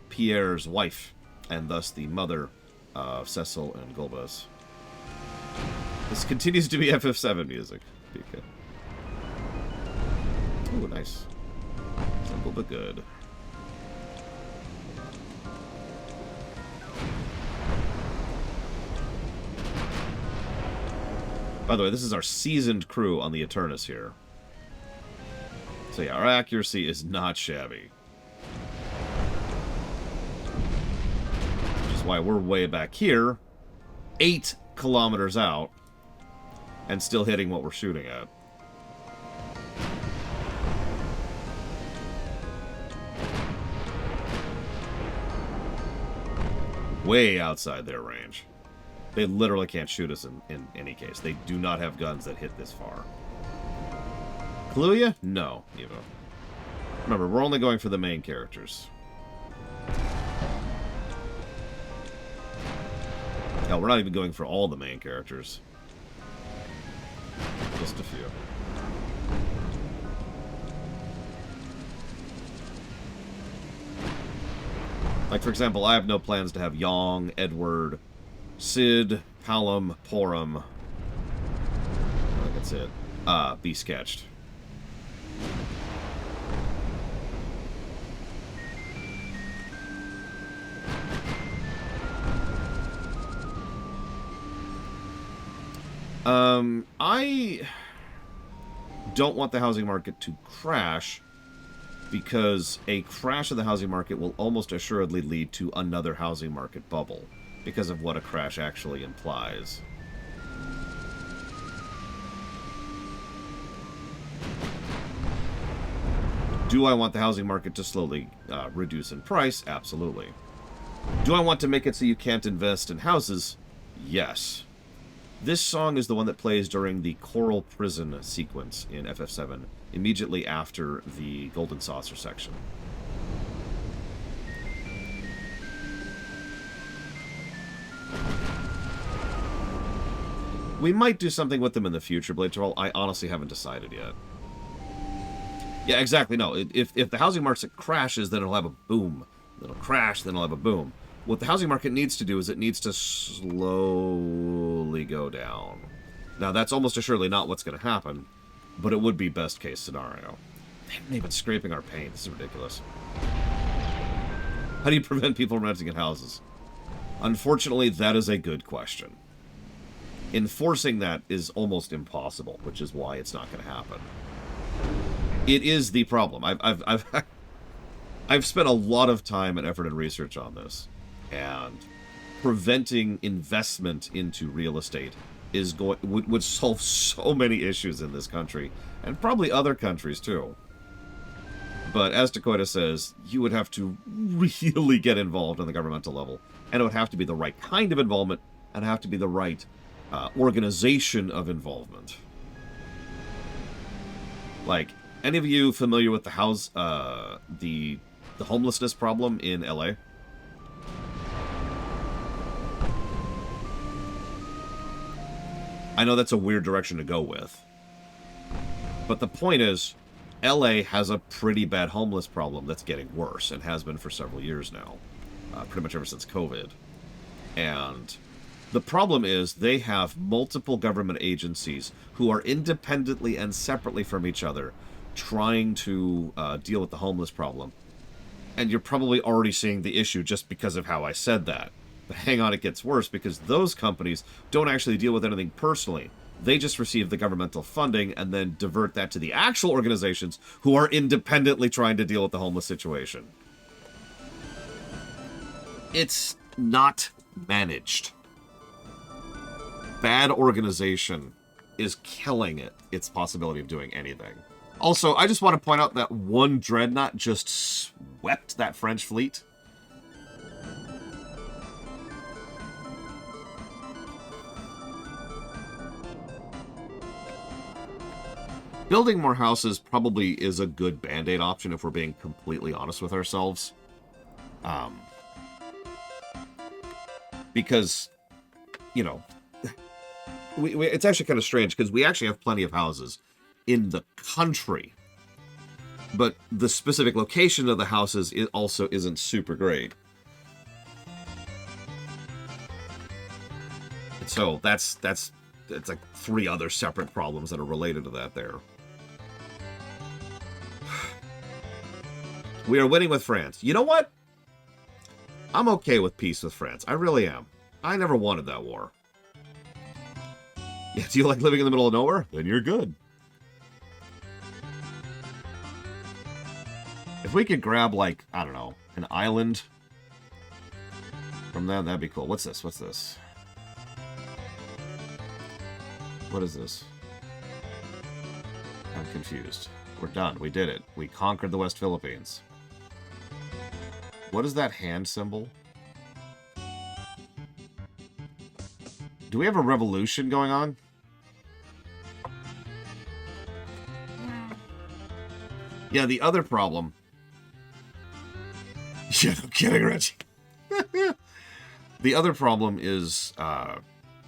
Pierre's wife, and thus the mother of Cecil and Golbez. This continues to be FF7 music. Okay. Ooh, nice. Simple but good. By the way, this is our seasoned crew on the Eternus here. So yeah, our accuracy is not shabby. Which is why we're way back here, 8 kilometers out, and still hitting what we're shooting at. Way outside their range. They literally can't shoot us in any case. They do not have guns that hit this far. Cluya? No, Evo. Remember, we're only going for the main characters. Hell, we're not even going for all the main characters. Just a few. Like, for example, I have no plans to have Yong, Edward, Sid, Hallam, Porum, I think that's it, be sketched. I don't want the housing market to crash, because a crash of the housing market will almost assuredly lead to another housing market bubble, because of what a crash actually implies. Do I want the housing market to slowly reduce in price? Absolutely. Do I want to make it so you can't invest in houses? Yes. This song is the one that plays during the Coral Prison sequence in FF7, immediately after the Golden Saucer section. We might do something with them in the future, Blade Troll. I honestly haven't decided yet. Yeah, exactly. No, if the housing market crashes, then it'll have a boom. It'll crash, then it'll have a boom. What the housing market needs to do is it needs to slowly go down. Now, that's almost assuredly not what's going to happen, but it would be best case scenario. They haven't even scraping our paint. This is ridiculous. How do you prevent people from renting in houses? Unfortunately, that is a good question. Enforcing that is almost impossible, which is why it's not going to happen. It is the problem. I've spent a lot of time and effort and research on this, and preventing investment into real estate is would solve so many issues in this country, and probably other countries too. But as Dakota says, you would have to really get involved on the governmental level, and it would have to be the right kind of involvement, and have to be the right organization of involvement. Like, any of you familiar with the the homelessness problem in LA? I know that's a weird direction to go with, but the point is, LA has a pretty bad homeless problem that's getting worse, and has been for several years now, pretty much ever since COVID. And the problem is they have multiple government agencies who are independently and separately from each other trying to deal with the homeless problem. And you're probably already seeing the issue just because of how I said that. But hang on, it gets worse, because those companies don't actually deal with anything personally. They just receive the governmental funding and then divert that to the actual organizations who are independently trying to deal with the homeless situation. It's not managed. bad organization is killing its possibility of doing anything. Also, I just want to point out that one Dreadnought just swept that French fleet. Building more houses probably is a good band-aid option if we're being completely honest with ourselves. Because, you know, it's actually kind of strange because we actually have plenty of houses in the country. But the specific location of the houses also isn't super great. So that's like 3 other separate problems that are related to that there. We are winning with France. You know what? I'm okay with peace with France. I really am. I never wanted that war. Yeah, do you like living in the middle of nowhere? Then you're good. If we could grab, like, I don't know, an island from that, that'd be cool. What's this? What's this? What is this? I'm confused. We're done. We did it. We conquered the West Philippines. What is that hand symbol? Do we have a revolution going on? Yeah, the other problem... Yeah, no kidding, Reggie. The other problem is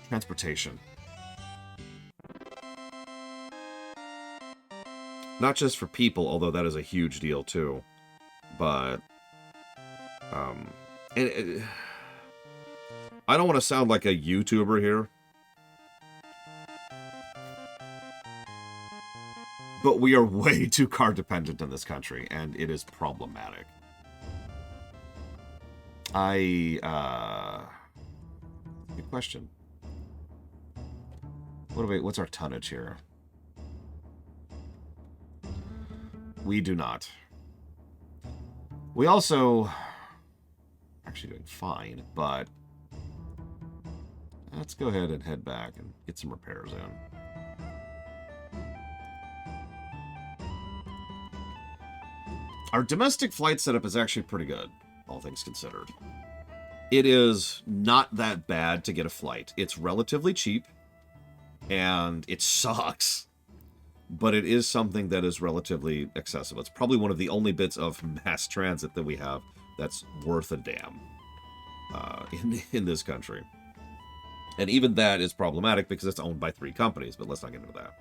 transportation. Not just for people, although that is a huge deal too. But... I don't want to sound like a YouTuber here. But we are way too car dependent in this country, and it is problematic. Good question. What's our tonnage here? We do not. We also... actually doing fine, but... let's go ahead and head back and get some repairs in. Our domestic flight setup is actually pretty good, all things considered. It is not that bad to get a flight. It's relatively cheap, and it sucks, but it is something that is relatively accessible. It's probably one of the only bits of mass transit that we have that's worth a damn in this country. And even that is problematic because it's owned by 3 companies, but let's not get into that.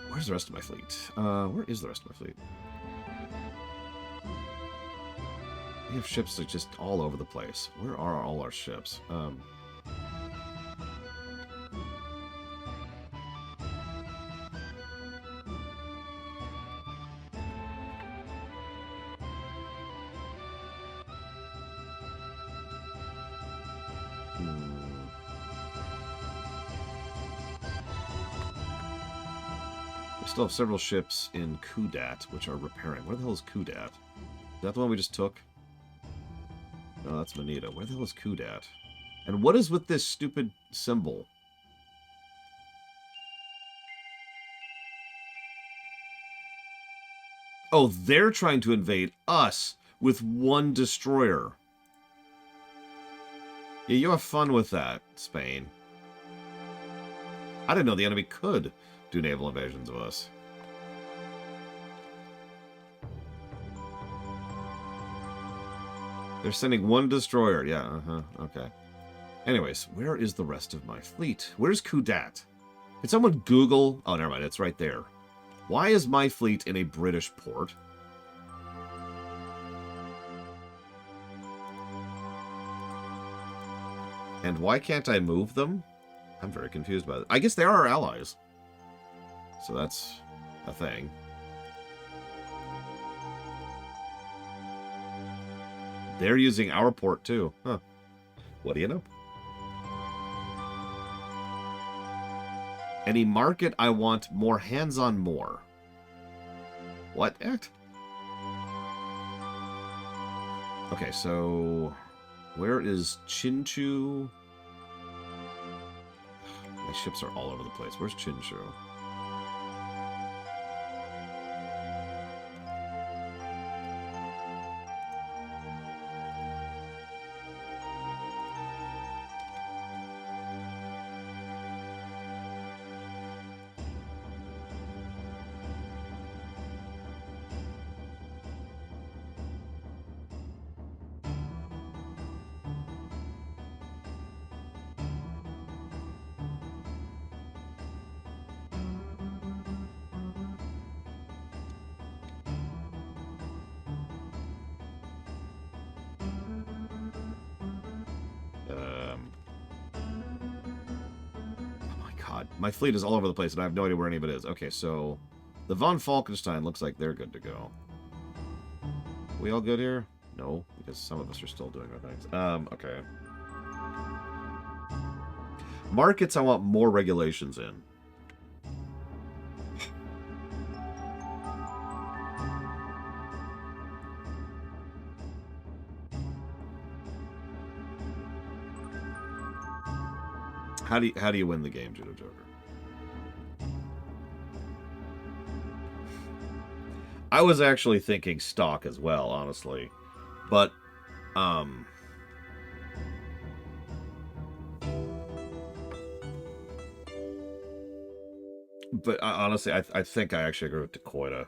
Where's the rest of my fleet? Where is the rest of my fleet? We have ships that are just all over the place. Where are all our ships? We still have several ships in Kudat, which are repairing. Where the hell is Kudat? Is that the one we just took? No, that's Manita. Where the hell is Kudat? And what is with this stupid symbol? Oh, they're trying to invade us with 1 destroyer. Yeah, you have fun with that, Spain. I didn't know the enemy could do naval invasions of us. They're sending 1 destroyer. Yeah, okay. Anyways, where is the rest of my fleet? Where's Kudat? Can someone Google... oh, never mind. It's right there. Why is my fleet in a British port? And why can't I move them? I'm very confused by that. I guess they are our allies. So that's a thing. They're using our port too. Huh. What do you know? Any market I want more hands-on more. What act? Okay, so where is Chinchu? My ships are all over the place. Where's Chinchu? My fleet is all over the place, and I have no idea where any of it is. Okay, so the von Falkenstein looks like they're good to go. We all good here? No, because some of us are still doing our things. Okay. Markets, I want more regulations in. How do you win the game, Judo Joker? I was actually thinking stock as well, honestly. But honestly, I think I actually agree with Dakoita.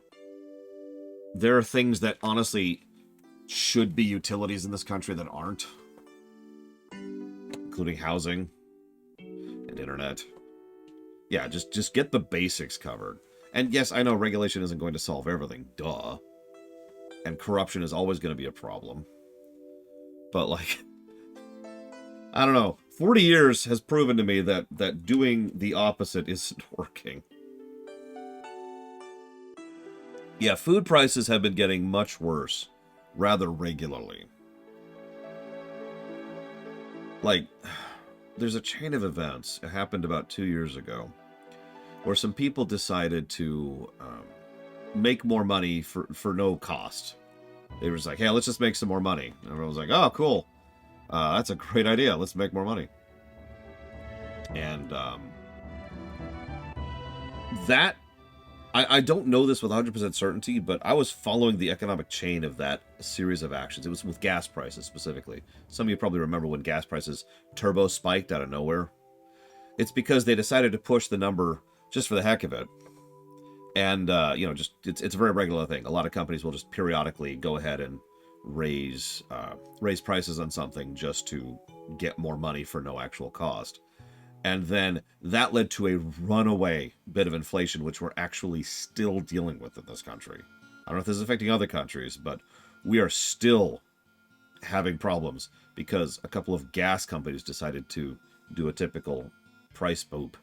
There are things that honestly should be utilities in this country that aren't, including housing and internet. Yeah, just get the basics covered. And yes, I know regulation isn't going to solve everything, duh. And corruption is always going to be a problem. But, like, I don't know. 40 years has proven to me that doing the opposite isn't working. Yeah, food prices have been getting much worse rather regularly. Like, there's a chain of events. It happened about 2 years ago, where some people decided to make more money for no cost. They were just like, hey, let's just make some more money. And everyone was like, oh, cool. That's a great idea. Let's make more money. And that, I don't know this with 100% certainty, but I was following the economic chain of that series of actions. It was with gas prices specifically. Some of you probably remember when gas prices turbo spiked out of nowhere. It's because they decided to push the number just for the heck of it. And, just it's a very regular thing. A lot of companies will just periodically go ahead and raise prices on something just to get more money for no actual cost. And then that led to a runaway bit of inflation, which we're actually still dealing with in this country. I don't know if this is affecting other countries, but we are still having problems because a couple of gas companies decided to do a typical price boop.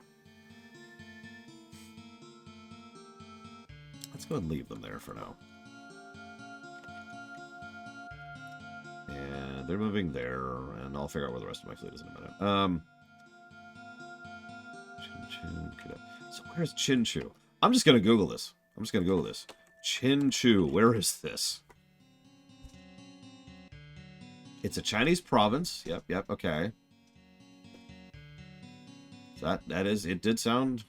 Let's go and leave them there for now. And they're moving there, and I'll figure out where the rest of my fleet is in a minute. So where's Chinchu? I'm just going to Google this. Chinchu, where is this? It's a Chinese province. Yep, okay. That is, it did sound...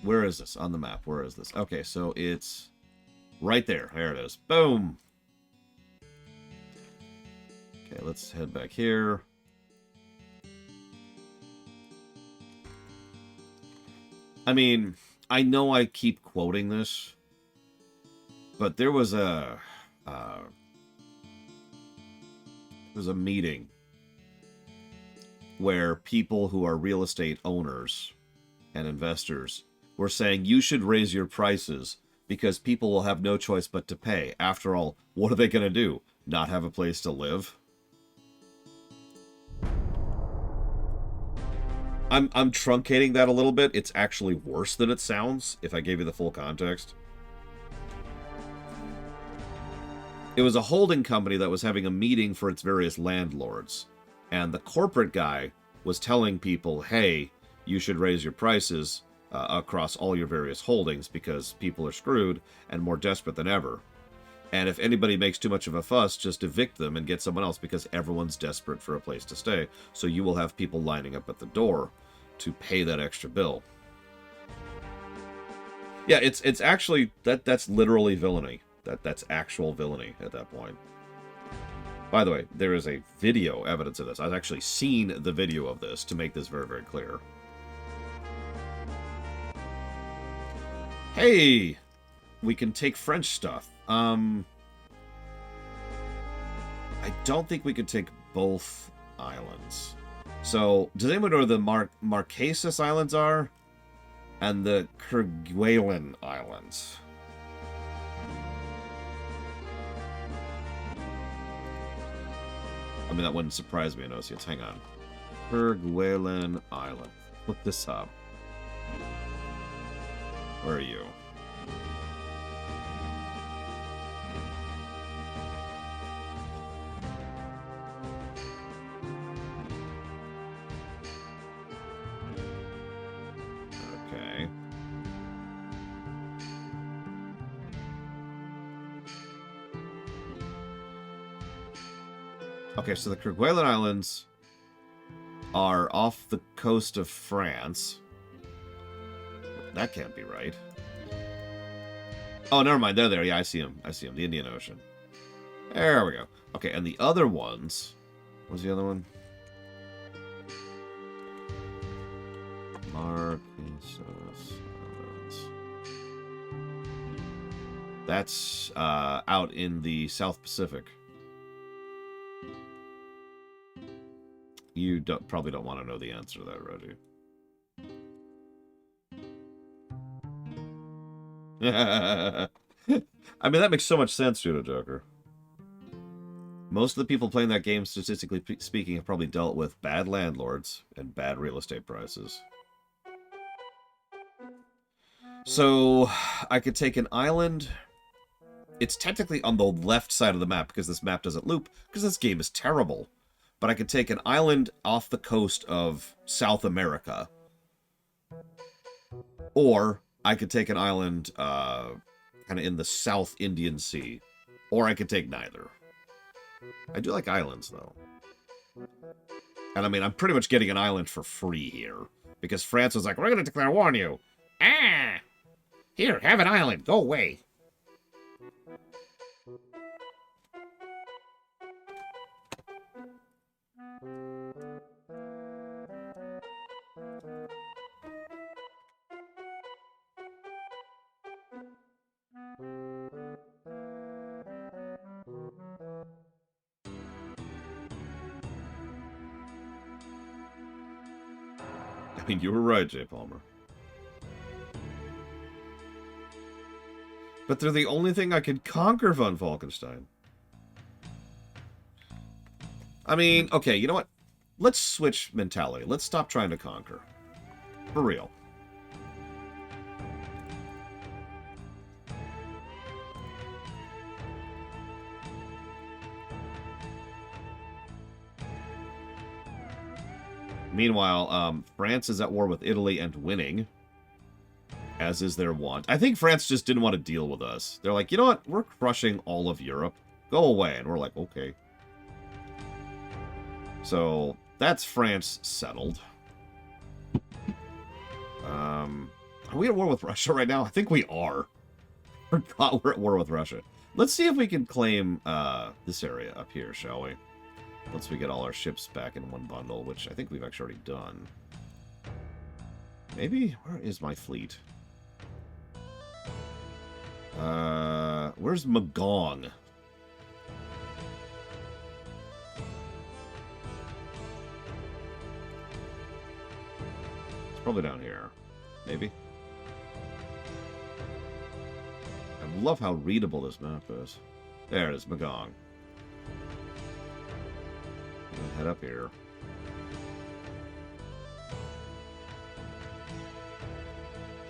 Where is this on the map? Where is this? Okay, so it's right there. There it is. Boom! Okay, let's head back here. I mean, I know I keep quoting this, but there was a meeting where people who are real estate owners and investors were saying you should raise your prices because people will have no choice but to pay. After all, what are they going to do? Not have a place to live? I'm truncating that a little bit. It's actually worse than it sounds, if I gave you the full context. It was a holding company that was having a meeting for its various landlords. And the corporate guy was telling people, hey, you should raise your prices across all your various holdings because people are screwed and more desperate than ever. And if anybody makes too much of a fuss, just evict them and get someone else because everyone's desperate for a place to stay. So you will have people lining up at the door to pay that extra bill. Yeah, it's actually that's literally villainy. That's actual villainy at that point. By the way, there is a video evidence of this. I've actually seen the video of this to make this very, very clear. Hey! We can take French stuff. I don't think we could take both islands. So, does anyone know where the Marquesas Islands are? And the Kerguelen Islands. I mean, that wouldn't surprise me, I know. Hang on. Kerguelen Island. Look this up. Where are you? Okay. Okay, so the Kerguelen Islands are off the coast of France. That can't be right. Oh, never mind. They're there. Yeah, I see them. I see them. The Indian Ocean. There we go. Okay, and the other ones... What's the other one? Marquesas Islands. That's out in the South Pacific. You probably don't want to know the answer to that, Reggie. I mean, that makes so much sense, Judo Joker. Most of the people playing that game, statistically speaking, have probably dealt with bad landlords and bad real estate prices. So, I could take an island. It's technically on the left side of the map because this map doesn't loop, because this game is terrible. But I could take an island off the coast of South America. Or I could take an island kind of in the South Indian Sea. Or I could take neither. I do like islands, though. And I mean, I'm pretty much getting an island for free here. Because France was like, we're going to declare war on you. Ah! Here, have an island. Go away. I mean, you were right, Jay Palmer. But they're the only thing I could conquer, von Falkenstein. I mean, okay, you know what? Let's switch mentality. Let's stop trying to conquer. For real. Meanwhile, France is at war with Italy and winning. As is their want. I think France just didn't want to deal with us. They're like, you know what? We're crushing all of Europe. Go away. And we're like, okay. So, that's France settled. Are we at war with Russia right now? I think we are. Forgot we're at war with Russia. Let's see if we can claim this area up here, shall we? Once we get all our ships back in one bundle, which I think we've actually already done. Maybe? Where is my fleet? Where's Magong? It's probably down here. Maybe. I love how readable this map is. There it is, Magong. Head up here.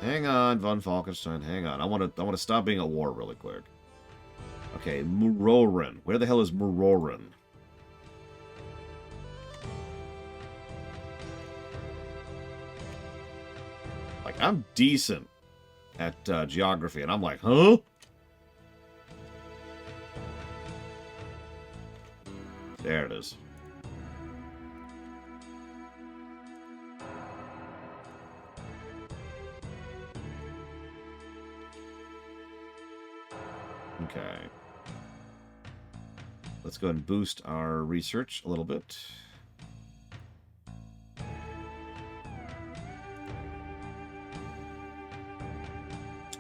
Hang on, von Falkenstein. Hang on. I want to stop being at war really quick. Okay, Muroran. Where the hell is Muroran? Like I'm decent at geography, and I'm like, huh? There it is. Okay. Let's go ahead and boost our research a little bit.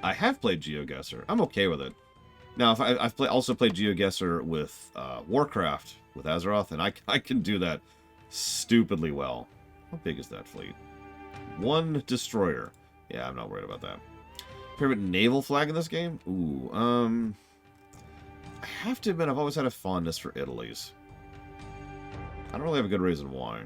I have played GeoGuessr. I'm okay with it. Now, if I've also played GeoGuessr with Warcraft, with Azeroth, and I can do that stupidly well. How big is that fleet? 1 destroyer. Yeah, I'm not worried about that. Favorite naval flag in this game? Ooh, I have to admit, I've always had a fondness for Italy's. I don't really have a good reason why.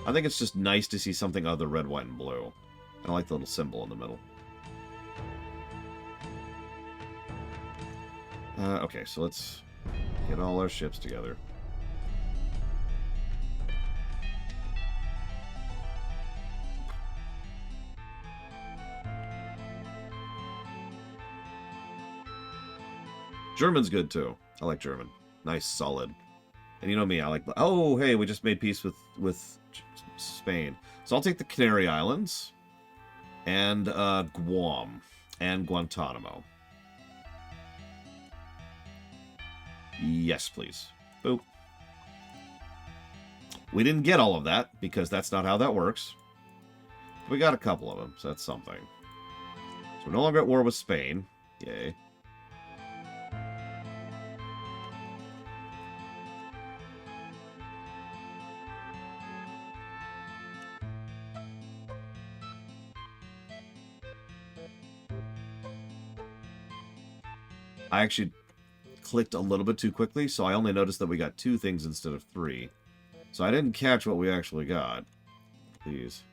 I think it's just nice to see something other than red, white, and blue. I like the little symbol in the middle. Okay, so let's get all our ships together. German's good, too. I like German. Nice, solid. And you know me, I like... Oh, hey, we just made peace with Spain. So I'll take the Canary Islands. And Guam. And Guantanamo. Yes, please. Boop. We didn't get all of that, because that's not how that works. We got a couple of them, so that's something. So we're no longer at war with Spain. Yay. I actually clicked a little bit too quickly, so I only noticed that we got 2 things instead of 3. So I didn't catch what we actually got. Please.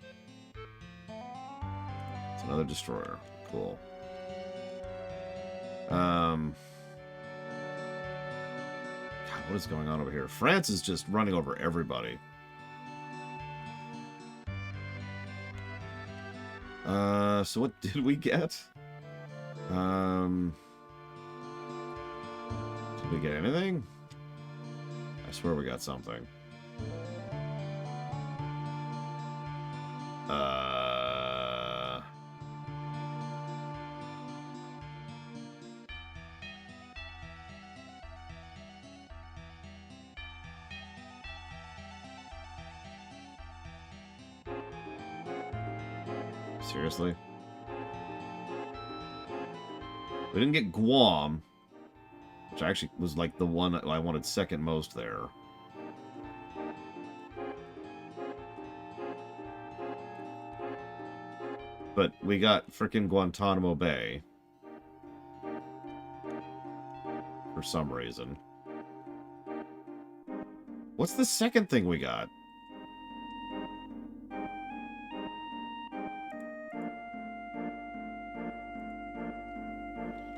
It's another destroyer. Cool. God, what is going on over here? France is just running over everybody. So what did we get? Did we get anything? I swear we got something. Seriously? We didn't get Guam, which actually was like the one I wanted second most there. But we got frickin' Guantanamo Bay. For some reason. What's the second thing we got?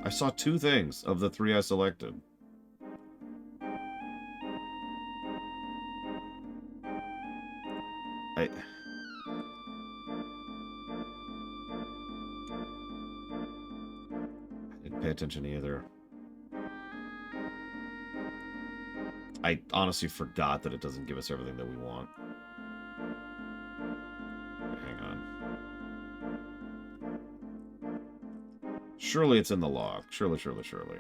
I saw 2 things of the 3 I selected. I didn't pay attention either. I honestly forgot that it doesn't give us everything that we want. Hang on. Surely it's in the log. Surely, surely, surely.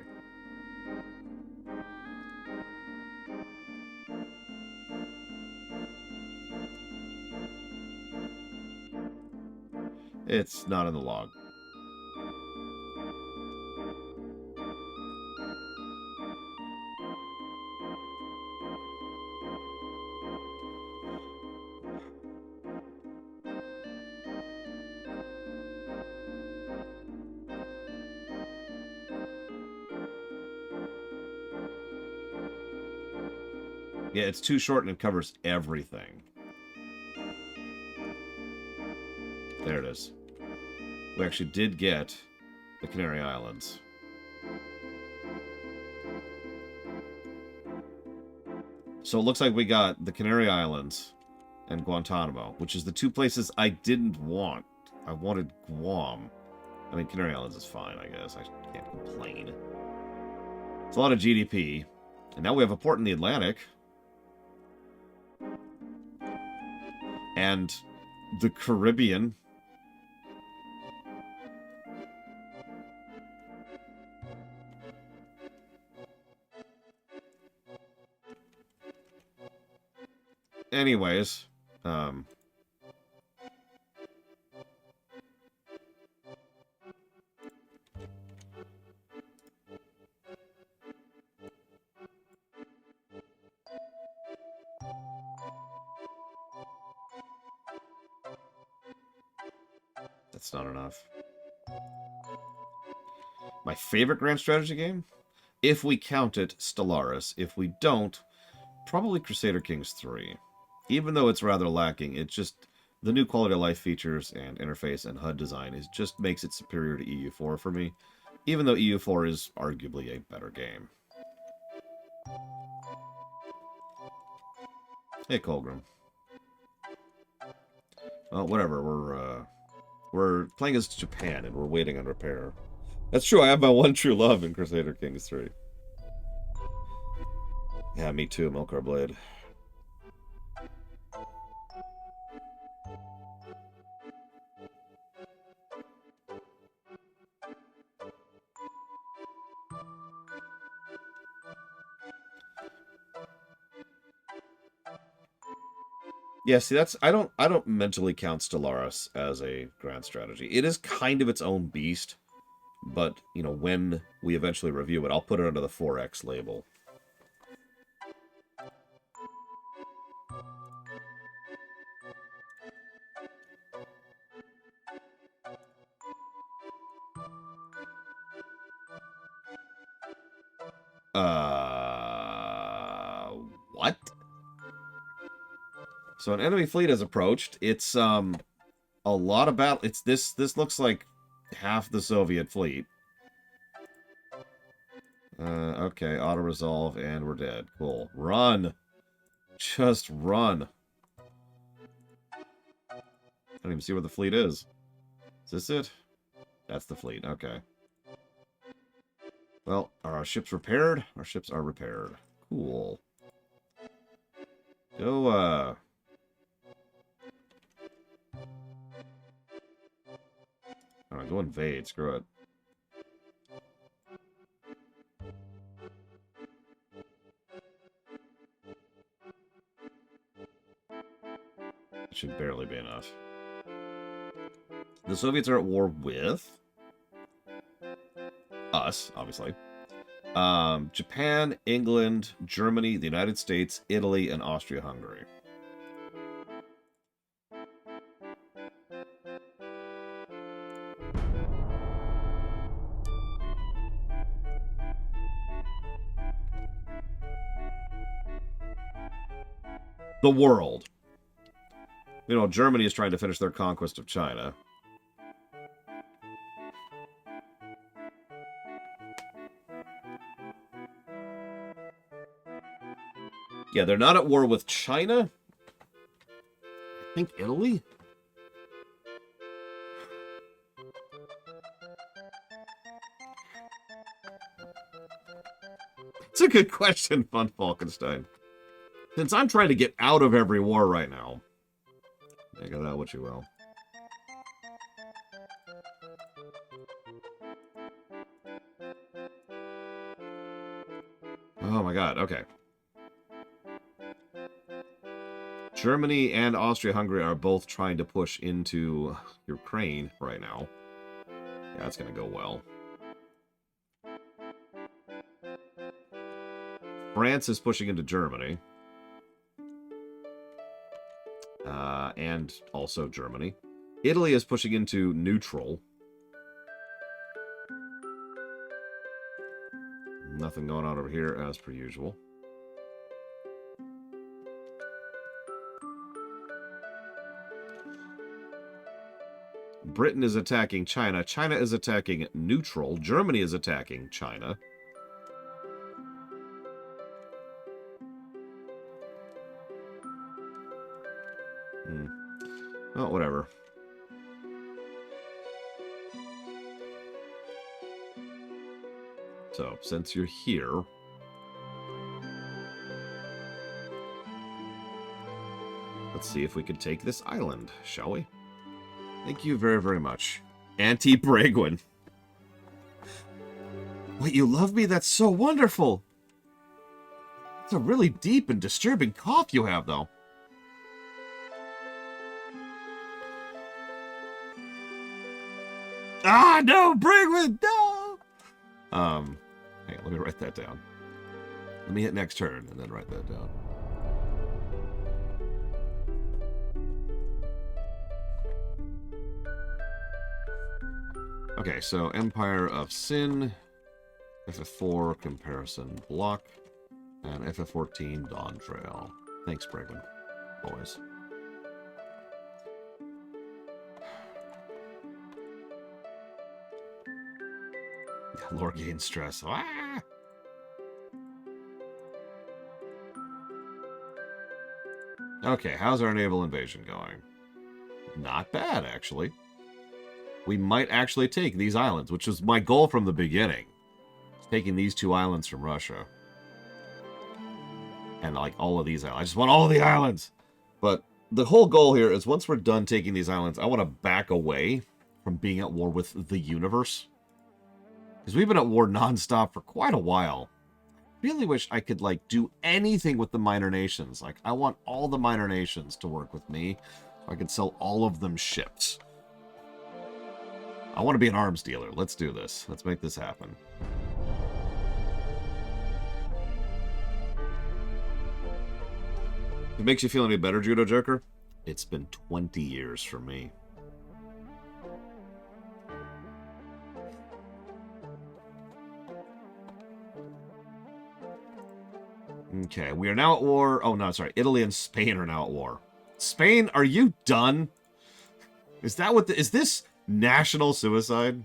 It's not in the log. Yeah, it's too short and it covers everything. There it is. We actually did get the Canary Islands. So it looks like we got the Canary Islands and Guantanamo, which is the two places I didn't want. I wanted Guam. I mean, Canary Islands is fine, I guess. I can't complain. It's a lot of GDP. And now we have a port in the Atlantic. And the Caribbean. Anyways, that's not enough. My favorite grand strategy game? If we count it, Stellaris. If we don't, probably Crusader Kings 3. Even though it's rather lacking, it just... The new quality of life features and interface and HUD design just makes it superior to EU4 for me. Even though EU4 is arguably a better game. Hey, Colgrim. Well, whatever. We're playing as Japan, and we're waiting on repair. That's true, I have my one true love in Crusader Kings 3. Yeah, me too, Milkar Blade. Yeah, see, that's I don't mentally count Stellaris as a grand strategy. It is kind of its own beast, but you know, when we eventually review it, I'll put it under the 4X label. What? So an enemy fleet has approached. It's a lot of battle. It's this looks like half the Soviet fleet. Okay, auto resolve and we're dead. Cool. Run. Just run. I don't even see where the fleet is. Is this it? That's the fleet. Okay. Well, are our ships repaired? Our ships are repaired. Cool. Go, Alright, go invade. Screw it. It should barely be enough. The Soviets are at war with us, obviously. Japan, England, Germany, the United States, Italy, and Austria-Hungary. The world. You know, Germany is trying to finish their conquest of China. Yeah, they're not at war with China. I think Italy? It's a good question, Fun Falkenstein. Since I'm trying to get out of every war right now. Make of that what you will. Oh my god, okay. Germany and Austria-Hungary are both trying to push into Ukraine right now. Yeah, that's going to go well. France is pushing into Germany. And also Germany. Italy is pushing into neutral. Nothing going on over here as per usual. Britain is attacking China. China is attacking neutral. Germany is attacking China. Oh, whatever. So, since you're here... let's see if we can take this island, shall we? Thank you very, very much. Auntie Bragwin. Wait, you love me? That's so wonderful! It's a really deep and disturbing cough you have, though. Ah, no, Bragwin, no! Hey, let me write that down. Let me hit next turn and then write that down. Okay, so Empire of Sin, FF4 comparison block, and FF14 Dawn Trail. Thanks, Bragwin. Always. Lore gain stress. Ah! Okay, how's our naval invasion going? Not bad, actually. We might actually take these islands, which was my goal from the beginning. Taking these 2 islands from Russia. And, like, all of these islands. I just want all of the islands! But the whole goal here is once we're done taking these islands, I want to back away from being at war with the universe. Because we've been at war non-stop for quite a while. I really wish I could, like, do anything with the minor nations. Like, I want all the minor nations to work with me, so I could sell all of them ships. I want to be an arms dealer. Let's do this. Let's make this happen. If it makes you feel any better, Judo Joker, it's been 20 years for me. Okay, we are now at war. Oh, no, sorry. Italy and Spain are now at war. Spain, are you done? Is that what is this national suicide?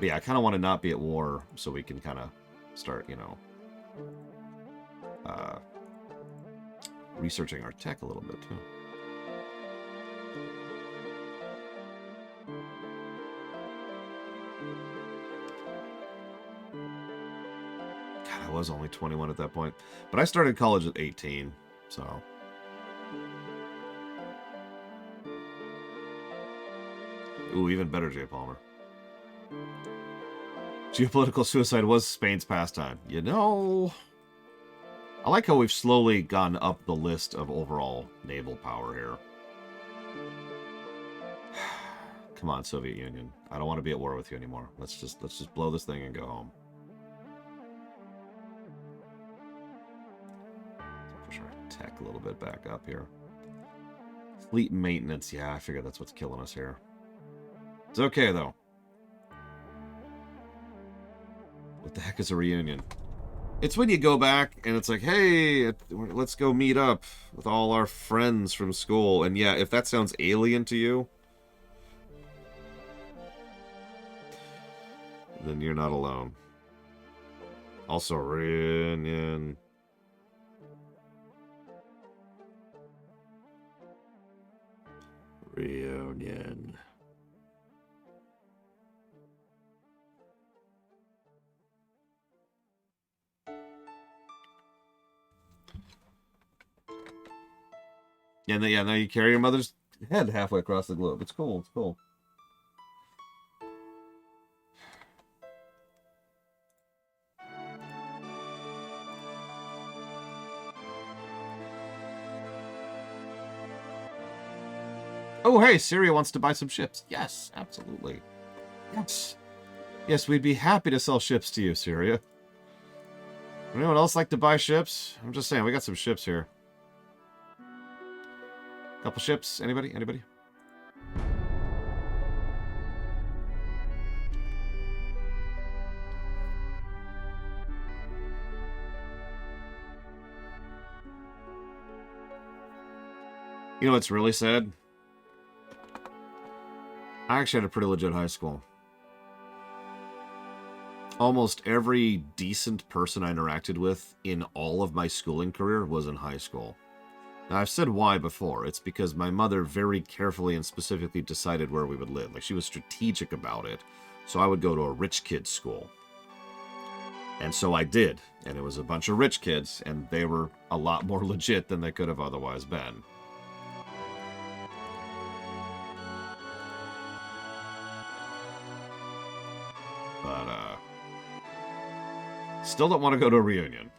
But yeah, I kind of want to not be at war so we can kind of start, you know, researching our tech a little bit, too. God, I was only 21 at that point. But I started college at 18, so... Ooh, even better, Jay Palmer. Geopolitical suicide was Spain's pastime. You know... I like how we've slowly gone up the list of overall naval power here. Come on, Soviet Union. I don't want to be at war with you anymore. Let's just blow this thing and go home. Push our tech a little bit back up here. Fleet maintenance. Yeah, I figured that's what's killing us here. It's okay, though. What the heck is a reunion? It's when you go back and it's like, hey, let's go meet up with all our friends from school. And yeah, if that sounds alien to you, then you're not alone. Also, reunion. Reunion. Yeah, now you carry your mother's head halfway across the globe. It's cool, it's cool. Oh, hey, Syria wants to buy some ships. Yes, absolutely. Yes. Yes, we'd be happy to sell ships to you, Syria. Anyone else like to buy ships? I'm just saying, we got some ships here. Couple ships. Anybody? Anybody? You know what's really sad? I actually had a pretty legit high school. Almost every decent person I interacted with in all of my schooling career was in high school. Now, I've said why before. It's because my mother very carefully and specifically decided where we would live. Like, she was strategic about it. So I would go to a rich kid's school. And so I did. And it was a bunch of rich kids, and they were a lot more legit than they could have otherwise been. But, still don't want to go to a reunion.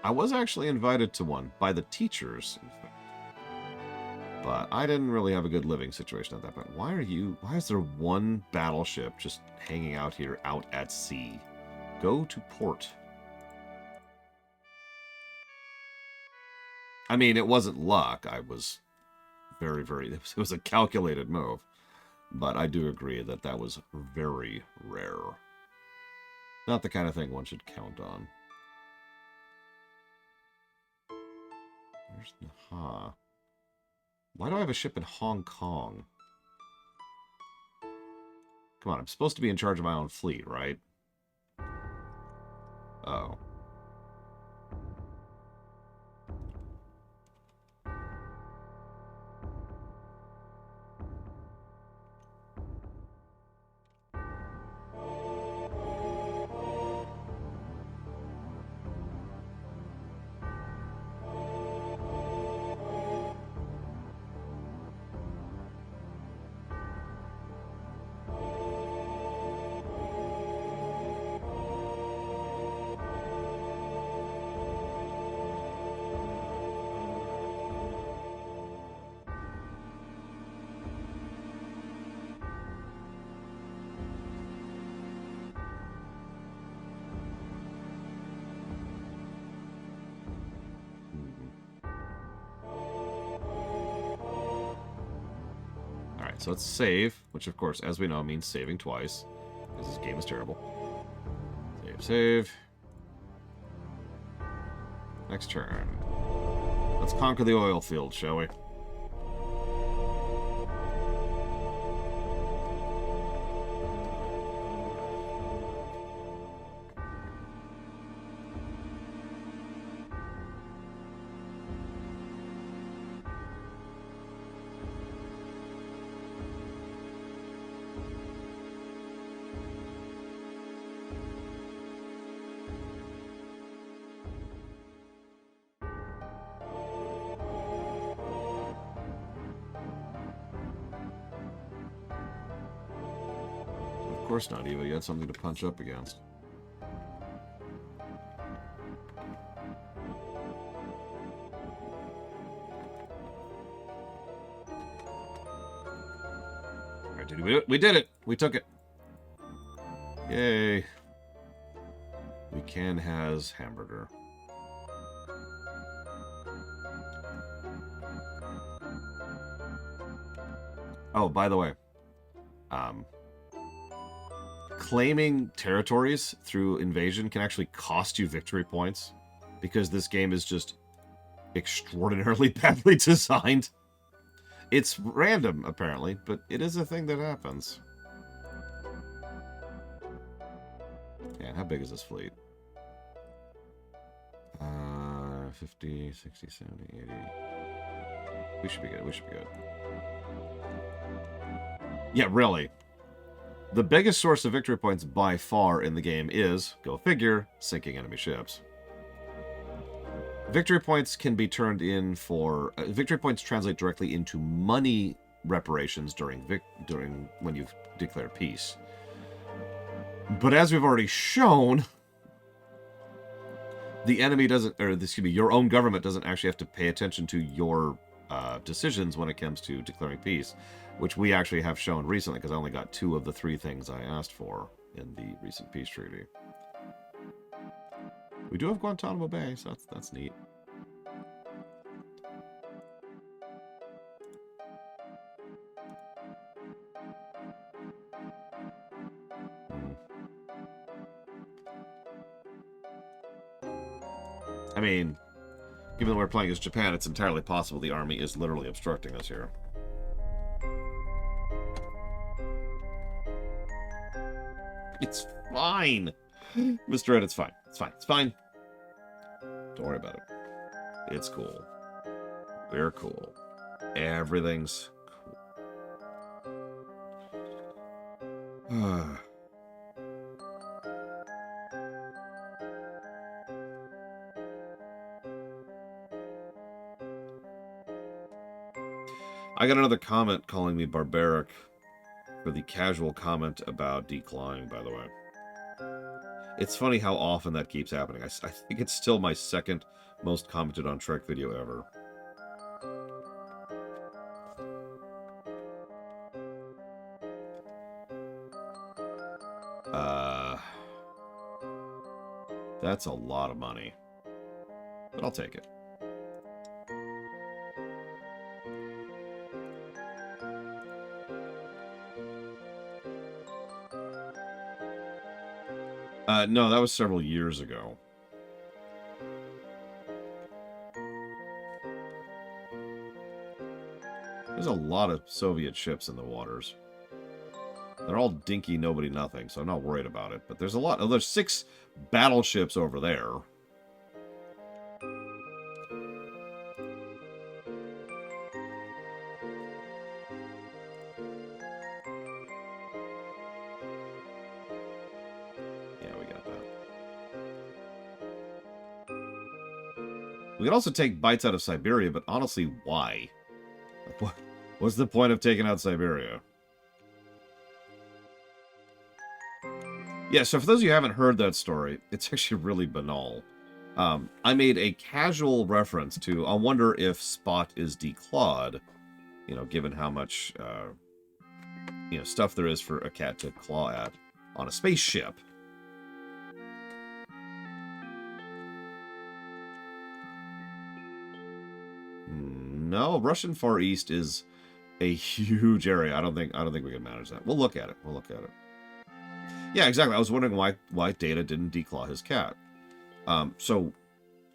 I was actually invited to one by the teachers, in fact. But I didn't really have a good living situation at that point. Why is there one battleship just hanging out here out at sea? Go to port. I mean, it wasn't luck. I was it was a calculated move. But I do agree that that was very rare. Not the kind of thing one should count on. Where's Naha? Why do I have a ship in Hong Kong? Come on, I'm supposed to be in charge of my own fleet, right? Oh. So let's save, which of course, as we know, means saving twice, because this game is terrible. Save. Next turn. Let's conquer the oil field, shall we? Of course not, Eva. You had something to punch up against. Alright, did we do it? We did it! We took it! Yay! We can has hamburger. Oh, by the way, claiming territories through invasion can actually cost you victory points because this game is just extraordinarily badly designed. It's random, apparently, but it is a thing that happens. Yeah, how big is this fleet? 50, 60, 70, 80. We should be good. We should be good. Yeah, really. The biggest source of victory points by far in the game is, go figure, sinking enemy ships. Victory points can be turned in for... victory points translate directly into money reparations during when you've declared peace. But as we've already shown, the enemy doesn't... or, excuse me, your own government doesn't actually have to pay attention to your decisions when it comes to declaring peace, which we actually have shown recently, because I only got 2 of the 3 things I asked for in the recent peace treaty. We do have Guantanamo Bay, so that's neat. I mean, given that we're playing as Japan, it's entirely possible the army is literally obstructing us here. It's fine. Mr. Ed, it's fine. It's fine. It's fine. Don't worry about it. It's cool. We're cool. Everything's cool. I got another comment calling me barbaric for the casual comment about declawing, by the way. It's funny how often that keeps happening. I think it's still my second most commented on Trek video ever. That's a lot of money. But I'll take it. No, that was several years ago. There's a lot of Soviet ships in the waters. They're all dinky, nobody, nothing, so I'm not worried about it. But there's a lot. Oh, there's 6 battleships over there. We could also take bites out of Siberia, but honestly, why? What's the point of taking out Siberia? Yeah, so for those of you who haven't heard that story, it's actually really banal. I made a casual reference to, I wonder if Spot is declawed, you know, given how much, you know, stuff there is for a cat to claw at on a spaceship. No, Russian Far East is a huge area. I don't think we can manage that. We'll look at it. We'll look at it. Yeah, exactly. I was wondering why Data didn't declaw his cat. So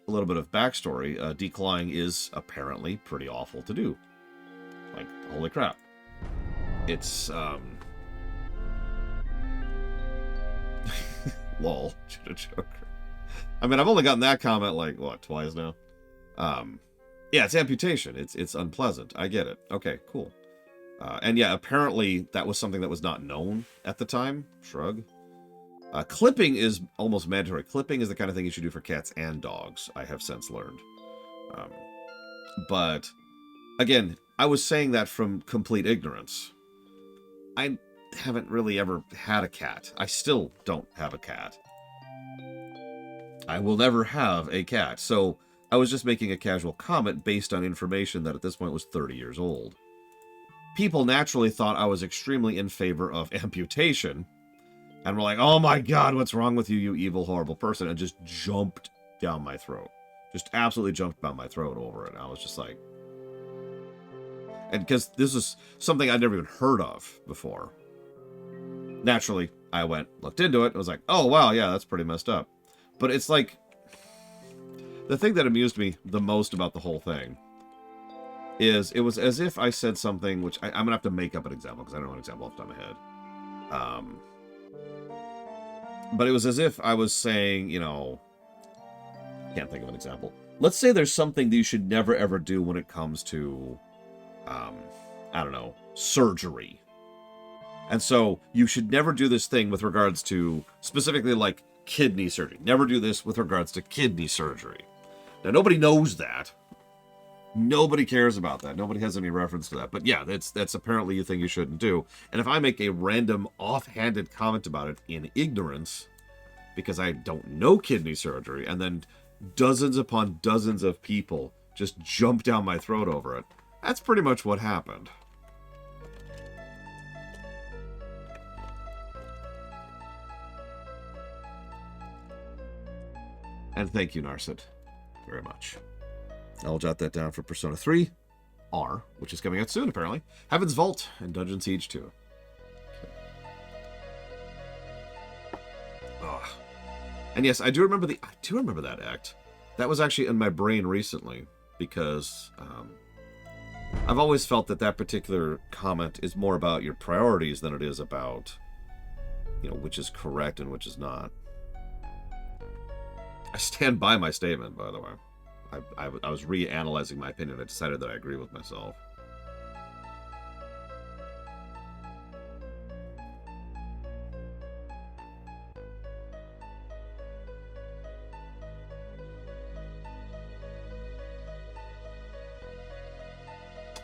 a little bit of backstory. Declawing is apparently pretty awful to do. Like, holy crap. It's lol. Joker. I mean, I've only gotten that comment like what, twice now. Yeah, it's amputation. It's unpleasant. I get it. Okay, cool. And yeah, apparently that was something that was not known at the time. Shrug. Clipping is almost mandatory. Clipping is the kind of thing you should do for cats and dogs, I have since learned. But, again, I was saying that from complete ignorance. I haven't really ever had a cat. I still don't have a cat. I will never have a cat. So I was just making a casual comment based on information that at this point was 30 years old. People naturally thought I was extremely in favor of amputation. And were like, oh my god, what's wrong with you, you evil, horrible person? And just jumped down my throat. Just absolutely jumped down my throat over it. And I was just like... And because this is something I'd never even heard of before. Naturally, I looked into it, and was like, oh wow, yeah, that's pretty messed up. But it's like... The thing that amused me the most about the whole thing is it was as if I said something, which I'm going to have to make up an example, because I don't know an example off the top of my head. But it was as if I was saying, you know, can't think of an example. Let's say there's something that you should never ever do when it comes to, I don't know, surgery. And so you should never do this thing with regards to specifically like kidney surgery. Never do this with regards to kidney surgery. Now, nobody knows that. Nobody cares about that. Nobody has any reference to that. But yeah, that's apparently a thing you shouldn't do. And if I make a random offhanded comment about it in ignorance, because I don't know kidney surgery, and then dozens upon dozens of people just jump down my throat over it, that's pretty much what happened. And thank you, Narset, very much. I'll jot that down for Persona 3 R, which is coming out soon, apparently. Heaven's Vault and Dungeon Siege 2. Okay. And yes, I do remember that act. That was actually in my brain recently, because I've always felt that particular comment is more about your priorities than it is about, you know, which is correct and which is not. I stand by my statement, by the way. I was reanalyzing my opinion. I decided that I agree with myself.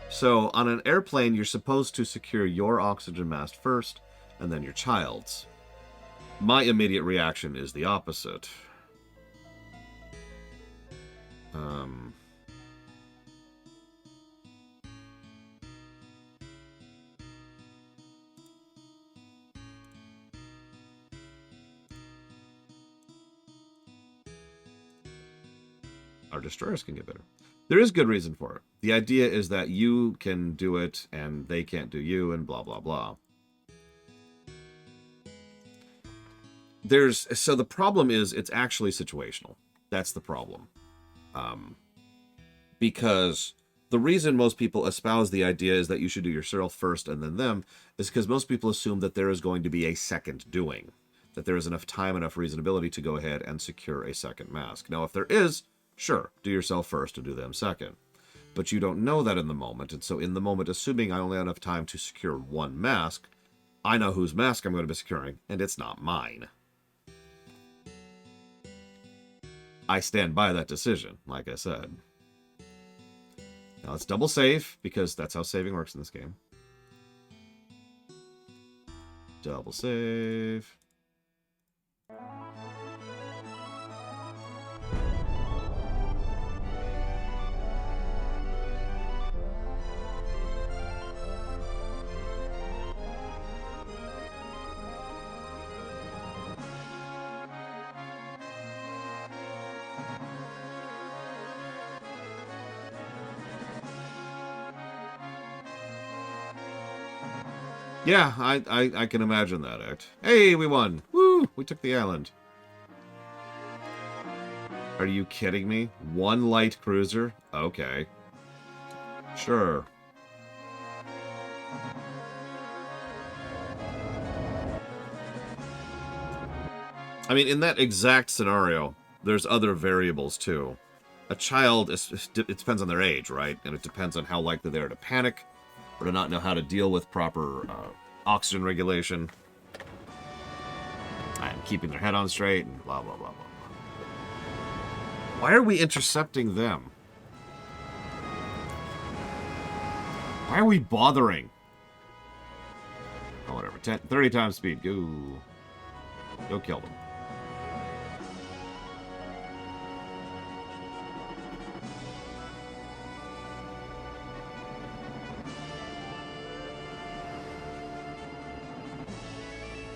So, on an airplane, you're supposed to secure your oxygen mask first, and then your child's. My immediate reaction is the opposite. Our destroyers can get better. There is good reason for it. The idea is that you can do it, and they can't do you, and blah, blah, blah. So the problem is it's actually situational. That's the problem. Because the reason most people espouse the idea is that you should do yourself first and then them is because most people assume that there is going to be a second doing, that there is enough time, enough reasonability to go ahead and secure a second mask. Now, if there is, sure, do yourself first and do them second. But you don't know that in the moment, and so in the moment, assuming I only have enough time to secure one mask, I know whose mask I'm going to be securing, and it's not mine. I stand by that decision, like I said. Now let's double save, because that's how saving works in this game. Double save. Yeah, I can imagine that act. Hey, we won! Woo! We took the island. Are you kidding me? One light cruiser? Okay. Sure. I mean, in that exact scenario, there's other variables, too. A child, it depends on their age, right? And it depends on how likely they are to panic, or to not know how to deal with proper oxygen regulation, and keeping their head on straight, and blah, blah, blah, blah, blah. Why are we intercepting them? Why are we bothering? Oh, whatever. 30 times speed. Go kill them.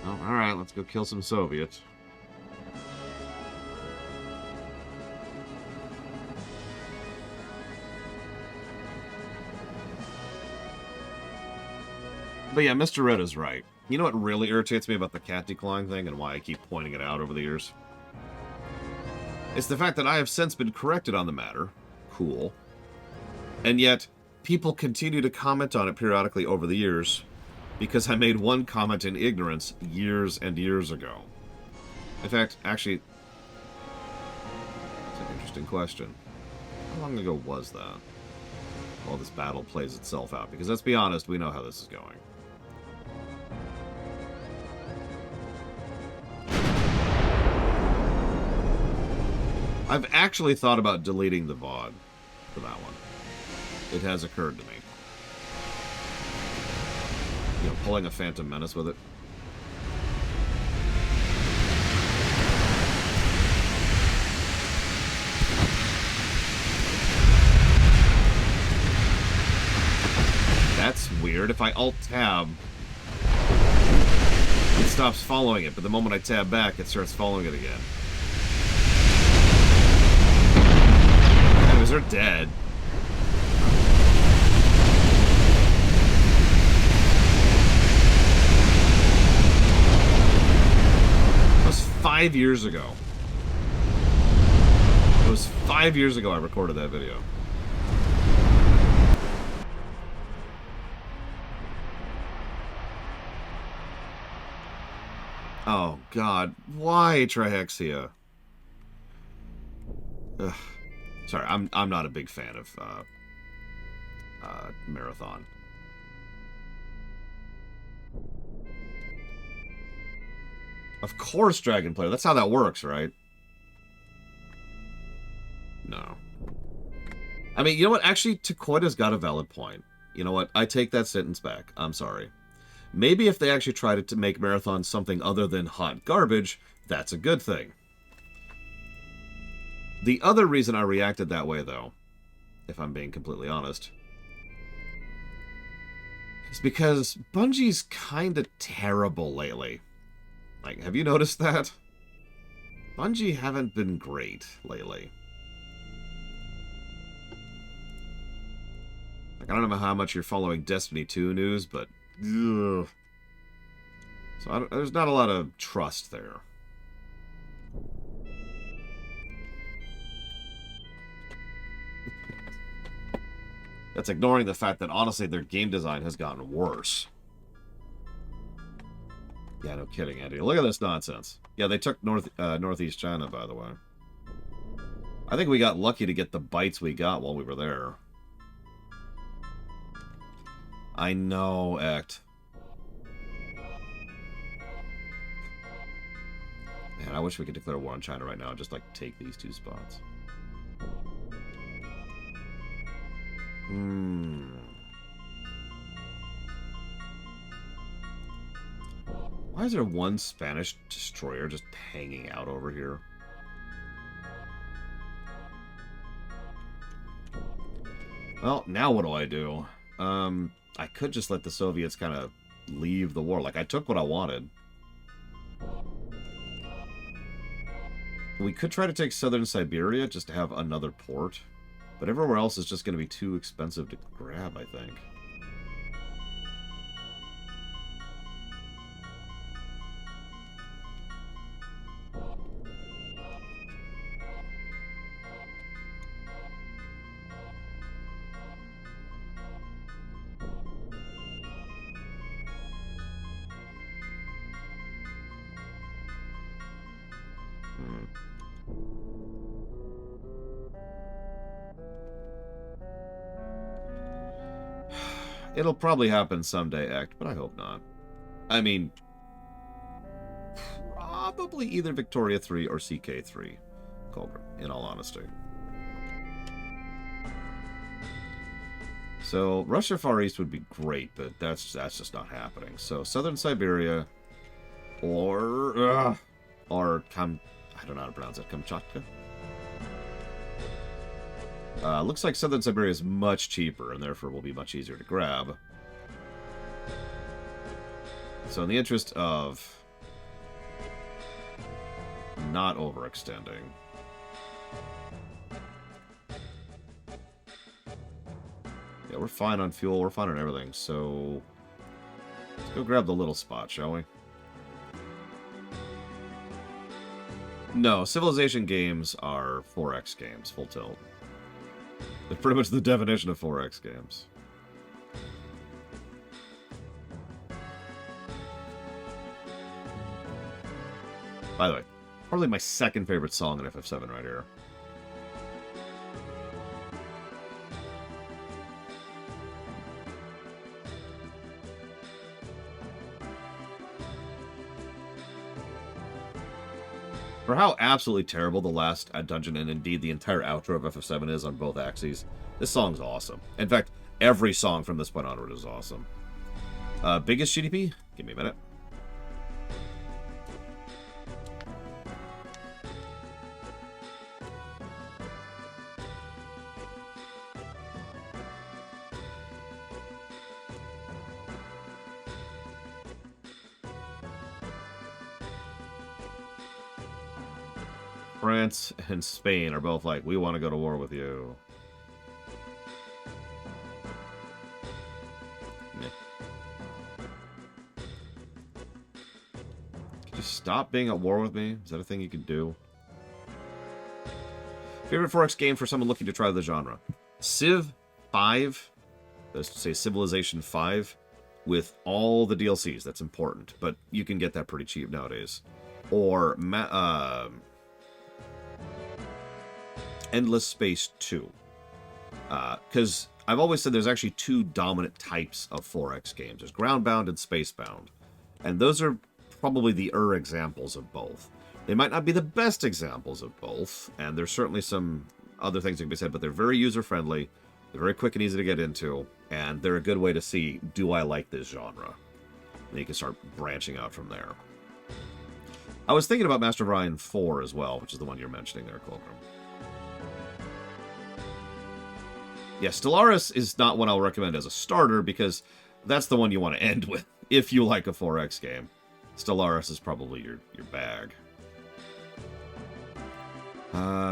Oh, alright, let's go kill some Soviets. But yeah, Mr. Red is right. You know what really irritates me about the cat declawing thing and why I keep pointing it out over the years? It's the fact that I have since been corrected on the matter. Cool. And yet, people continue to comment on it periodically over the years because I made one comment in ignorance years and years ago. In fact, actually, it's an interesting question. How long ago was that? While this battle plays itself out, because let's be honest, we know how this is going. I've actually thought about deleting the VOD for that one. It has occurred to me. You know, pulling a Phantom Menace with it. That's weird. If I Alt-Tab, it stops following it, but the moment I tab back, it starts following it again. Anyways, they're dead. That was 5 years ago. It was 5 years ago I recorded that video. Oh, God. Why Trihexia? Ugh. Sorry, I'm not a big fan of Marathon. Of course, Dragon Player. That's how that works, right? No. I mean, you know what? Actually, Takoida's got a valid point. You know what? I take that sentence back. I'm sorry. Maybe if they actually tried to make Marathon something other than hot garbage, that's a good thing. The other reason I reacted that way, though, if I'm being completely honest, is because Bungie's kind of terrible lately. Like, have you noticed that? Bungie haven't been great lately. Like, I don't know how much you're following Destiny 2 news, but... Ugh. So there's not a lot of trust there. That's ignoring the fact that, honestly, their game design has gotten worse. Yeah, no kidding, Andy. Look at this nonsense. Yeah, they took Northeast China, by the way. I think we got lucky to get the bites we got while we were there. I know, Act. Man, I wish we could declare war on China right now and just, like, take these 2 spots. Why is there one Spanish destroyer just hanging out over here? Well, now what do I do? I could just let the Soviets kind of leave the war. Like, I took what I wanted. We could try to take southern Siberia just to have another port. But everywhere else is just going to be too expensive to grab, I think. It'll probably happen someday, Act, but I hope not. I mean, probably either Victoria 3 or CK3, Colbert, in all honesty. So, Russia Far East would be great, but that's just not happening. So, Southern Siberia, or I don't know how to pronounce it, Kamchatka? Looks like Southern Siberia is much cheaper, and therefore will be much easier to grab. So in the interest of not overextending, yeah, we're fine on fuel, we're fine on everything, so let's go grab the little spot, shall we? No, Civilization games are 4X games, full tilt. They're pretty much the definition of 4X games. By the way, probably my second favorite song in FF7 right here. For how absolutely terrible the last dungeon and indeed the entire outro of FF7 is on both axes, this song's awesome. In fact, every song from this point onward is awesome. Biggest GDP? Give me a minute. France and Spain are both like, we want to go to war with you. Meh. Can you stop being at war with me? Is that a thing you can do? Favorite 4X game for someone looking to try the genre? Civ 5, let's say Civilization 5, with all the DLCs. That's important, but you can get that pretty cheap nowadays. Or Endless Space 2. Because I've always said there's actually two dominant types of 4X games. There's ground-bound and space-bound. And those are probably the examples of both. They might not be the best examples of both, and there's certainly some other things that can be said, but they're very user-friendly, they're very quick and easy to get into, and they're a good way to see, do I like this genre? And you can start branching out from there. I was thinking about Master of Orion 4 as well, which is the one you're mentioning there, Colgrim. Yeah, Stellaris is not one I'll recommend as a starter, because that's the one you want to end with, if you like a 4X game. Stellaris is probably your bag.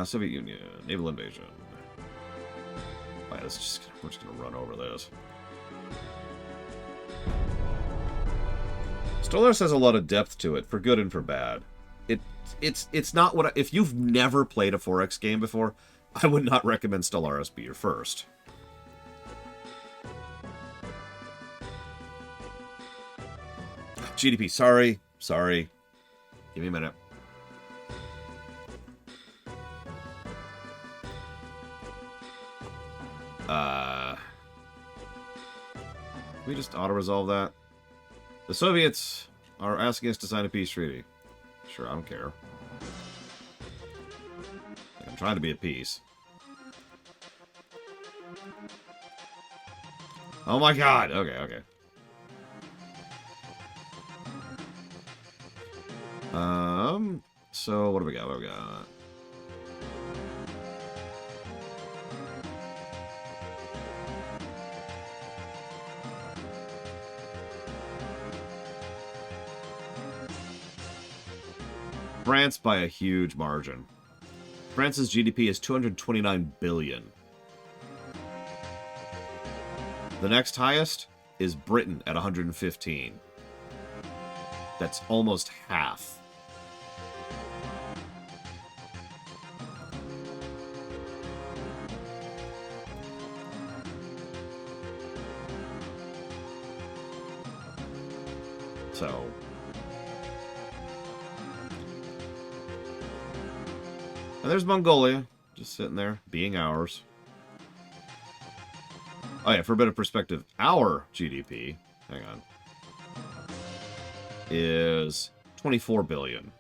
Soviet Union, naval invasion. Right, we're just gonna run over this. Stellaris has a lot of depth to it, for good and for bad. It's not what if you've never played a 4X game before, I would not recommend Stellaris be your first. GDP, sorry. Give me a minute. Can we just auto-resolve that? The Soviets are asking us to sign a peace treaty. Sure, I don't care. I'm trying to be at peace. Oh my god! Okay. So what do we got? France by a huge margin. France's GDP is 229 billion. The next highest is Britain at 115. That's almost half. So, and there's Mongolia, just sitting there, being ours. Oh yeah, for a bit of perspective, our GDP, hang on, is 24 billion.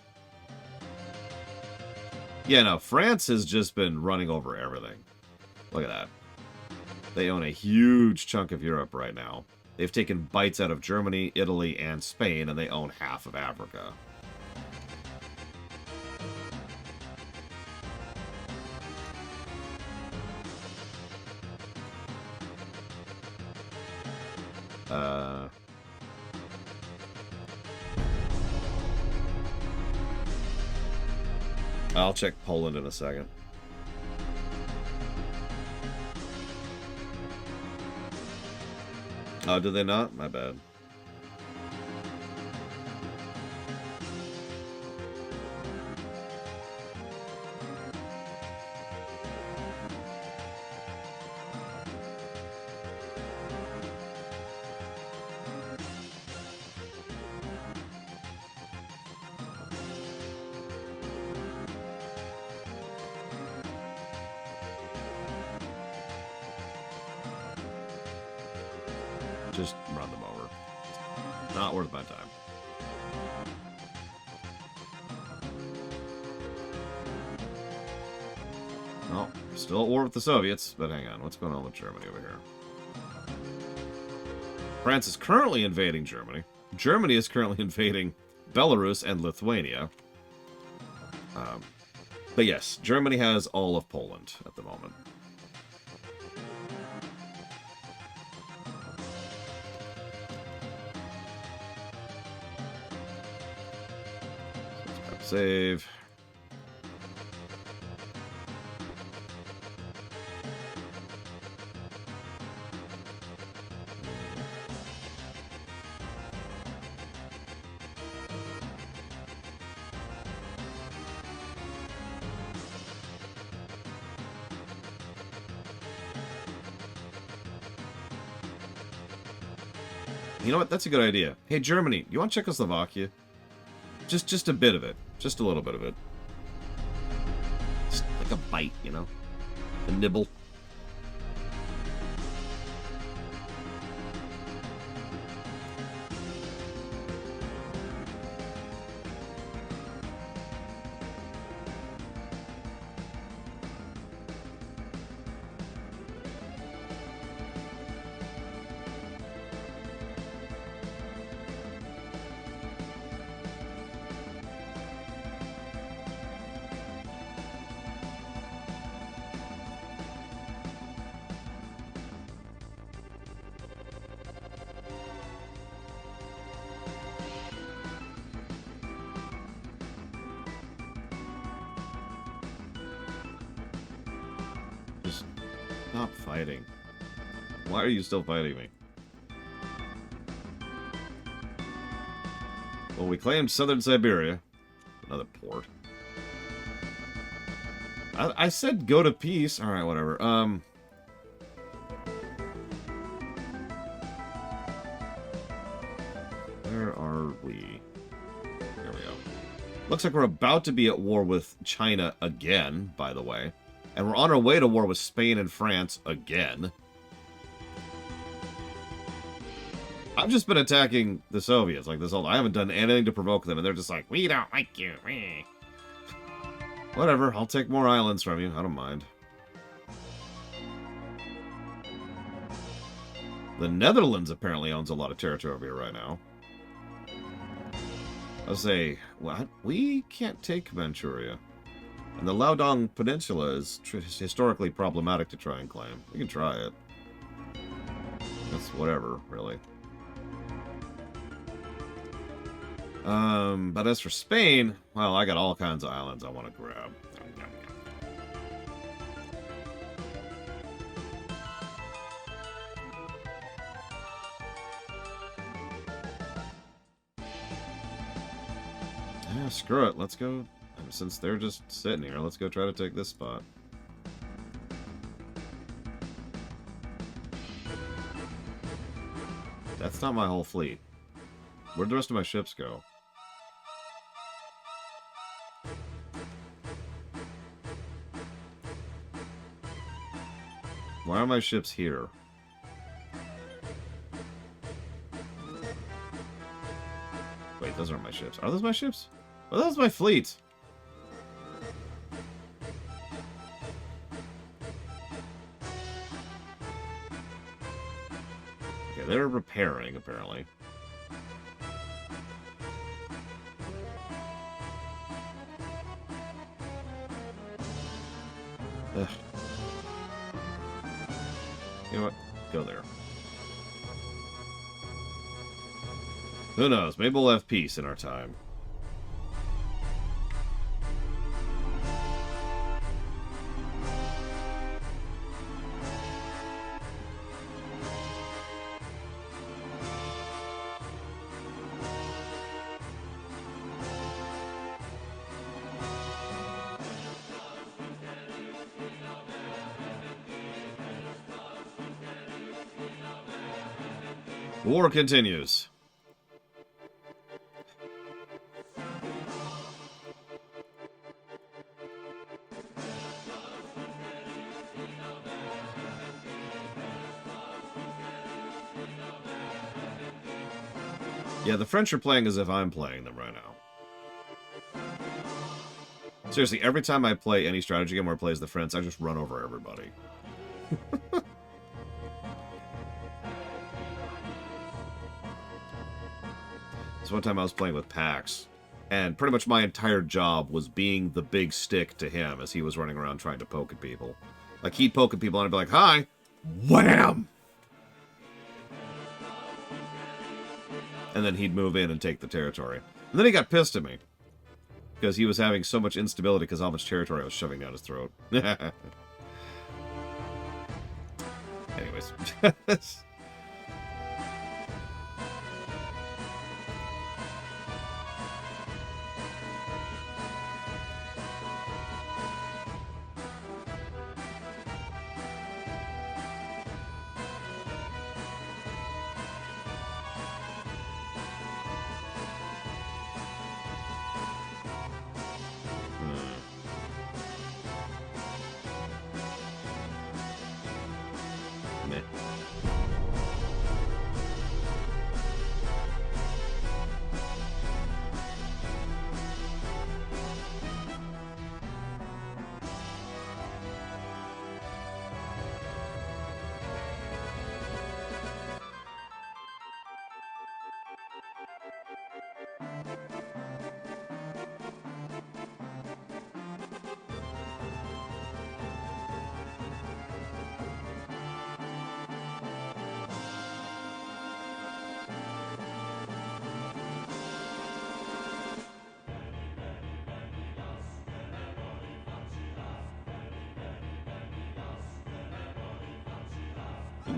Yeah, no, France has just been running over everything. Look at that. They own a huge chunk of Europe right now. They've taken bites out of Germany, Italy, and Spain, and they own half of Africa. I'll check Poland in a second. Oh, did they not? My bad. Just run them over. Not worth my time. Well, still at war with the Soviets, but hang on. What's going on with Germany over here? France is currently invading Germany. Germany is currently invading Belarus and Lithuania. But yes, Germany has all of Poland at the moment. Save. You know what? That's a good idea. Hey, Germany, you want Czechoslovakia? Just a bit of it. Just a little bit of it. Just like a bite, you know? A nibble. Just stop fighting. Why are you still fighting me? Well, we claimed southern Siberia. Another port. I said go to peace. Alright, whatever. Where are we? There we go. Looks like we're about to be at war with China again, by the way. And we're on our way to war with Spain and France again. I've just been attacking the Soviets like this whole time. I haven't done anything to provoke them, and they're just like, we don't like you. Whatever, I'll take more islands from you. I don't mind. The Netherlands apparently owns a lot of territory over here right now. I'll say, what? We can't take Manchuria. And the Liaodong Peninsula is historically problematic to try and claim. We can try it. That's whatever, really. But as for Spain, well, I got all kinds of islands I want to grab. Yeah, screw it. Let's go. Since they're just sitting here, let's go try to take this spot. That's not my whole fleet. Where'd the rest of my ships go? Why are my ships here? Wait, those aren't my ships. Are those my ships? Oh, that's my fleet. Okay, they're repairing, apparently. Ugh. You know what? Go there. Who knows? Maybe we'll have peace in our time. War continues. Yeah, the French are playing as if I'm playing them right now. Seriously, every time I play any strategy game where I play as the French, I just run over everybody. So one time I was playing with Pax, and pretty much my entire job was being the big stick to him as he was running around trying to poke at people. Like, he'd poke at people and I'd be like, hi! Wham! And then he'd move in and take the territory. And then he got pissed at me. Because he was having so much instability because how much territory I was shoving down his throat. Anyways.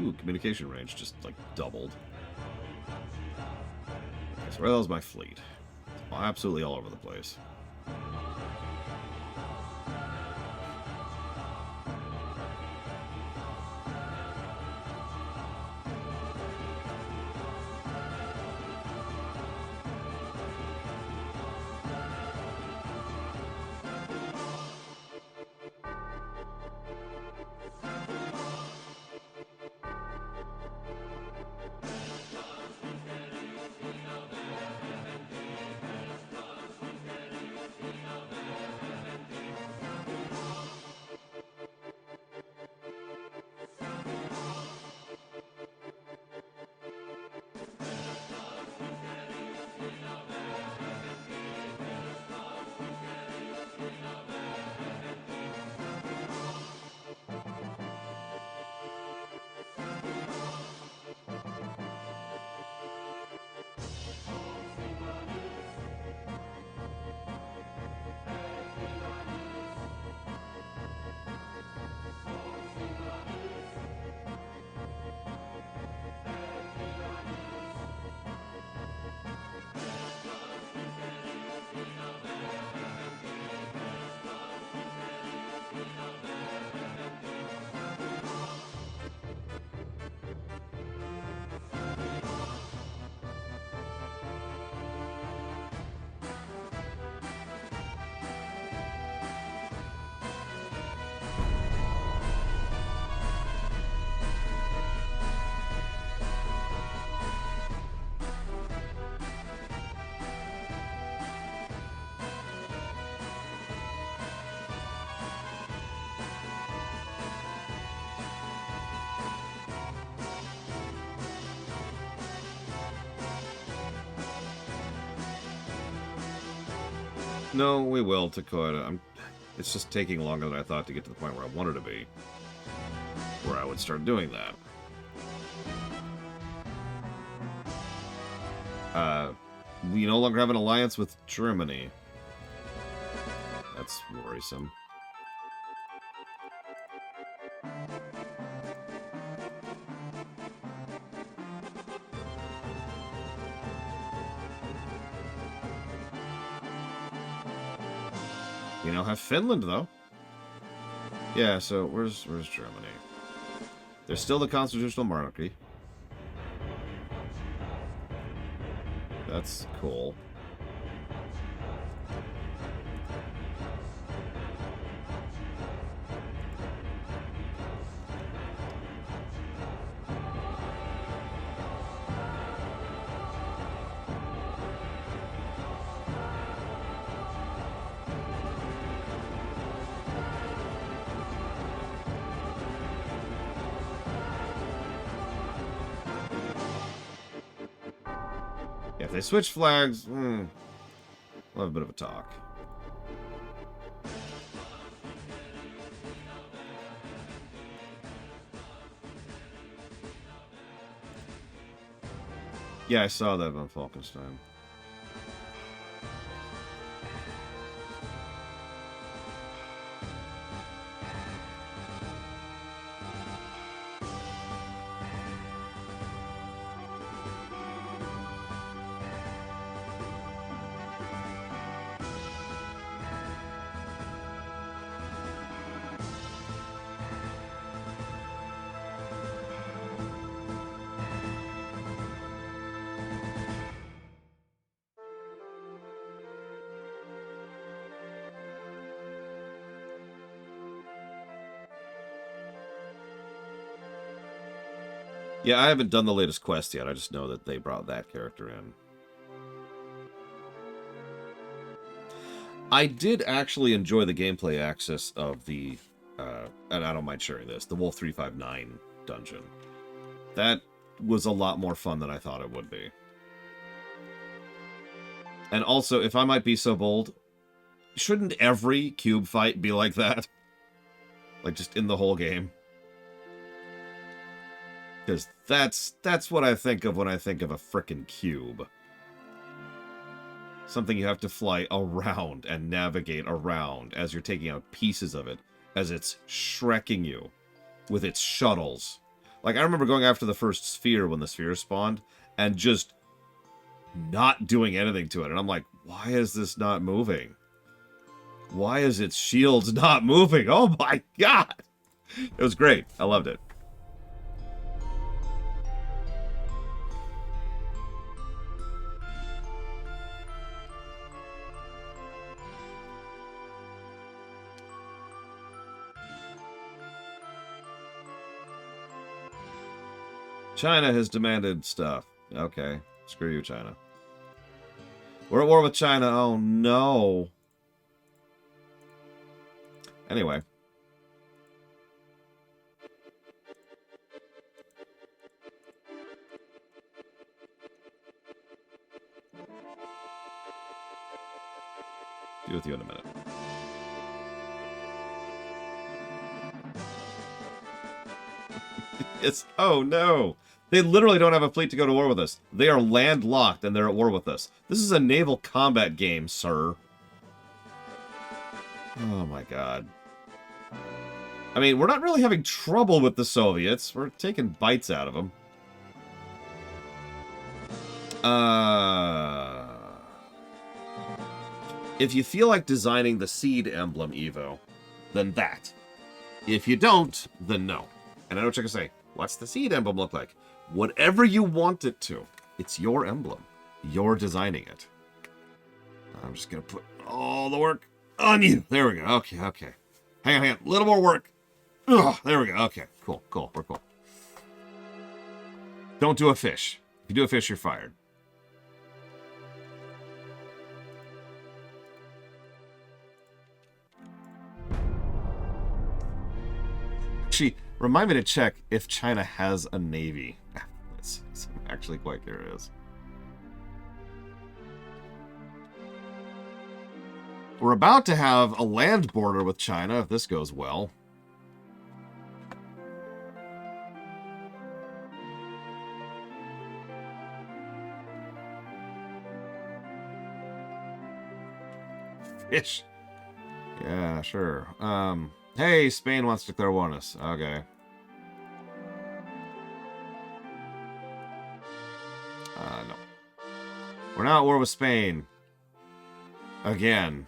Ooh, communication range just, like, doubled. Okay, so where the hell's my fleet? It's absolutely all over the place. No, we will, Dakota. It's just taking longer than I thought to get to the point where I wanted to be. Where I would start doing that. We no longer have an alliance with Germany. That's worrisome. We now have Finland, though. Yeah, so where's Germany? There's still the constitutional monarchy. That's cool. If they switch flags, we'll have a bit of a talk. Yeah, I saw that on Falkenstein. Yeah, I haven't done the latest quest yet. I just know that they brought that character in. I did actually enjoy the gameplay access of the, and I don't mind sharing this, the Wolf 359 dungeon. That was a lot more fun than I thought it would be. And also, if I might be so bold, shouldn't every cube fight be like that? Like, just in the whole game? Because that's what I think of when I think of a frickin' cube. Something you have to fly around and navigate around as you're taking out pieces of it, as it's shrekking you with its shuttles, Like, I remember going after the first sphere when the sphere spawned, and just not doing anything to it. And I'm like, why is this not moving? Why is its shields not moving? Oh my god! It was great. I loved it. China has demanded stuff. Okay. Screw you, China. We're at war with China. Oh, no. Anyway. Be with you in a minute. It's... Oh, no. They literally don't have a fleet to go to war with us. They are landlocked and they're at war with us. This is a naval combat game, sir. Oh my god. I mean, we're not really having trouble with the Soviets. We're taking bites out of them. If you feel like designing the seed emblem, Evo, then that. If you don't, then no. And I know what you're going to say. What's the seed emblem look like? Whatever you want it to. It's your emblem. You're designing it. I'm just going to put all the work on you. There we go. Okay, okay. Hang on. A little more work. Ugh, there we go. Okay, cool. We're cool. Don't do a fish. If you do a fish, you're fired. Actually, remind me to check if China has a navy. I'm actually quite curious. We're about to have a land border with China if this goes well. Fish. Yeah, sure. Hey, Spain wants to declare war on us. Okay. No. We're now at war with Spain. Again.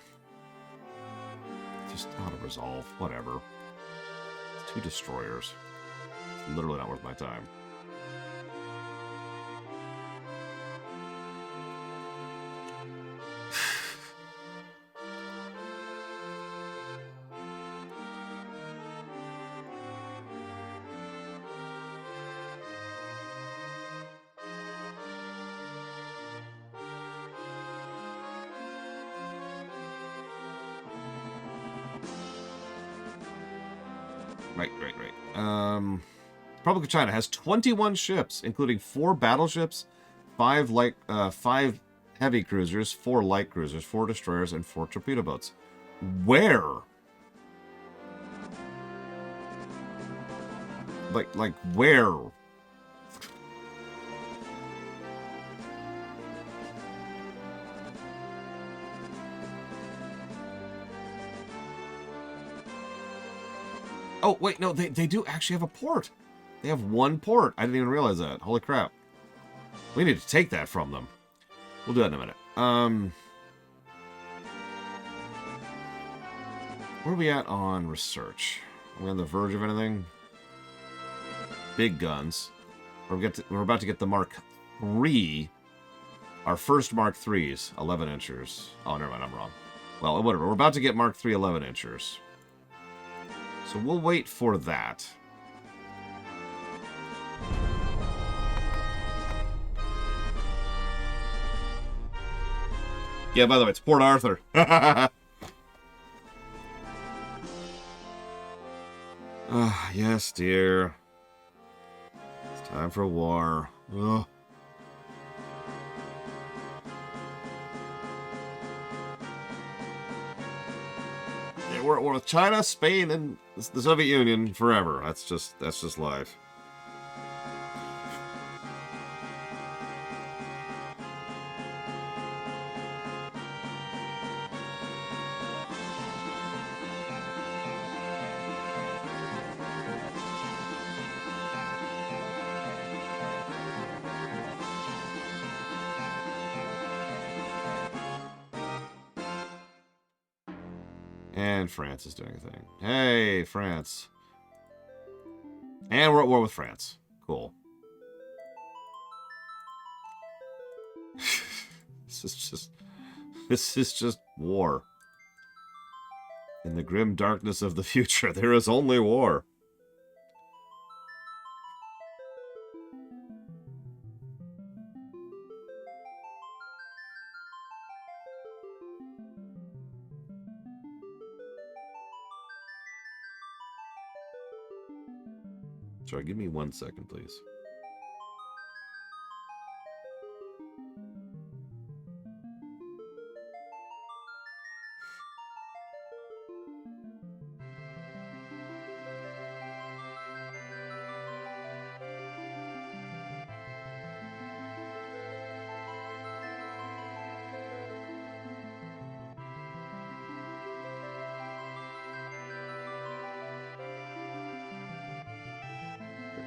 Just out of resolve. Whatever. It's 2 destroyers. It's literally not worth my time. Right. Republic of China has 21 ships, including 4 battleships, 5 heavy cruisers, 4 light cruisers, 4 destroyers, and 4 torpedo boats. Where? Like where? Oh, wait, no, they do actually have a port. They have 1 port. I didn't even realize that. Holy crap. We need to take that from them. We'll do that in a minute. Where are we at on research? Are we on the verge of anything? Big guns. We're about to get the Mark III. Our first Mark IIIs, 11 inchers. Oh, never mind, I'm wrong. Well, whatever. We're about to get Mark III 11 inchers. So we'll wait for that. Yeah, by the way, it's Port Arthur. Ah, yes, dear. It's time for war. Ugh. Yeah, we're at war with China, Spain, and the Soviet Union forever. That's just life. And France is doing a thing. Hey, France. And we're at war with France. Cool. This is just war. In the grim darkness of the future, there is only war. Sorry, give me 1 second, please.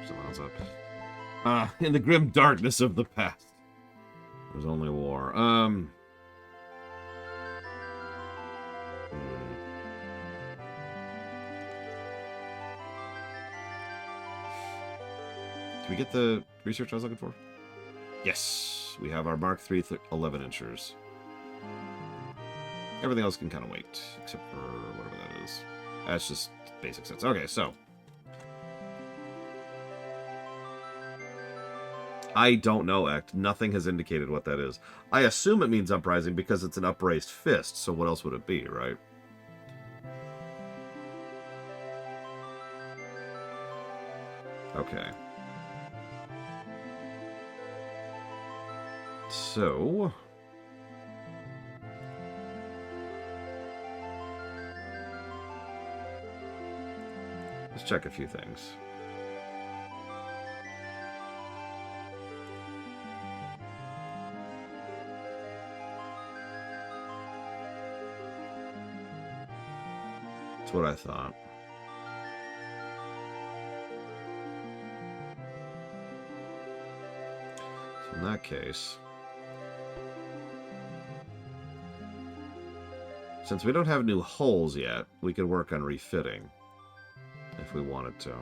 Someone else up. In the grim darkness of the past, there's only war. Can we get the research I was looking for? Yes, we have our Mark III 11-inchers. Everything else can kind of wait, except for whatever that is. That's just basic sense. Okay, so. I don't know, Act. Nothing has indicated what that is. I assume it means uprising because it's an upraised fist, so what else would it be, right? Okay. So... let's check a few things. That's what I thought. So in that case, since we don't have new hulls yet, we could work on refitting if we wanted to.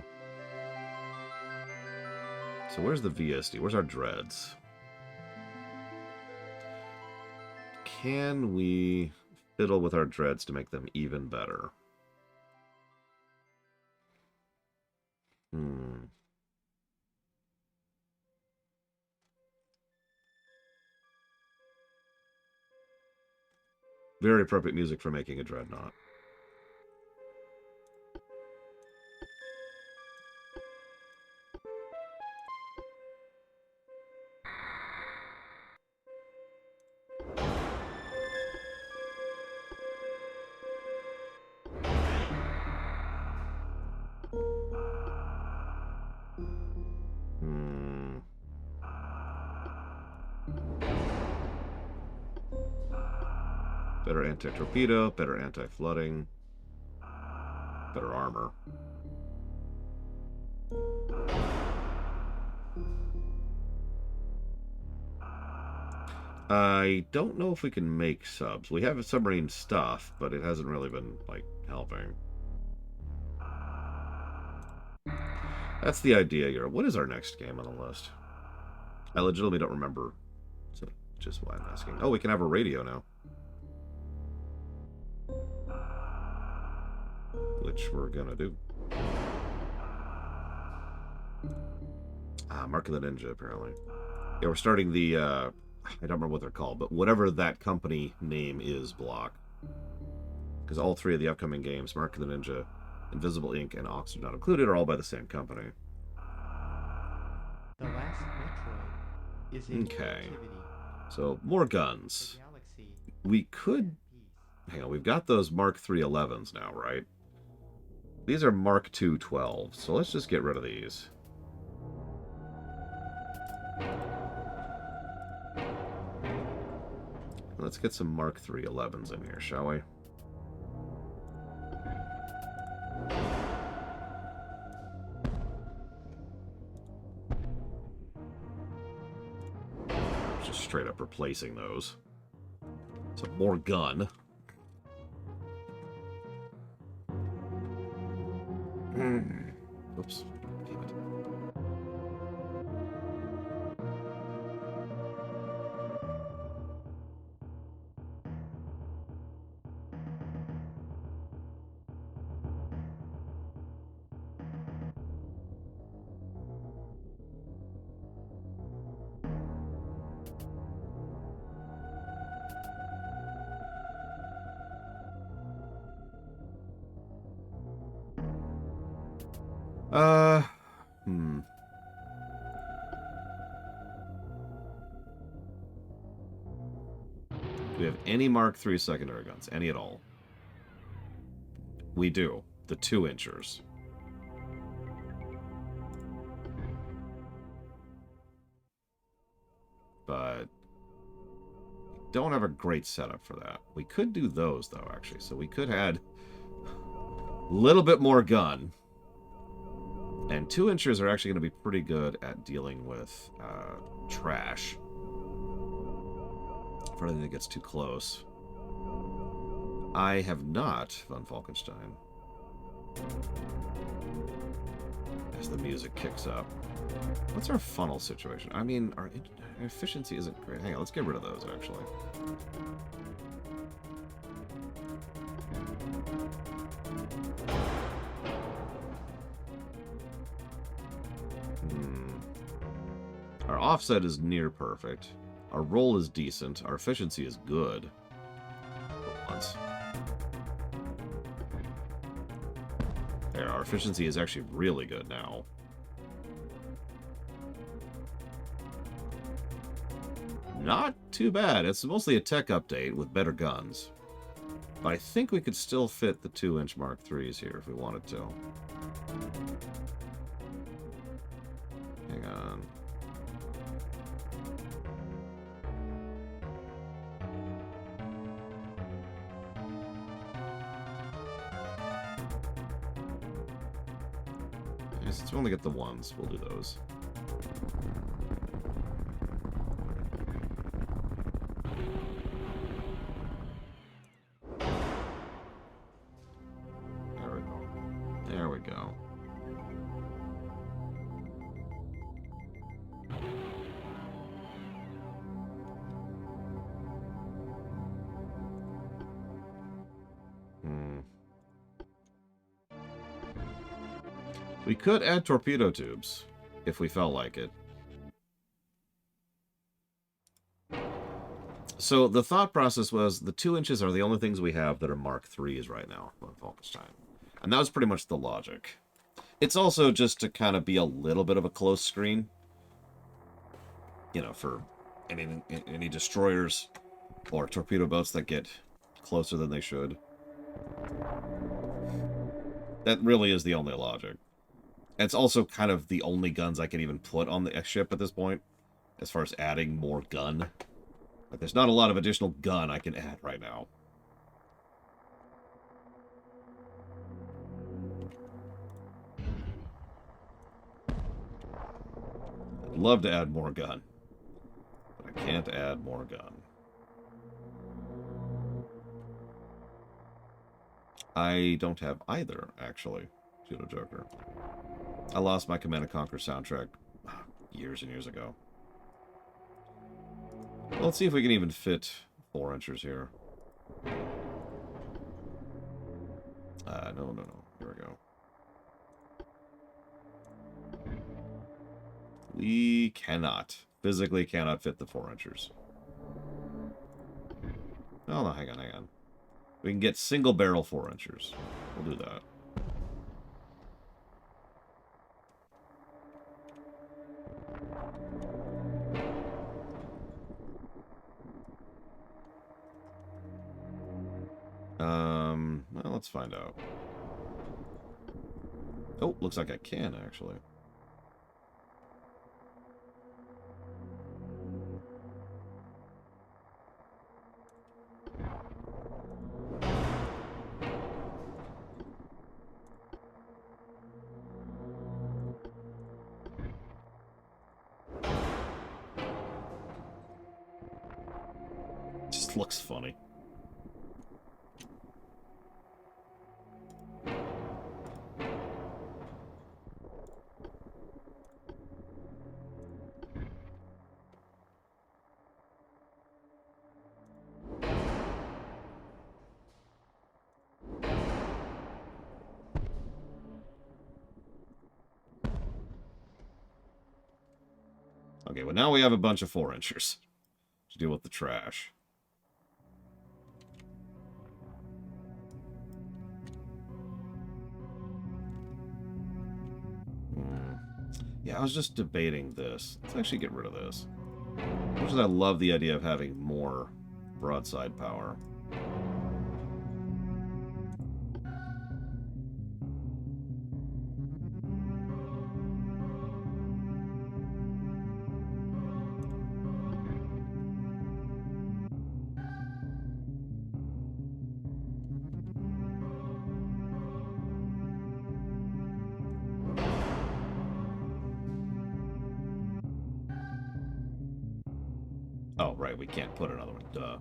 So where's the VSD? Where's our dreads? Can we fiddle with our dreads to make them even better? Very appropriate music for making a Dreadnought. Better anti-torpedo, better anti-flooding, better armor. I don't know if we can make subs. We have submarine stuff, but it hasn't really been, like, helping. That's the idea here. What is our next game on the list? I legitimately don't remember. So just why I'm asking. Oh, we can have a radio now. Which we're gonna do. Mark of the Ninja, apparently. Yeah, we're starting the, I don't remember what they're called, but whatever that company name is block. Because all three of the upcoming games, Mark of the Ninja, Invisible Ink, and Oxford Not Included, are all by the same company. The last Metroid is in okay. So, more guns. We could... hang on, we've got those Mark III 11s now, right? These are Mark II 12s, so let's just get rid of these. Let's get some Mark III 11s in here, shall we? Just straight up replacing those. So more gun. Oops. Damn it. Hmm. Do we have any Mark III secondary guns? Any at all? We do. The 2-inchers. But don't have a great setup for that. We could do those, though, actually. So we could add a little bit more gun. And 2-inchers are actually going to be pretty good at dealing with trash. For anything that gets too close. I have not von Falkenstein. As the music kicks up. What's our funnel situation? I mean, our efficiency isn't great. Hang on, let's get rid of those, actually. Our offset is near perfect. Our roll is decent. Our efficiency is good. For once. There, our efficiency is actually really good now. Not too bad. It's mostly a tech update with better guns. But I think we could still fit the 2-inch Mark IIIs here if we wanted to. Hang on. Since we only get the ones, we'll do those. There we go. There we go. We could add torpedo tubes, if we felt like it. So the thought process was the 2-inches are the only things we have that are Mark IIIs right now on Falkenstein. And that was pretty much the logic. It's also just to kind of be a little bit of a close screen. You know, for any destroyers or torpedo boats that get closer than they should. That really is the only logic. It's also kind of the only guns I can even put on the ship at this point, as far as adding more gun. Like, there's not a lot of additional gun I can add right now. I'd love to add more gun, but I can't add more gun. I don't have either, actually, Pseudo Joker. I lost my Command & Conquer soundtrack years and years ago. Well, let's see if we can even fit 4-inchers here. No. Here we go. We cannot. Physically cannot fit the 4-inchers. Oh, no, hang on. We can get single barrel 4-inchers. We'll do that. Well, let's find out. Oh, looks like I can, actually. Just looks funny. Okay, well now we have a bunch of 4-inchers to deal with the trash. Yeah, I was just debating this. Let's actually get rid of this. As much as I love the idea of having more broadside power. Oh, right, we can't put another one. Duh.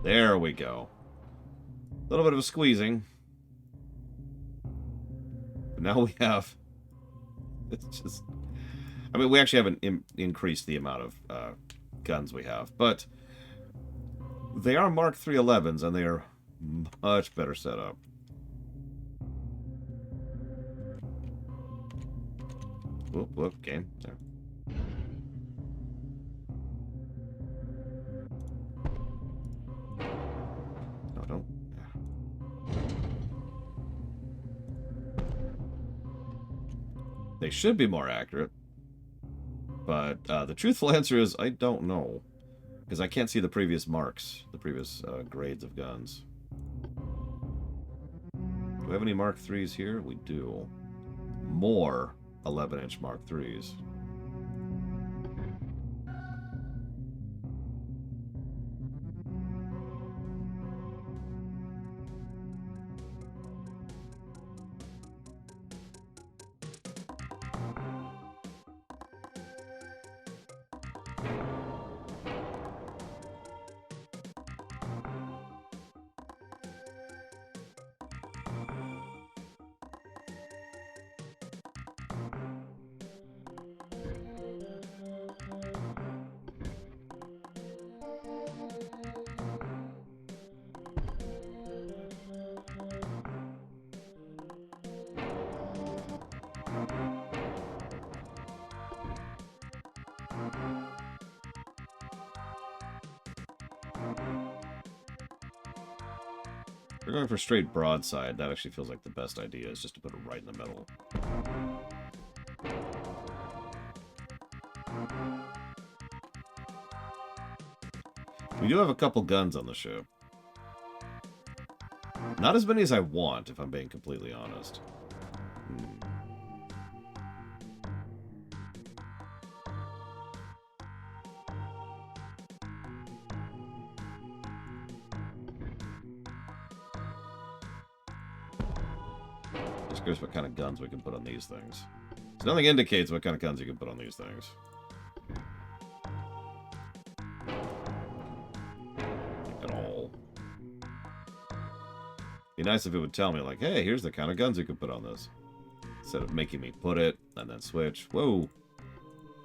There we go. A little bit of a squeezing. But now we have... It's just... I mean, we actually haven't increased the amount of guns we have, but they are Mark 311s, and they are much better set up. Whoop, whoop, game. There. No, don't. They should be more accurate. But the truthful answer is I don't know. Because I can't see the previous marks, the previous grades of guns. Do we have any Mark 3s here? We do. More 11-inch Mark 3s. We're going for straight broadside. That actually feels like the best idea, is just to put it right in the middle. We do have a couple guns on the ship. Not as many as I want, if I'm being completely honest. Just curious what kind of guns we can put on these things. So nothing indicates what kind of guns you can put on these things. At all. Be nice if it would tell me, like, hey, here's the kind of guns you could put on this. Instead of making me put it, and then switch. Whoa!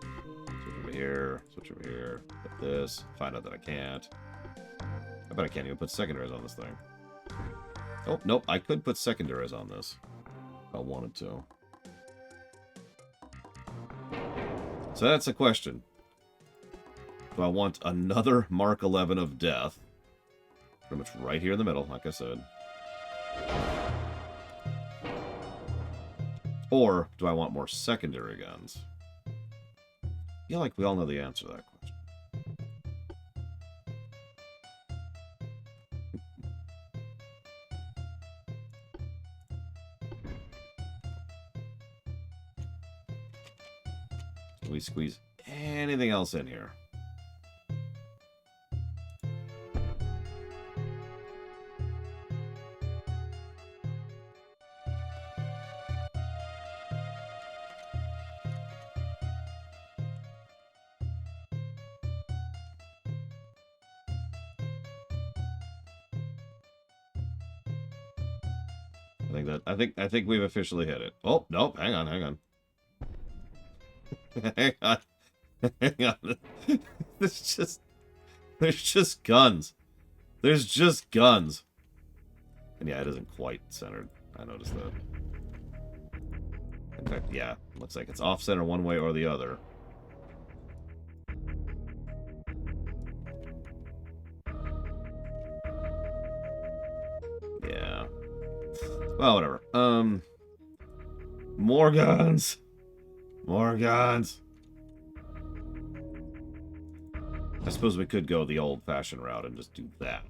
Switch over here, switch over here, put this, find out that I can't. I bet I can't even put secondaries on this thing. Oh, nope, I could put secondaries on this. If I wanted to. So that's a question. Do I want another Mark 11 of death? Pretty much right here in the middle, like I said. Or do I want more secondary guns? I feel like we all know the answer to that question. Can we squeeze anything else in here? I think we've officially hit it. Oh, nope, hang on. hang on. Hang on. There's just guns. There's just guns. And yeah, it isn't quite centered. I noticed that. In fact, yeah, looks like it's off-center one way or the other. Yeah. Well, whatever. More guns. More guns. I suppose we could go the old-fashioned route and just do that.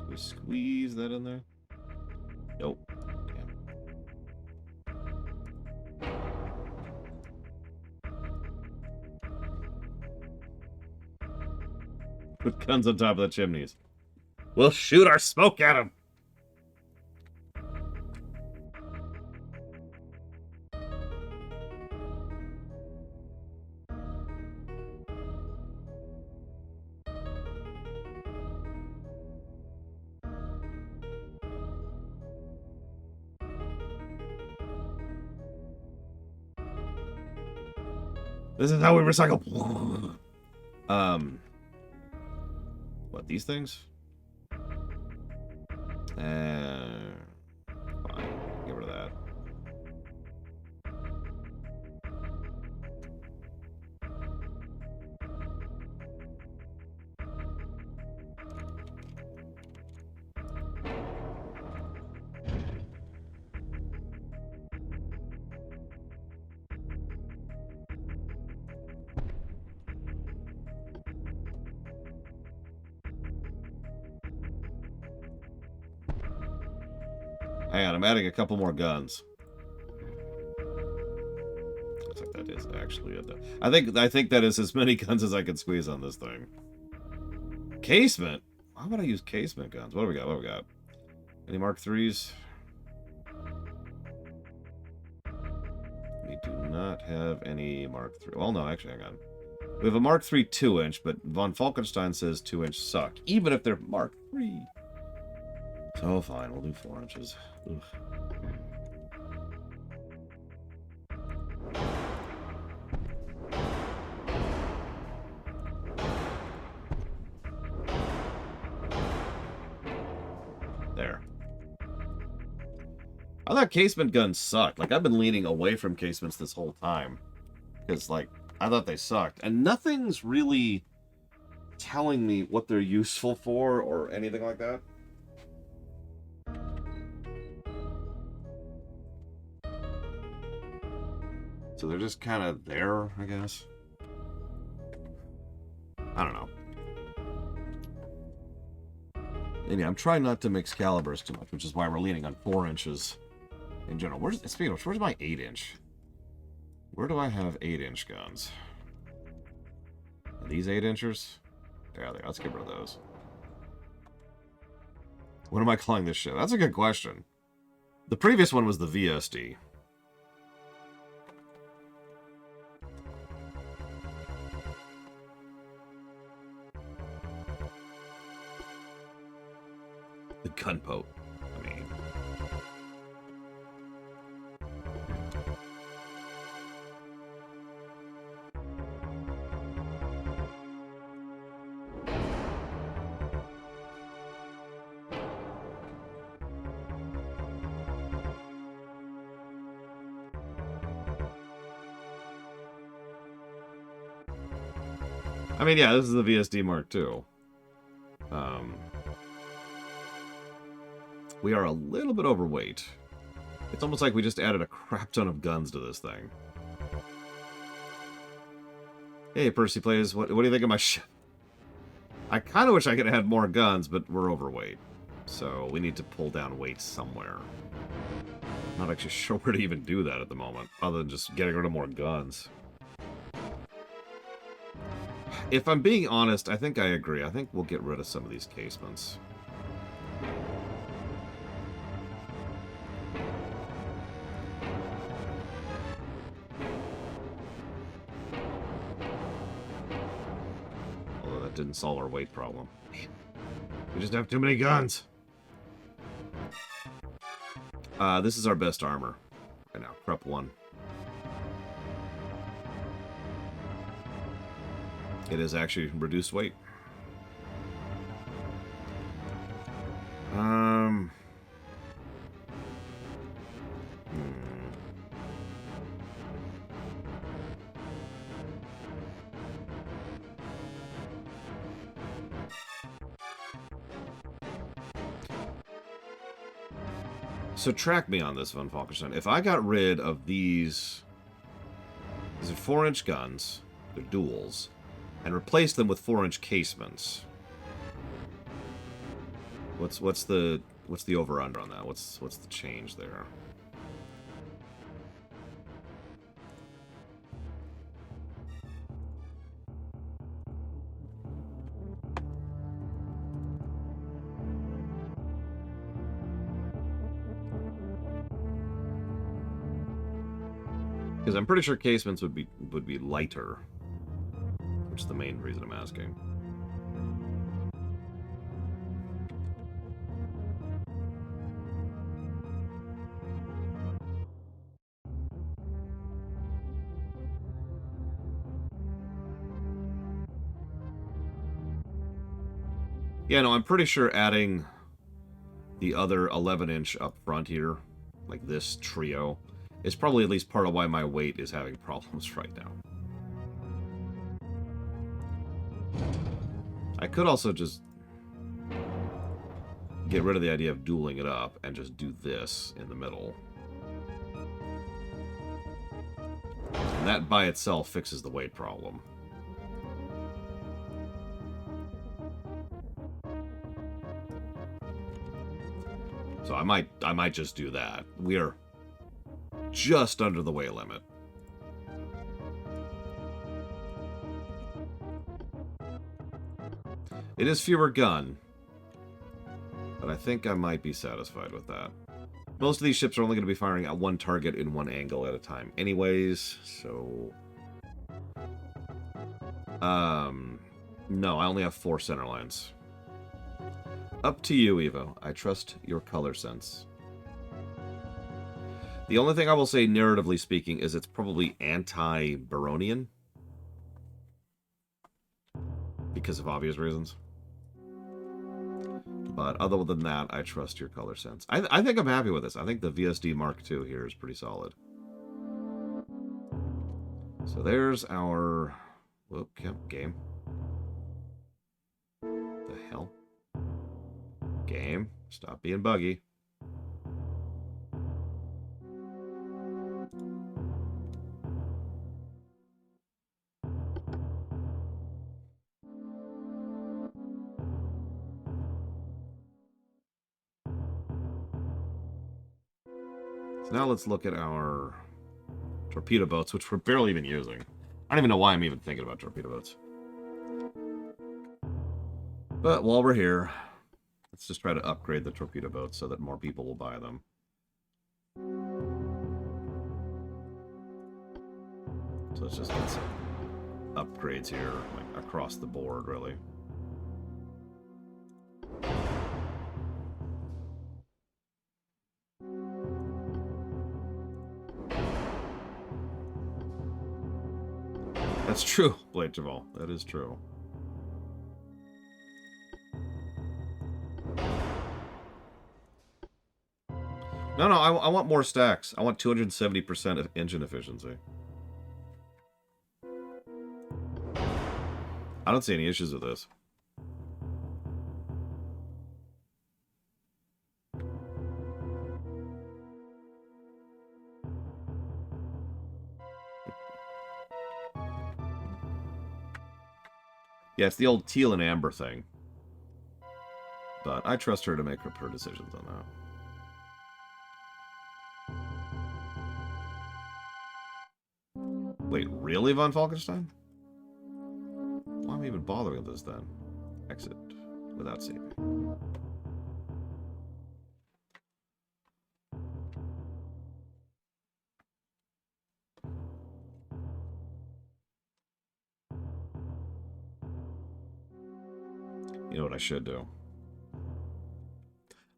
We squeeze that in there? Nope. Damn. Put guns on top of the chimneys. We'll shoot our smoke at them. This is how we recycle. What, these things? Fine. Get rid of that. Hang on, I'm adding a couple more guns. Looks like that is actually it. I think that is as many guns as I can squeeze on this thing. Casement? Why would I use casement guns? What do we got? What do we got? Any Mark IIIs? We do not have any Mark III. Well, no, actually, hang on. We have a Mark III 2-inch, but von Falkenstein says 2-inch suck, even if they're Mark III. So fine, we'll do 4 inches. Ugh. There. I thought casement guns sucked. Like, I've been leaning away from casements this whole time. Because, like, I thought they sucked. And nothing's really telling me what they're useful for or anything like that. So they're just kind of there, I guess. I don't know. And yeah, I'm trying not to mix calibers too much, which is why we're leaning on 4 inches in general. Speaking of which, where's my 8-inch? Where do I have 8-inch guns? Are these 8-inchers? Yeah, let's get rid of those. What am I calling this ship? That's a good question. The previous one was the VSD. The gunboat. I mean, yeah, this is the VSD Mark II. We are a little bit overweight. It's almost like we just added a crap ton of guns to this thing. Hey, Percy Plays, what do you think of my ship? I kind of wish I could have had more guns, but we're overweight. So we need to pull down weight somewhere. Not actually sure where to even do that at the moment, other than just getting rid of more guns. If I'm being honest, I think I agree. I think we'll get rid of some of these casements. didn't solve our weight problem. We just have too many guns. This is our best armor right now. Prep 1. It is actually reduced weight. So track me on this, Von Falkenstein. If I got rid of these are 4-inch guns, they're duals, and replaced them with 4-inch casements, what's the over-under on that? What's the change there? Because I'm pretty sure casements would be lighter, which is the main reason I'm asking. Yeah, no, I'm pretty sure adding the other 11-inch up front here, like this trio, is probably at least part of why my weight is having problems right now. I could also just get rid of the idea of dueling it up and just do this in the middle. And that by itself fixes the weight problem. So I might just do that. We are just under the weight limit. It is fewer gun, but I think I might be satisfied with that. Most of these ships are only going to be firing at one target in one angle at a time anyways, so... No, I only have 4 center lines. Up to you, Evo. I trust your color sense. The only thing I will say, narratively speaking, is it's probably anti-Baronian. Because of obvious reasons. But other than that, I trust your color sense. I think I'm happy with this. I think the VSD Mark II here is pretty solid. So there's our... Whoop, game. The hell? Game. Stop being buggy. So now let's look at our torpedo boats, which we're barely even using. I don't even know why I'm even thinking about torpedo boats. But while we're here, let's just try to upgrade the torpedo boats so that more people will buy them. So let's just get some upgrades here, like across the board, really. That's true, Blade Javal. That is true. No, I want more stacks. I want 270% of engine efficiency. I don't see any issues with this. Yeah, it's the old teal and amber thing. But I trust her to make her decisions on that. Wait, really, Von Falkenstein? Why am I even bothering with this then? Exit without saving. You know what I should do?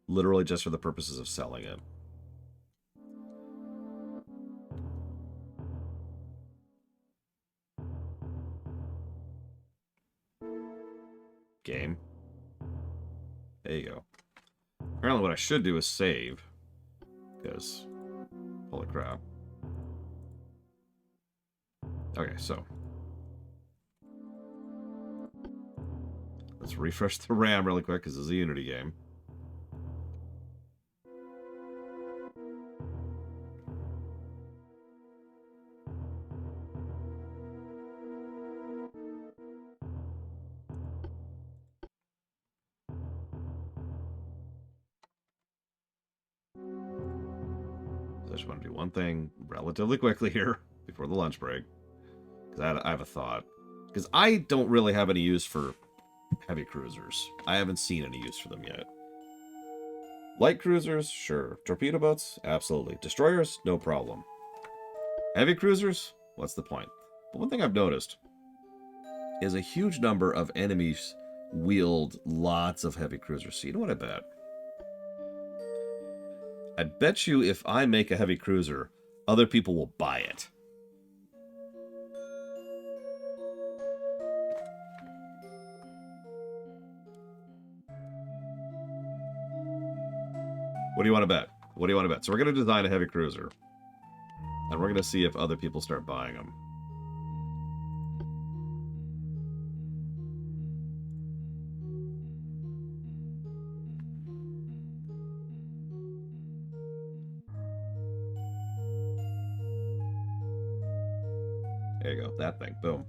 Literally just for the purposes of selling it. Game. There you go. Apparently what I should do is save. Because, holy crap. Okay, so. Let's refresh the RAM really quick, because this is a Unity game. I just want to do one thing relatively quickly here before the lunch break. Because I have a thought. Because I don't really have any use for heavy cruisers. I haven't seen any use for them yet. Light cruisers, sure. Torpedo boats, absolutely. Destroyers, no problem. Heavy cruisers, what's the point? But one thing I've noticed is a huge number of enemies wield lots of heavy cruisers. So you know what I bet? I bet you if I make a heavy cruiser, other people will buy it. What do you want to bet? What do you want to bet? So we're going to design a heavy cruiser. And we're going to see if other people start buying them. There you go. That thing. Boom.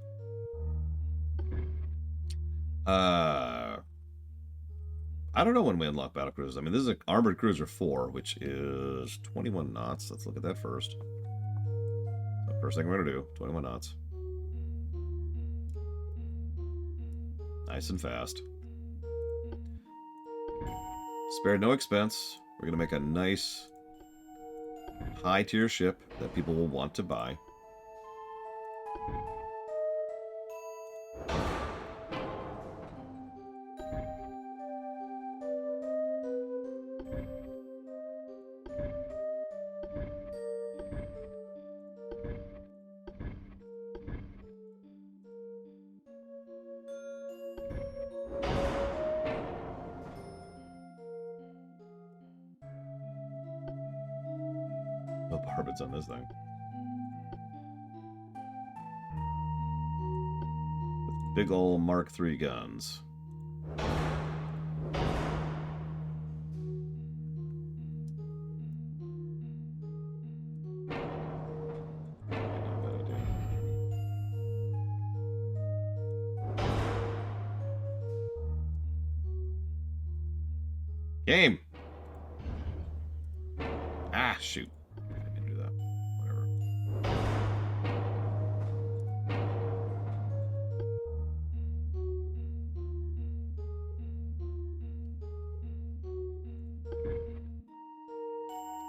I don't know when we unlock battle cruisers. I mean, this is an Armored Cruiser 4, which is 21 knots. Let's look at that first. The first thing we're going to do, 21 knots. Nice and fast. Spared no expense. We're going to make a nice high-tier ship that people will want to buy. No barbets on this thing. With big ol' Mark III guns. Game! Ah, shoot. I can do that. Whatever.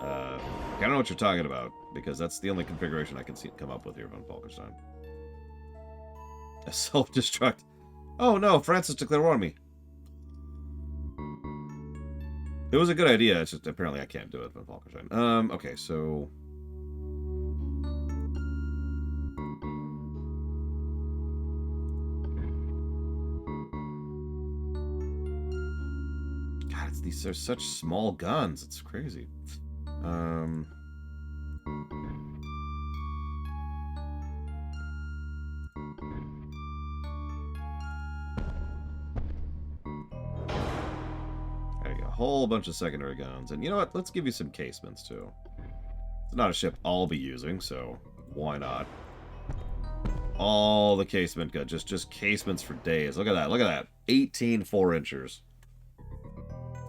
I don't know what you're talking about, because that's the only configuration I can see come up with here von Falkenstein. A self-destruct. Oh no, Francis declared war on me. It was a good idea, it's just apparently I can't do it von Falkenstein. Okay, so... God, these are such small guns, it's crazy. Whole bunch of secondary guns. And you know what? Let's give you some casements, too. It's not a ship I'll be using, so why not? All the casement good. Just casements for days. Look at that. Look at that. 18 4-inchers.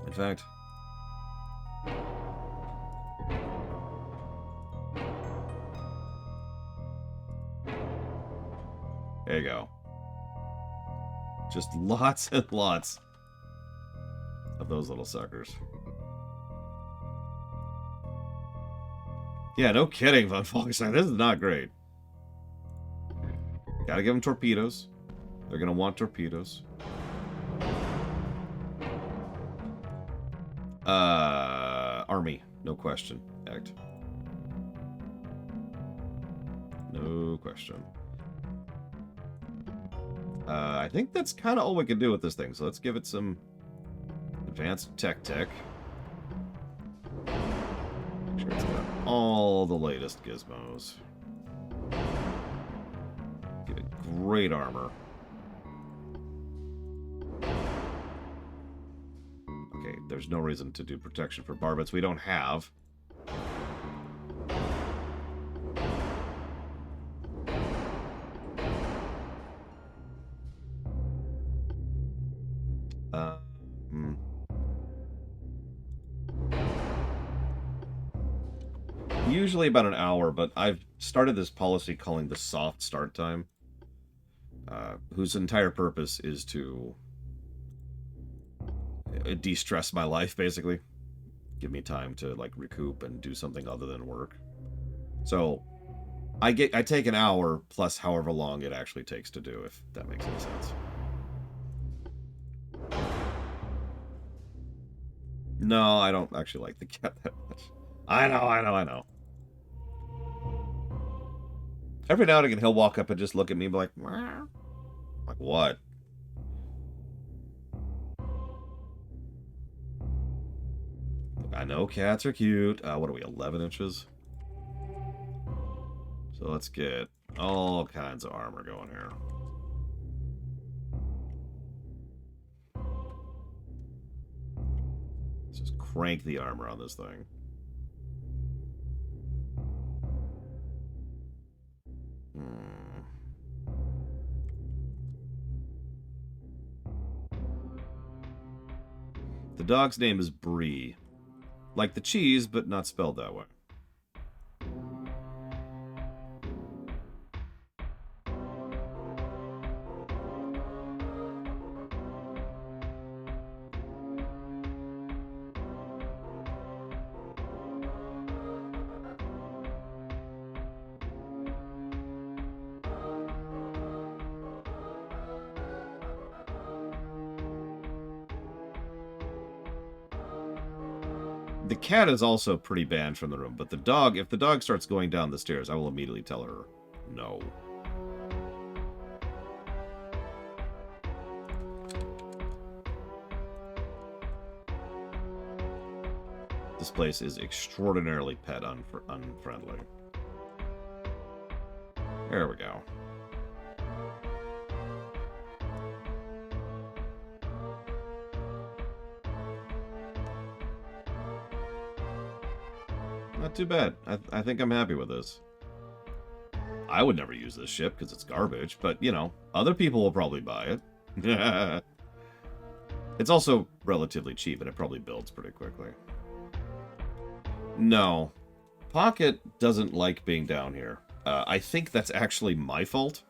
In fact... there you go. Just lots and lots of those little suckers. Yeah, no kidding, von Falkenstein. This is not great. Gotta give them torpedoes. They're gonna want torpedoes. No question. Act. No question. I think that's kind of all we can do with this thing, so let's give it some advanced tech. Make sure it's got all the latest gizmos. Give it great armor. Okay, there's no reason to do protection for barbets we don't have. Usually about an hour, but I've started this policy calling the soft start time, whose entire purpose is to de-stress my life, basically. Give me time to, like, recoup and do something other than work. So, I take an hour plus however long it actually takes to do, if that makes any sense. No, I don't actually like the cat that much. I know. Every now and again, he'll walk up and just look at me and be like, "Meow." Like, what? I know cats are cute. What are we, 11 inches? So let's get all kinds of armor going here. Let's just crank the armor on this thing. The dog's name is Brie. Like the cheese, but not spelled that way. The cat is also pretty banned from the room, but the dog, if the dog starts going down the stairs, I will immediately tell her no. This place is extraordinarily pet unfriendly. There we go. Not too bad. I think I'm happy with this. I would never use this ship because it's garbage, but, you know, other people will probably buy it. It's also relatively cheap, and it probably builds pretty quickly. No. Pocket doesn't like being down here. I think that's actually my fault,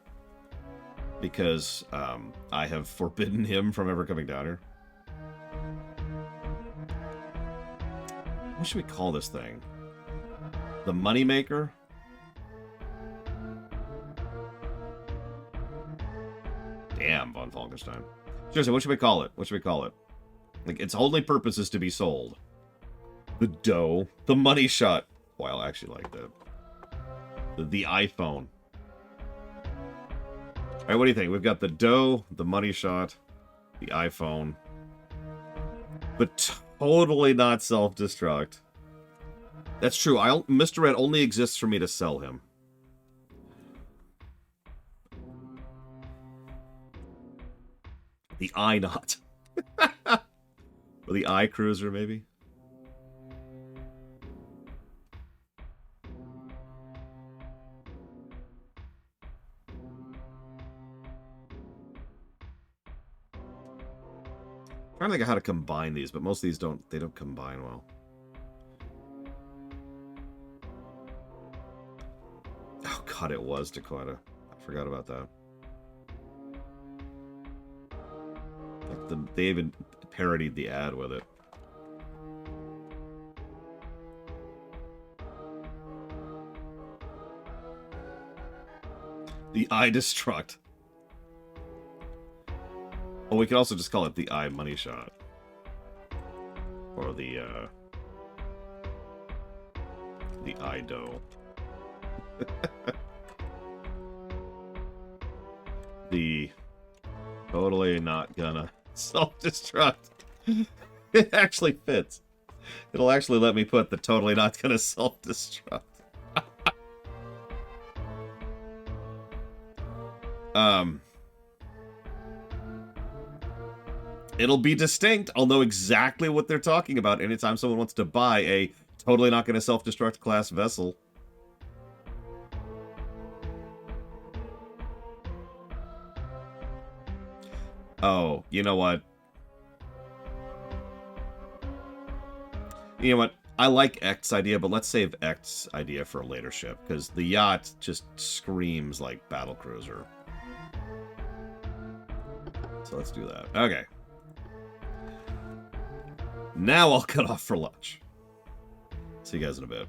because I have forbidden him from ever coming down here. What should we call this thing? The Moneymaker? Damn, von Falkenstein. Seriously, what should we call it? What should we call it? Like, its only purpose is to be sold. The dough. The money shot. Well, I actually like that. The iPhone. Alright, what do you think? We've got the dough, the money shot, the iPhone. But totally not self-destruct. That's true. Mr. Red only exists for me to sell him. The I-Knot. Or the I-Cruiser, maybe? I'm trying to think of how to combine these, but most of these don't combine well. Oh god, it was Dakota. I forgot about that. Like they even parodied the ad with it. The I Destruct. Oh, we could also just call it the I Money Shot. Or the, The Ido. The totally not gonna self-destruct. It actually fits. It'll actually let me put the totally not gonna self-destruct. It'll be distinct. I'll know exactly what they're talking about anytime someone wants to buy a totally not gonna self-destruct class vessel. Oh, you know what? You know what? I like X's idea, but let's save X's idea for a later ship, because the yacht just screams like battlecruiser. So let's do that. Okay. Now I'll cut off for lunch. See you guys in a bit.